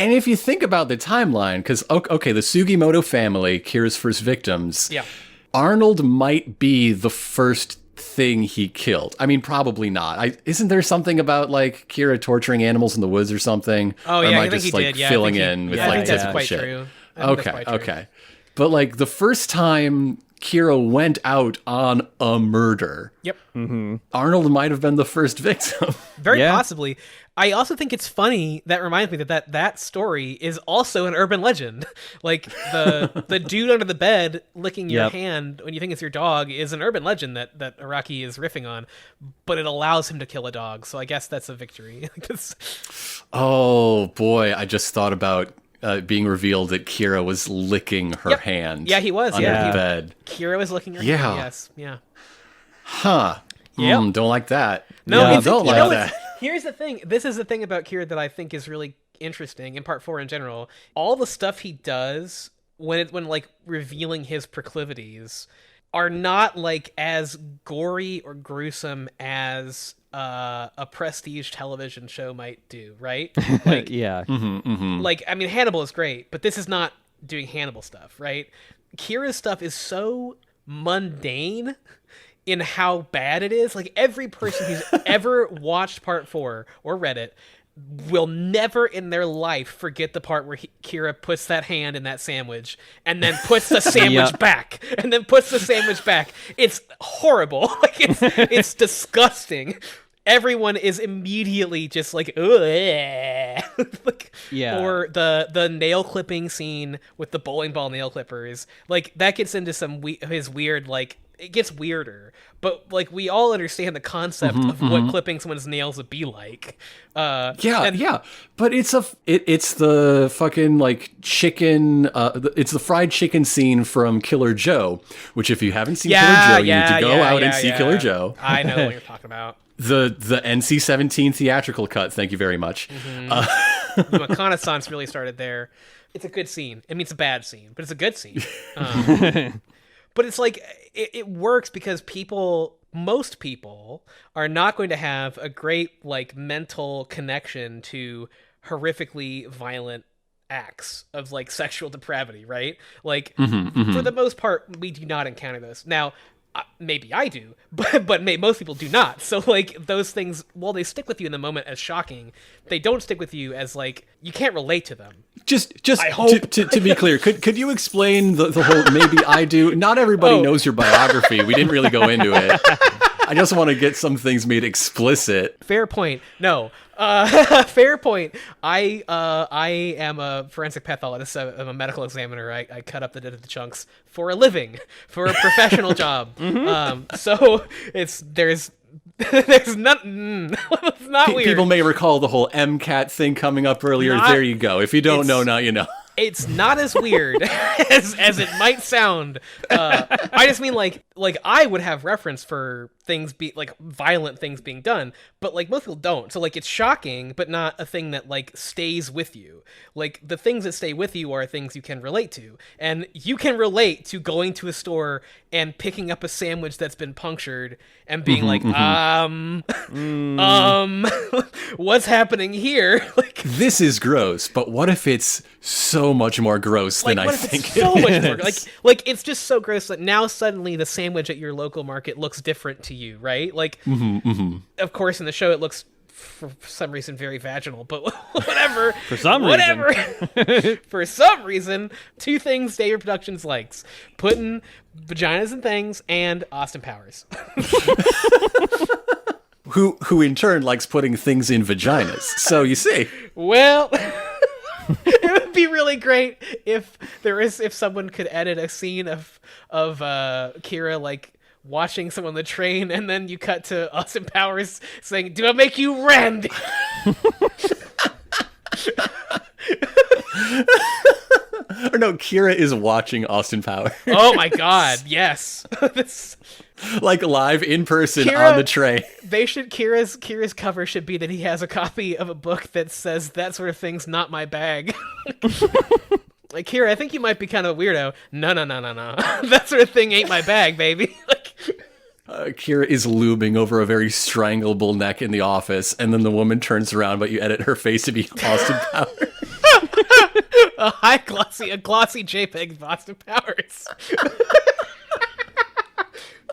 And if you think about the timeline, because, okay, the Sugimoto family, Kira's first victims, yeah. Arnold might be the first thing he killed. I mean, probably not. Isn't there something about, like, Kira torturing animals in the woods or something? Oh, or yeah, am I think just, he like, did. Yeah, filling in with, like, I think that's typical quite shit? true. Okay. But, like, the first time Kira went out on a murder. Yep. Mm-hmm. Arnold might have been the first victim. Very possibly. I also think it's funny, that reminds me that story is also an urban legend. Like, the dude under the bed licking your hand when you think it's your dog is an urban legend that Araki is riffing on, but it allows him to kill a dog, so I guess that's a victory. Oh, boy, I just thought about being revealed that Kira was licking her hand. Yeah, he was. Under the bed. Kira was licking her hand. Yes. Yeah. Huh. Yeah. Don't like that. No, don't like that. Here's the thing. This is the thing about Kira that I think is really interesting in Part 4 in general. All the stuff he does when like revealing his proclivities are not like as gory or gruesome as a prestige television show might do, right? Like, yeah. Like, I mean, Hannibal is great, but this is not doing Hannibal stuff, right? Kira's stuff is so mundane in how bad it is. Like, every person who's ever watched Part 4 or read it will never in their life forget the part where Kira puts that hand in that sandwich and then puts the sandwich back and then puts the sandwich back. It's horrible. Like, it's disgusting. Everyone is immediately just like, like, or the nail clipping scene with the bowling ball nail clippers. Like, that gets into his weird, like, it gets weirder, but like we all understand the concept of what clipping someone's nails would be like. But it's the fucking like chicken. It's the fried chicken scene from Killer Joe, which if you haven't seen Killer Joe, you need to go out and see Killer Joe. I know what you're talking about. The NC-17 theatrical cut. Thank you very much. The reconnaissance really started there. It's a good scene. I mean, it's a bad scene, but it's a good scene. But it's like, it works because most people are not going to have a great, like, mental connection to horrifically violent acts of, like, sexual depravity, right? Like, for the most part, we do not encounter those. Now, maybe I do, but most people do not. So, like, those things, while they stick with you in the moment as shocking, they don't stick with you as, like, you can't relate to them. Just I hope. To be clear, could you explain the whole maybe I do? Not everybody knows your biography. We didn't really go into it. I just want to get some things made explicit. Fair point. No. Fair point. I am a forensic pathologist. I'm a medical examiner. I cut up the chunks for a living, for a professional job. So there's not it's not weird. People may recall the whole MCAT thing coming up earlier. There you go. If you don't know, now you know. It's not as weird as it might sound. I just mean like I would have reference for things like violent things being done, but like most people don't. So like it's shocking, but not a thing that like stays with you. Like the things that stay with you are things you can relate to, and you can relate to going to a store and picking up a sandwich that's been punctured and being what's happening here? Like, this is gross, but what if it's so much more gross than I think it is? So much more like it's just so gross that now suddenly the sandwich at your local market looks different to you, right? Like, of course, in the show it looks for some reason very vaginal, but whatever. For some reason, two things David Productions likes: putting vaginas in things and Austin Powers. Who in turn likes putting things in vaginas. So you see. Well, it would be really great if someone could edit a scene of Kira like watching someone on the train, and then you cut to Austin Powers saying, "Do I make you Randy?" Or no, Kira is watching Austin Powers. Oh my god, yes. Like live in person Kira- on the train. Kira's cover should be that he has a copy of a book that says that sort of thing's not my bag. Like, Kira, I think you might be kind of a weirdo. No. That sort of thing ain't my bag, baby. Kira is lubing over a very strangleable neck in the office, and then the woman turns around, but you edit her face to be Austin Powers. a glossy JPEG of Austin Powers.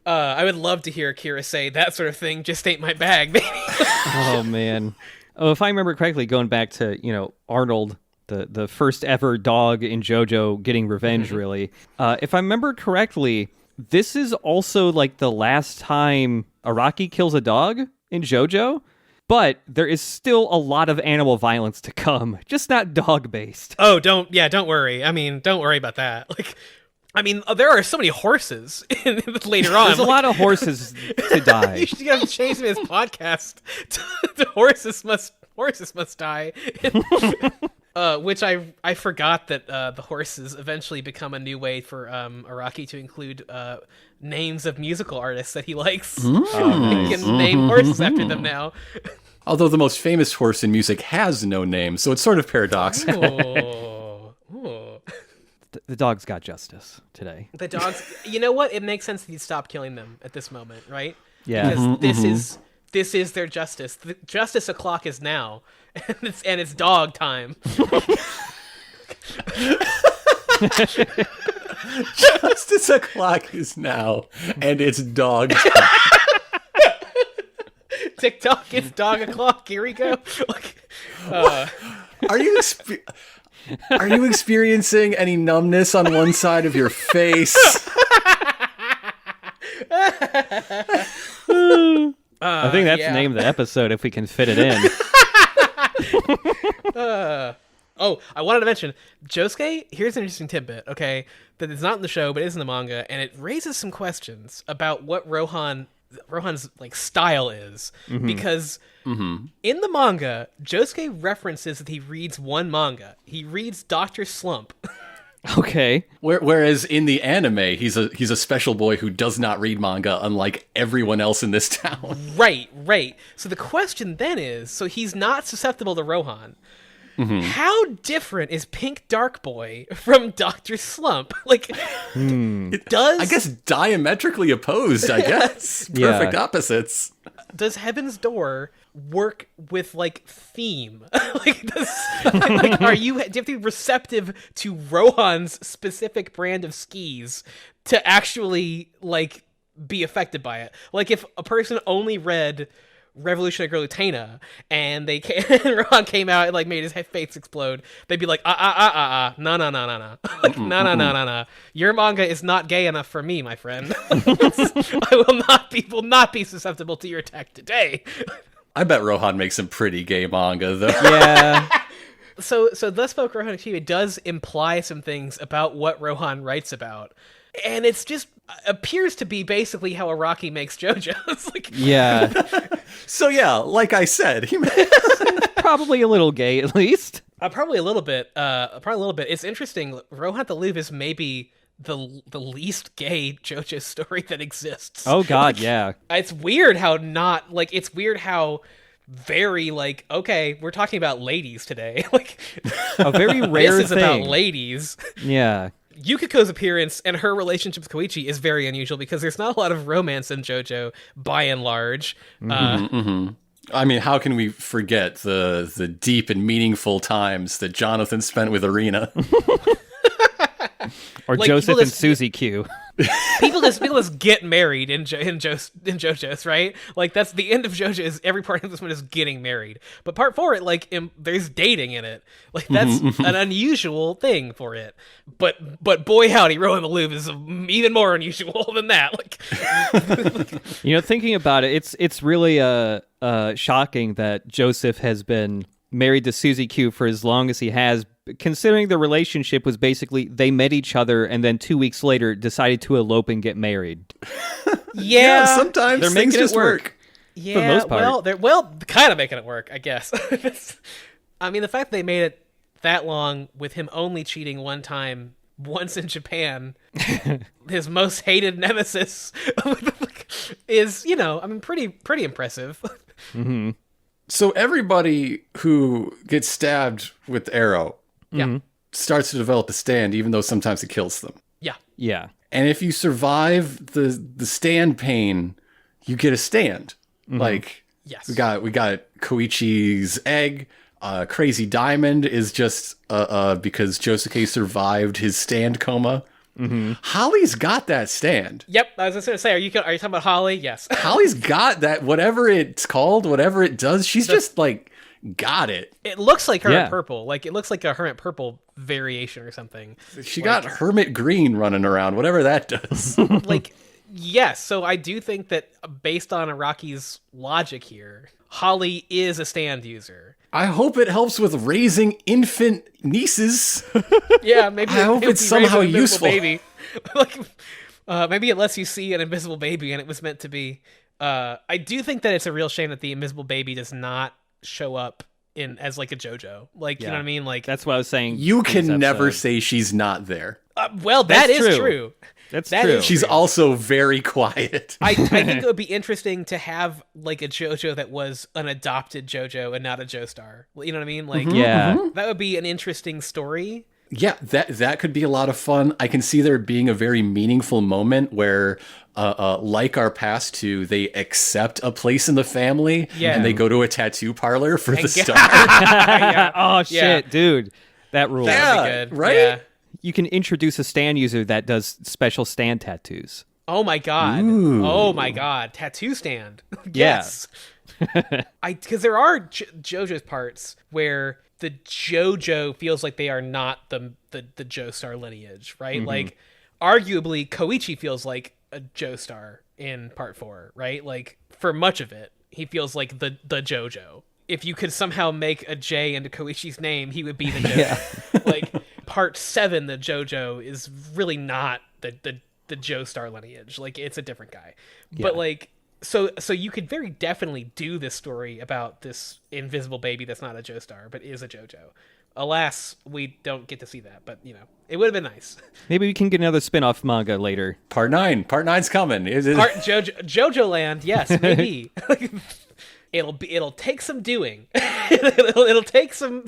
I would love to hear Kira say that sort of thing just ain't my bag, baby. Oh, man. Oh, if I remember correctly, going back to, Arnold, the first ever dog in JoJo getting revenge, really. If I remember correctly, this is also like the last time Araki kills a dog in JoJo, but there is still a lot of animal violence to come, just not dog-based. Oh, don't worry. I mean, don't worry about that. There are so many horses later on. There's a lot of horses to die. You should have changed his podcast to Horses Must Die. Which I forgot that the horses eventually become a new way for Araki to include names of musical artists that he likes. He can name horses after them now. Although the most famous horse in music has no name, so it's sort of paradoxical. Ooh. The dogs got justice today. The dogs, you know what? It makes sense that you stop killing them at this moment, right? Yeah. Because this is their justice. The justice o'clock is now, and it's dog time. Justice o'clock is now, and it's dog time. TikTok, it's dog o'clock. Here we go. Are you experiencing any numbness on one side of your face? I think that's the name of the episode if we can fit it in. I wanted to mention Josuke. Here's an interesting tidbit, okay, that is not in the show but is in the manga, and it raises some questions about what Rohan's like style is, because in the manga, Josuke references that he reads one manga. He reads Dr. Slump. Okay. Whereas in the anime, he's a special boy who does not read manga, unlike everyone else in this town. Right. So the question then is, so he's not susceptible to Rohan. How different is Pink Dark Boy from Dr. Slump? It does... I guess diametrically opposed, I guess. Perfect opposites. Does Heaven's Door work with, theme? Do you have to be receptive to Rohan's specific brand of skis to actually, be affected by it? If a person only read Revolutionary Girl Utena and Rohan came out and made his face explode, they'd be like, no. No. Your manga is not gay enough for me, my friend. I will not be susceptible to your attack today. I bet Rohan makes some pretty gay manga, though. Yeah. So Thus Spoke Rohan Akira does imply some things about what Rohan writes about. And it's just appears to be basically how Araki makes JoJo. Yeah. So yeah, like I said, he probably a little gay at least. Probably a little bit. It's interesting. Rohan the Louvre is maybe the least gay JoJo story that exists. Oh God, yeah. It's weird how very okay, we're talking about ladies today. A very rare this is thing. about ladies. Yeah. Yukiko's appearance and her relationship with Koichi is very unusual because there's not a lot of romance in JoJo by and large. I mean, how can we forget the deep and meaningful times that Jonathan spent with Arena? Or Joseph and Susie Q. People just get married in JoJo's, right? That's the end of JoJo. Is every part of this one is getting married, but part 4, there's dating in it. That's an unusual thing for it. But boy howdy, Rohan the Louvre is even more unusual than that. Thinking about it, it's really shocking that Joseph has been married to Susie Q for as long as he has, considering the relationship was basically they met each other and then 2 weeks later decided to elope and get married. Yeah, sometimes they're things making just it work. Yeah, for the most part. they're kind of making it work, I guess. I mean, the fact they made it that long with him only cheating one time, once in Japan, his most hated nemesis. is, I mean, pretty impressive. So everybody who gets stabbed with the arrow Yeah. starts to develop a stand, even though sometimes it kills them. Yeah. Yeah. And if you survive the stand pain, you get a stand. Like, Yes. we got Koichi's egg. Crazy Diamond is just because Josuke survived his stand coma. Holly's got that stand. Yep. I was just going to say, are you talking about Holly? Yes. Holly's got that, whatever it's called, whatever it does. She's just like got it. It looks like Hermit Yeah. Purple. Like, it looks like a Hermit Purple variation or something. She got Hermit Green running around, whatever that does. Like, yes. So I do think that based on Araki's logic here, Holly is a stand user. I hope it helps with raising infant nieces. Yeah, maybe. I hope maybe it's somehow raise an invisible useful. Baby. Like, maybe it lets you see an invisible baby, and it was meant to be. I do think that it's a real shame that the invisible baby does not show up as like a JoJo. Like, you know what I mean? Like, That's what I was saying. You in can this never episode. say she's not there. well, that That's is true. true. That's That true. is She's also very quiet. I think it would be interesting to have like a JoJo that was an adopted JoJo and not a Joestar. You know what I mean? Like, Yeah. that would be an interesting story. Yeah, that could be a lot of fun. I can see there being a very meaningful moment where, like our past two, they accept a place in the family Yeah. and they go to a tattoo parlor for the get- start. Yeah. Oh shit, Yeah. dude. That rules. That would Yeah, be good. right? Yeah. You can introduce a stand user that does special stand tattoos. Oh my god. Ooh. Oh my god. Tattoo stand. Yeah. Yes. Because there are JoJo's parts where the JoJo feels like they are not the Joestar lineage, right? Like, arguably, Koichi feels like a Joestar in part 4, right? Like, for much of it, he feels like the JoJo. If you could somehow make a J into Koichi's name, he would be the JoJo. Like, part 7, the JoJo is really not the Joestar lineage. Like, it's a different guy. But like, so you could very definitely do this story about this invisible baby that's not a Joestar but is a JoJo. Alas, we don't get to see that, but it would have been nice. Maybe we can get another spin-off manga later. Part 9's coming. Part JoJo Land, yes, maybe. It'll take some doing. it'll take some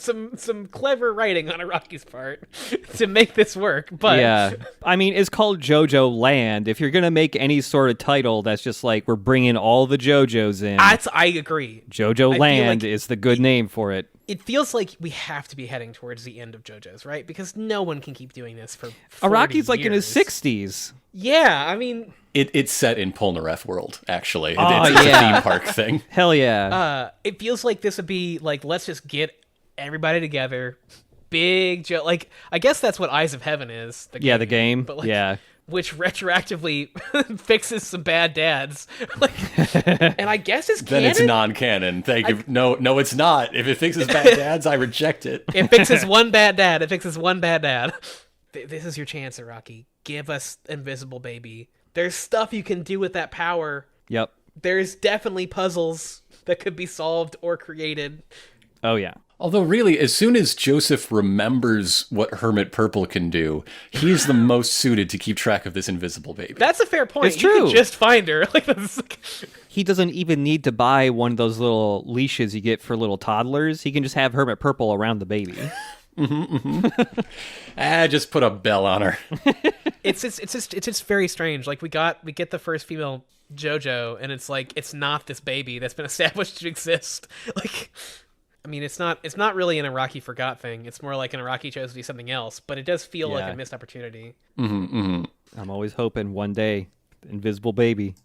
clever writing on Araki's part to make this work. But Yeah. I mean, it's called JoJo Land. If you're going to make any sort of title that's just like, we're bringing all the JoJos in, I agree. JoJo feel Land like is the good name for it. It feels like we have to be heading towards the end of JoJo's, right? Because no one can keep doing this for 40 Araki's like in his years. 60s. Yeah, I mean, It's set in Polnareff world, actually. Oh, It's yeah. a theme park thing. Hell yeah. it feels like this would be like, let's just get everybody together. Big Joe, like, I guess that's what Eyes of Heaven is. The game. But like, Yeah. which retroactively fixes some bad dads. Like, and I guess it's Then canon. it's non-canon. Thank you. No, it's not. If it fixes bad dads, I reject it. It fixes one bad dad. It fixes one bad dad. This is your chance, Araki. Give us Invisible Baby. There's stuff you can do with that power. Yep. There's definitely puzzles that could be solved or created. Oh yeah. Although, really, as soon as Joseph remembers what Hermit Purple can do, he's the most suited to keep track of this invisible baby. That's a fair point. It's You true. could just find her. Like, that's like, He doesn't even need to buy one of those little leashes you get for little toddlers. He can just have Hermit Purple around the baby. Just put a bell on her. it's just very strange. Like, we get the first female JoJo, and it's like, it's not this baby that's been established to exist. Like, I mean, it's not really an Araki forgot thing. It's more like an Araki chose to do something else, but it does feel like Yeah. a missed opportunity. I'm always hoping one day, invisible baby.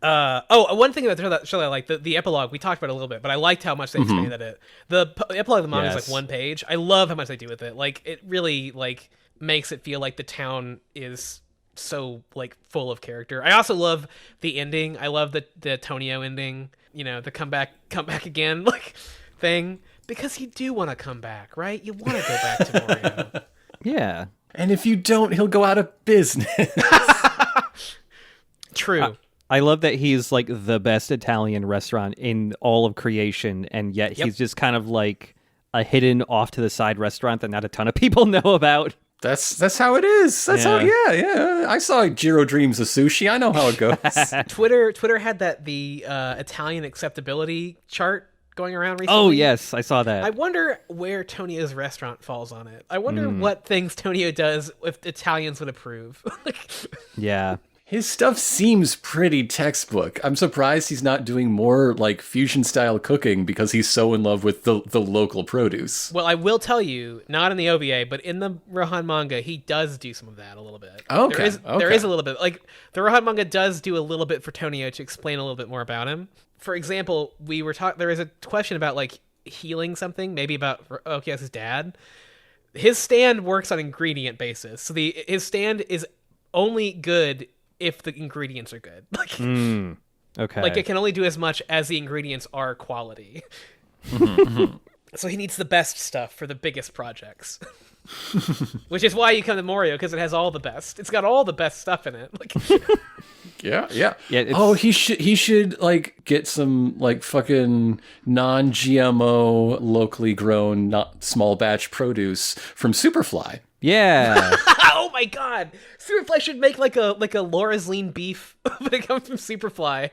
One thing about the show that I like, the epilogue, we talked about it a little bit, but I liked how much they expanded it. The epilogue of the manga is Yes. like one page. I love how much they do with it. Like, it really like makes it feel like the town is so like full of character. I also love the ending. I love the Tonio ending. The come back again like thing, because you do want to come back, right? You want to go back to Morioh. Yeah. And if you don't, he'll go out of business. True. I love that he's like the best Italian restaurant in all of creation, and yet Yep. he's just kind of like a hidden off to the side restaurant that not a ton of people know about. That's how it is. That's how. Yeah. I saw Jiro Dreams of Sushi. I know how it goes. Twitter had the Italian acceptability chart going around recently. Oh yes, I saw that. I wonder where Tonio's restaurant falls on it. I wonder what things Tonio does if Italians would approve. Yeah. His stuff seems pretty textbook. I'm surprised he's not doing more like fusion style cooking because he's so in love with the local produce. Well, I will tell you, not in the OVA, but in the Rohan manga, he does do some of that a little bit. Okay. There is a little bit. Like, the Rohan manga does do a little bit for Tonio to explain a little bit more about him. For example, there is a question about, like, healing something, maybe about Okya's dad. His stand works on ingredient basis. So his stand is only good if the ingredients are good. Okay. Like, it can only do as much as the ingredients are quality. So he needs the best stuff for the biggest projects. Which is why you come to Morioh, because it has all the best. It's got all the best stuff in it. Like, Yeah. He should like get some like fucking non-GMO, locally grown, not small batch produce from Superfly. Yeah. oh my god, Superfly should make like a Laura's lean beef, but it comes from Superfly.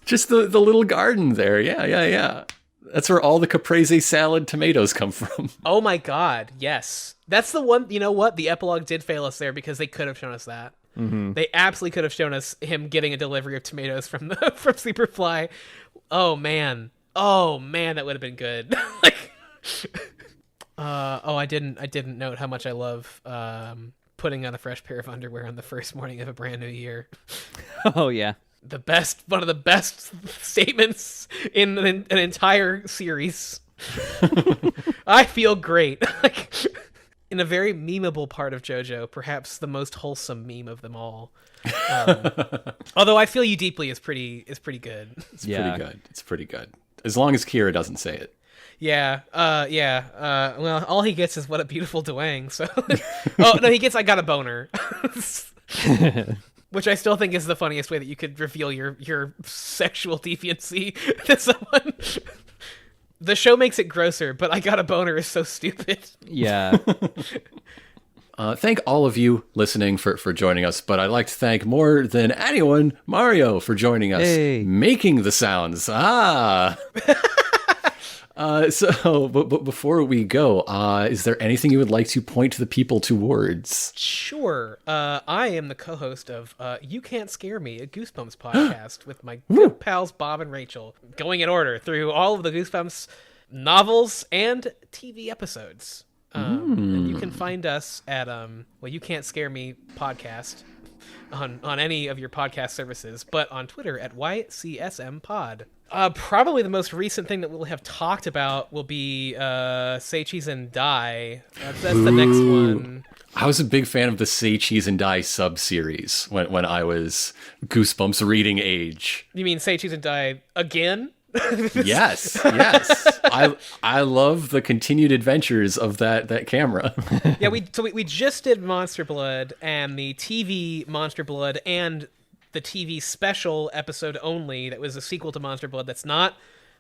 Just the little garden there. Yeah. That's where all the caprese salad tomatoes come from. Oh my god, yes. That's the one. You know what? The epilogue did fail us there because they could have shown us that. They absolutely could have shown us him getting a delivery of tomatoes from Superfly. Oh man, that would have been good. I didn't note how much I love putting on a fresh pair of underwear on the first morning of a brand new year. Oh yeah. One of the best statements in an entire series. I feel great. In a very memeable part of JoJo, perhaps the most wholesome meme of them all. Although I Feel You Deeply is pretty good. It's pretty good. As long as Kira doesn't say it. Yeah. Well, all he gets is what a beautiful Dwang. So, oh no, he gets I got a boner, which I still think is the funniest way that you could reveal your sexual deviancy to someone. The show makes it grosser, but I got a boner is so stupid. Yeah. Thank all of you listening for joining us, but I'd like to thank more than anyone Morioh for joining us, making the sounds. But before we go, is there anything you would like to point the people towards? Sure. I am the co-host of You Can't Scare Me, a Goosebumps podcast with my good pals Bob and Rachel, going in order through all of the Goosebumps novels and TV episodes. And you can find us at You Can't Scare Me podcast on any of your podcast services, but on Twitter at YCSM Pod. Probably the most recent thing that we'll have talked about will be Say Cheese and Die. That's the next one. I was a big fan of the Say Cheese and Die sub-series when I was Goosebumps reading age. You mean Say Cheese and Die again? Yes. I love the continued adventures of that camera. Yeah, we just did Monster Blood and the TV Monster Blood and the TV special episode only that was a sequel to Monster Blood that's not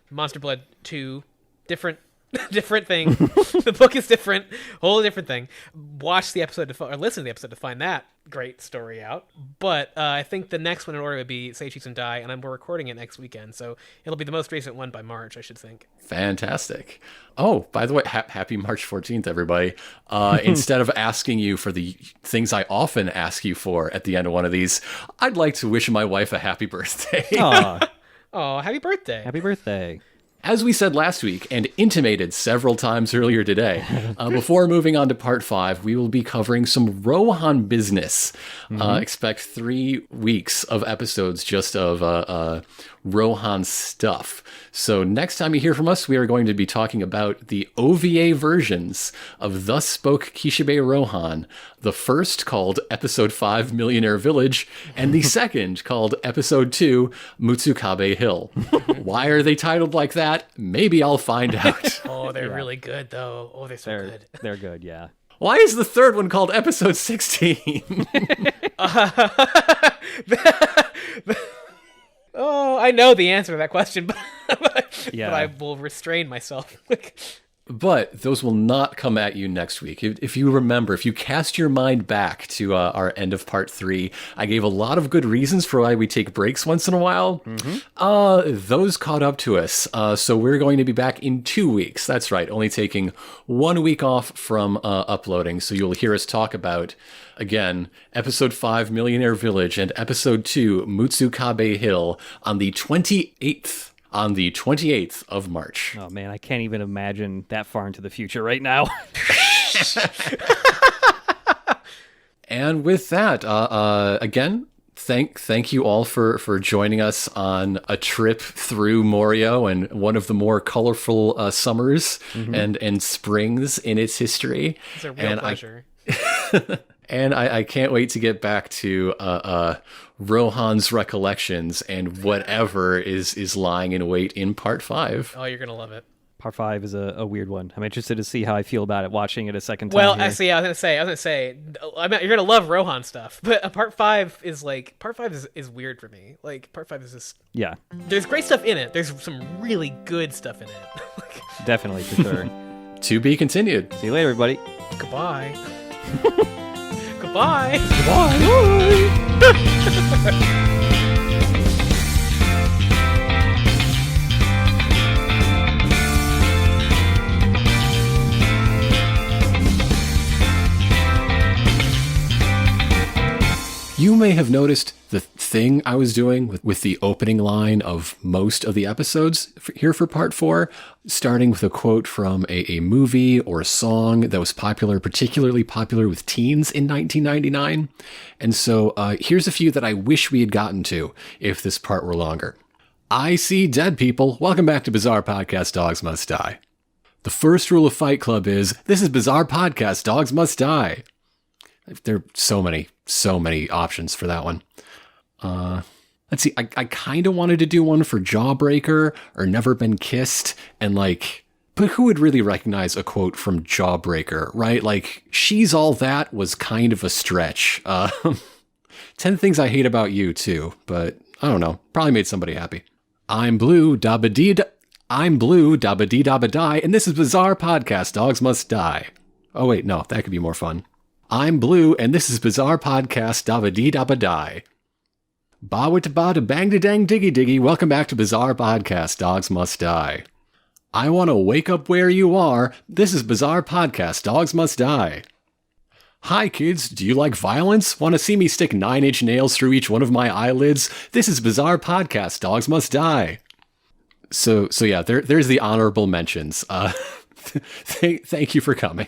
Monster Blood 2. Different thing. The book is different. Whole different thing. Watch the episode or listen to the episode to find that great story out. But I think the next one in order would be Say Cheese and Die, and we're recording it next weekend, so it'll be the most recent one by March, I should think. Fantastic. Oh, by the way, happy March 14th, everybody. Instead of asking you for the things I often ask you for at the end of one of these, I'd like to wish my wife a happy birthday. Oh, happy birthday. Happy birthday. As we said last week and intimated several times earlier today, before moving on to part 5, we will be covering some Rohan business. Expect 3 weeks of episodes just of Rohan stuff. So next time you hear from us, we are going to be talking about the OVA versions of Thus Spoke Kishibe Rohan. The first called Episode 5 Millionaire Village, and the second called Episode 2 Mutsukabe Hill. Why are they titled like that? Maybe I'll find out. Oh, they're really good, though. Oh, they're so good. They're good, yeah. Why is the third one called Episode 16? Oh, I know the answer to that question, but Yeah. but I will restrain myself. But those will not come at you next week. If you remember, if you cast your mind back to our end of part 3, I gave a lot of good reasons for why we take breaks once in a while. Those caught up to us. So we're going to be back in 2 weeks. That's right, only taking 1 week off from uploading. So you'll hear us talk about, again, episode 5, Millionaire Village, and episode 2, Mutsukabe Hill, on the 28th. On the 28th of March. Oh, man, I can't even imagine that far into the future right now. And with that, again, thank you all for joining us on a trip through Morioh and one of the more colorful summers and springs in its history. It's a real pleasure. And I can't wait to get back to Rohan's recollections and whatever is lying in wait in part 5. Oh, you're going to love it. Part 5 is a weird one. I'm interested to see how I feel about it watching it a second time. Well, here. actually, I was gonna say, you're gonna love Rohan stuff, but part 5 is weird for me. Like, part 5 is just, yeah, there's great stuff in it. There's some really good stuff in it. definitely for sure. To be continued. See you later, everybody. Goodbye. Goodbye. Bye. You may have noticed the thing I was doing with the opening line of most of the episodes here for part 4, starting with a quote from a movie or a song that was particularly popular with teens in 1999. And so here's a few that I wish we had gotten to if this part were longer. I see dead people. Welcome back to Bizarre Podcast, Dogs Must Die. The first rule of Fight Club is, this is Bizarre Podcast, Dogs Must Die. There are so many options for that one. Let's see. I kind of wanted to do one for Jawbreaker or Never Been Kissed. And but who would really recognize a quote from Jawbreaker, right? Like, she's all that was kind of a stretch. 10 Things I Hate About You too, but I don't know. Probably made somebody happy. I'm blue, dabba-dee dabba die, and this is Bizarre Podcast, Dogs Must Die. Oh wait, no, that could be more fun. I'm blue, and this is Bizarre Podcast, dabba-dee dabba die. Ba-wit-ba-da bang-da-dang diggy-diggy, welcome back to Bizarre Podcast, Dogs Must Die. I want to wake up where you are, this is Bizarre Podcast, Dogs Must Die. Hi kids, do you like violence? Want to see me stick 9-inch nails through each one of my eyelids? This is Bizarre Podcast, Dogs Must Die. So yeah, there's the honorable mentions. Thank you for coming.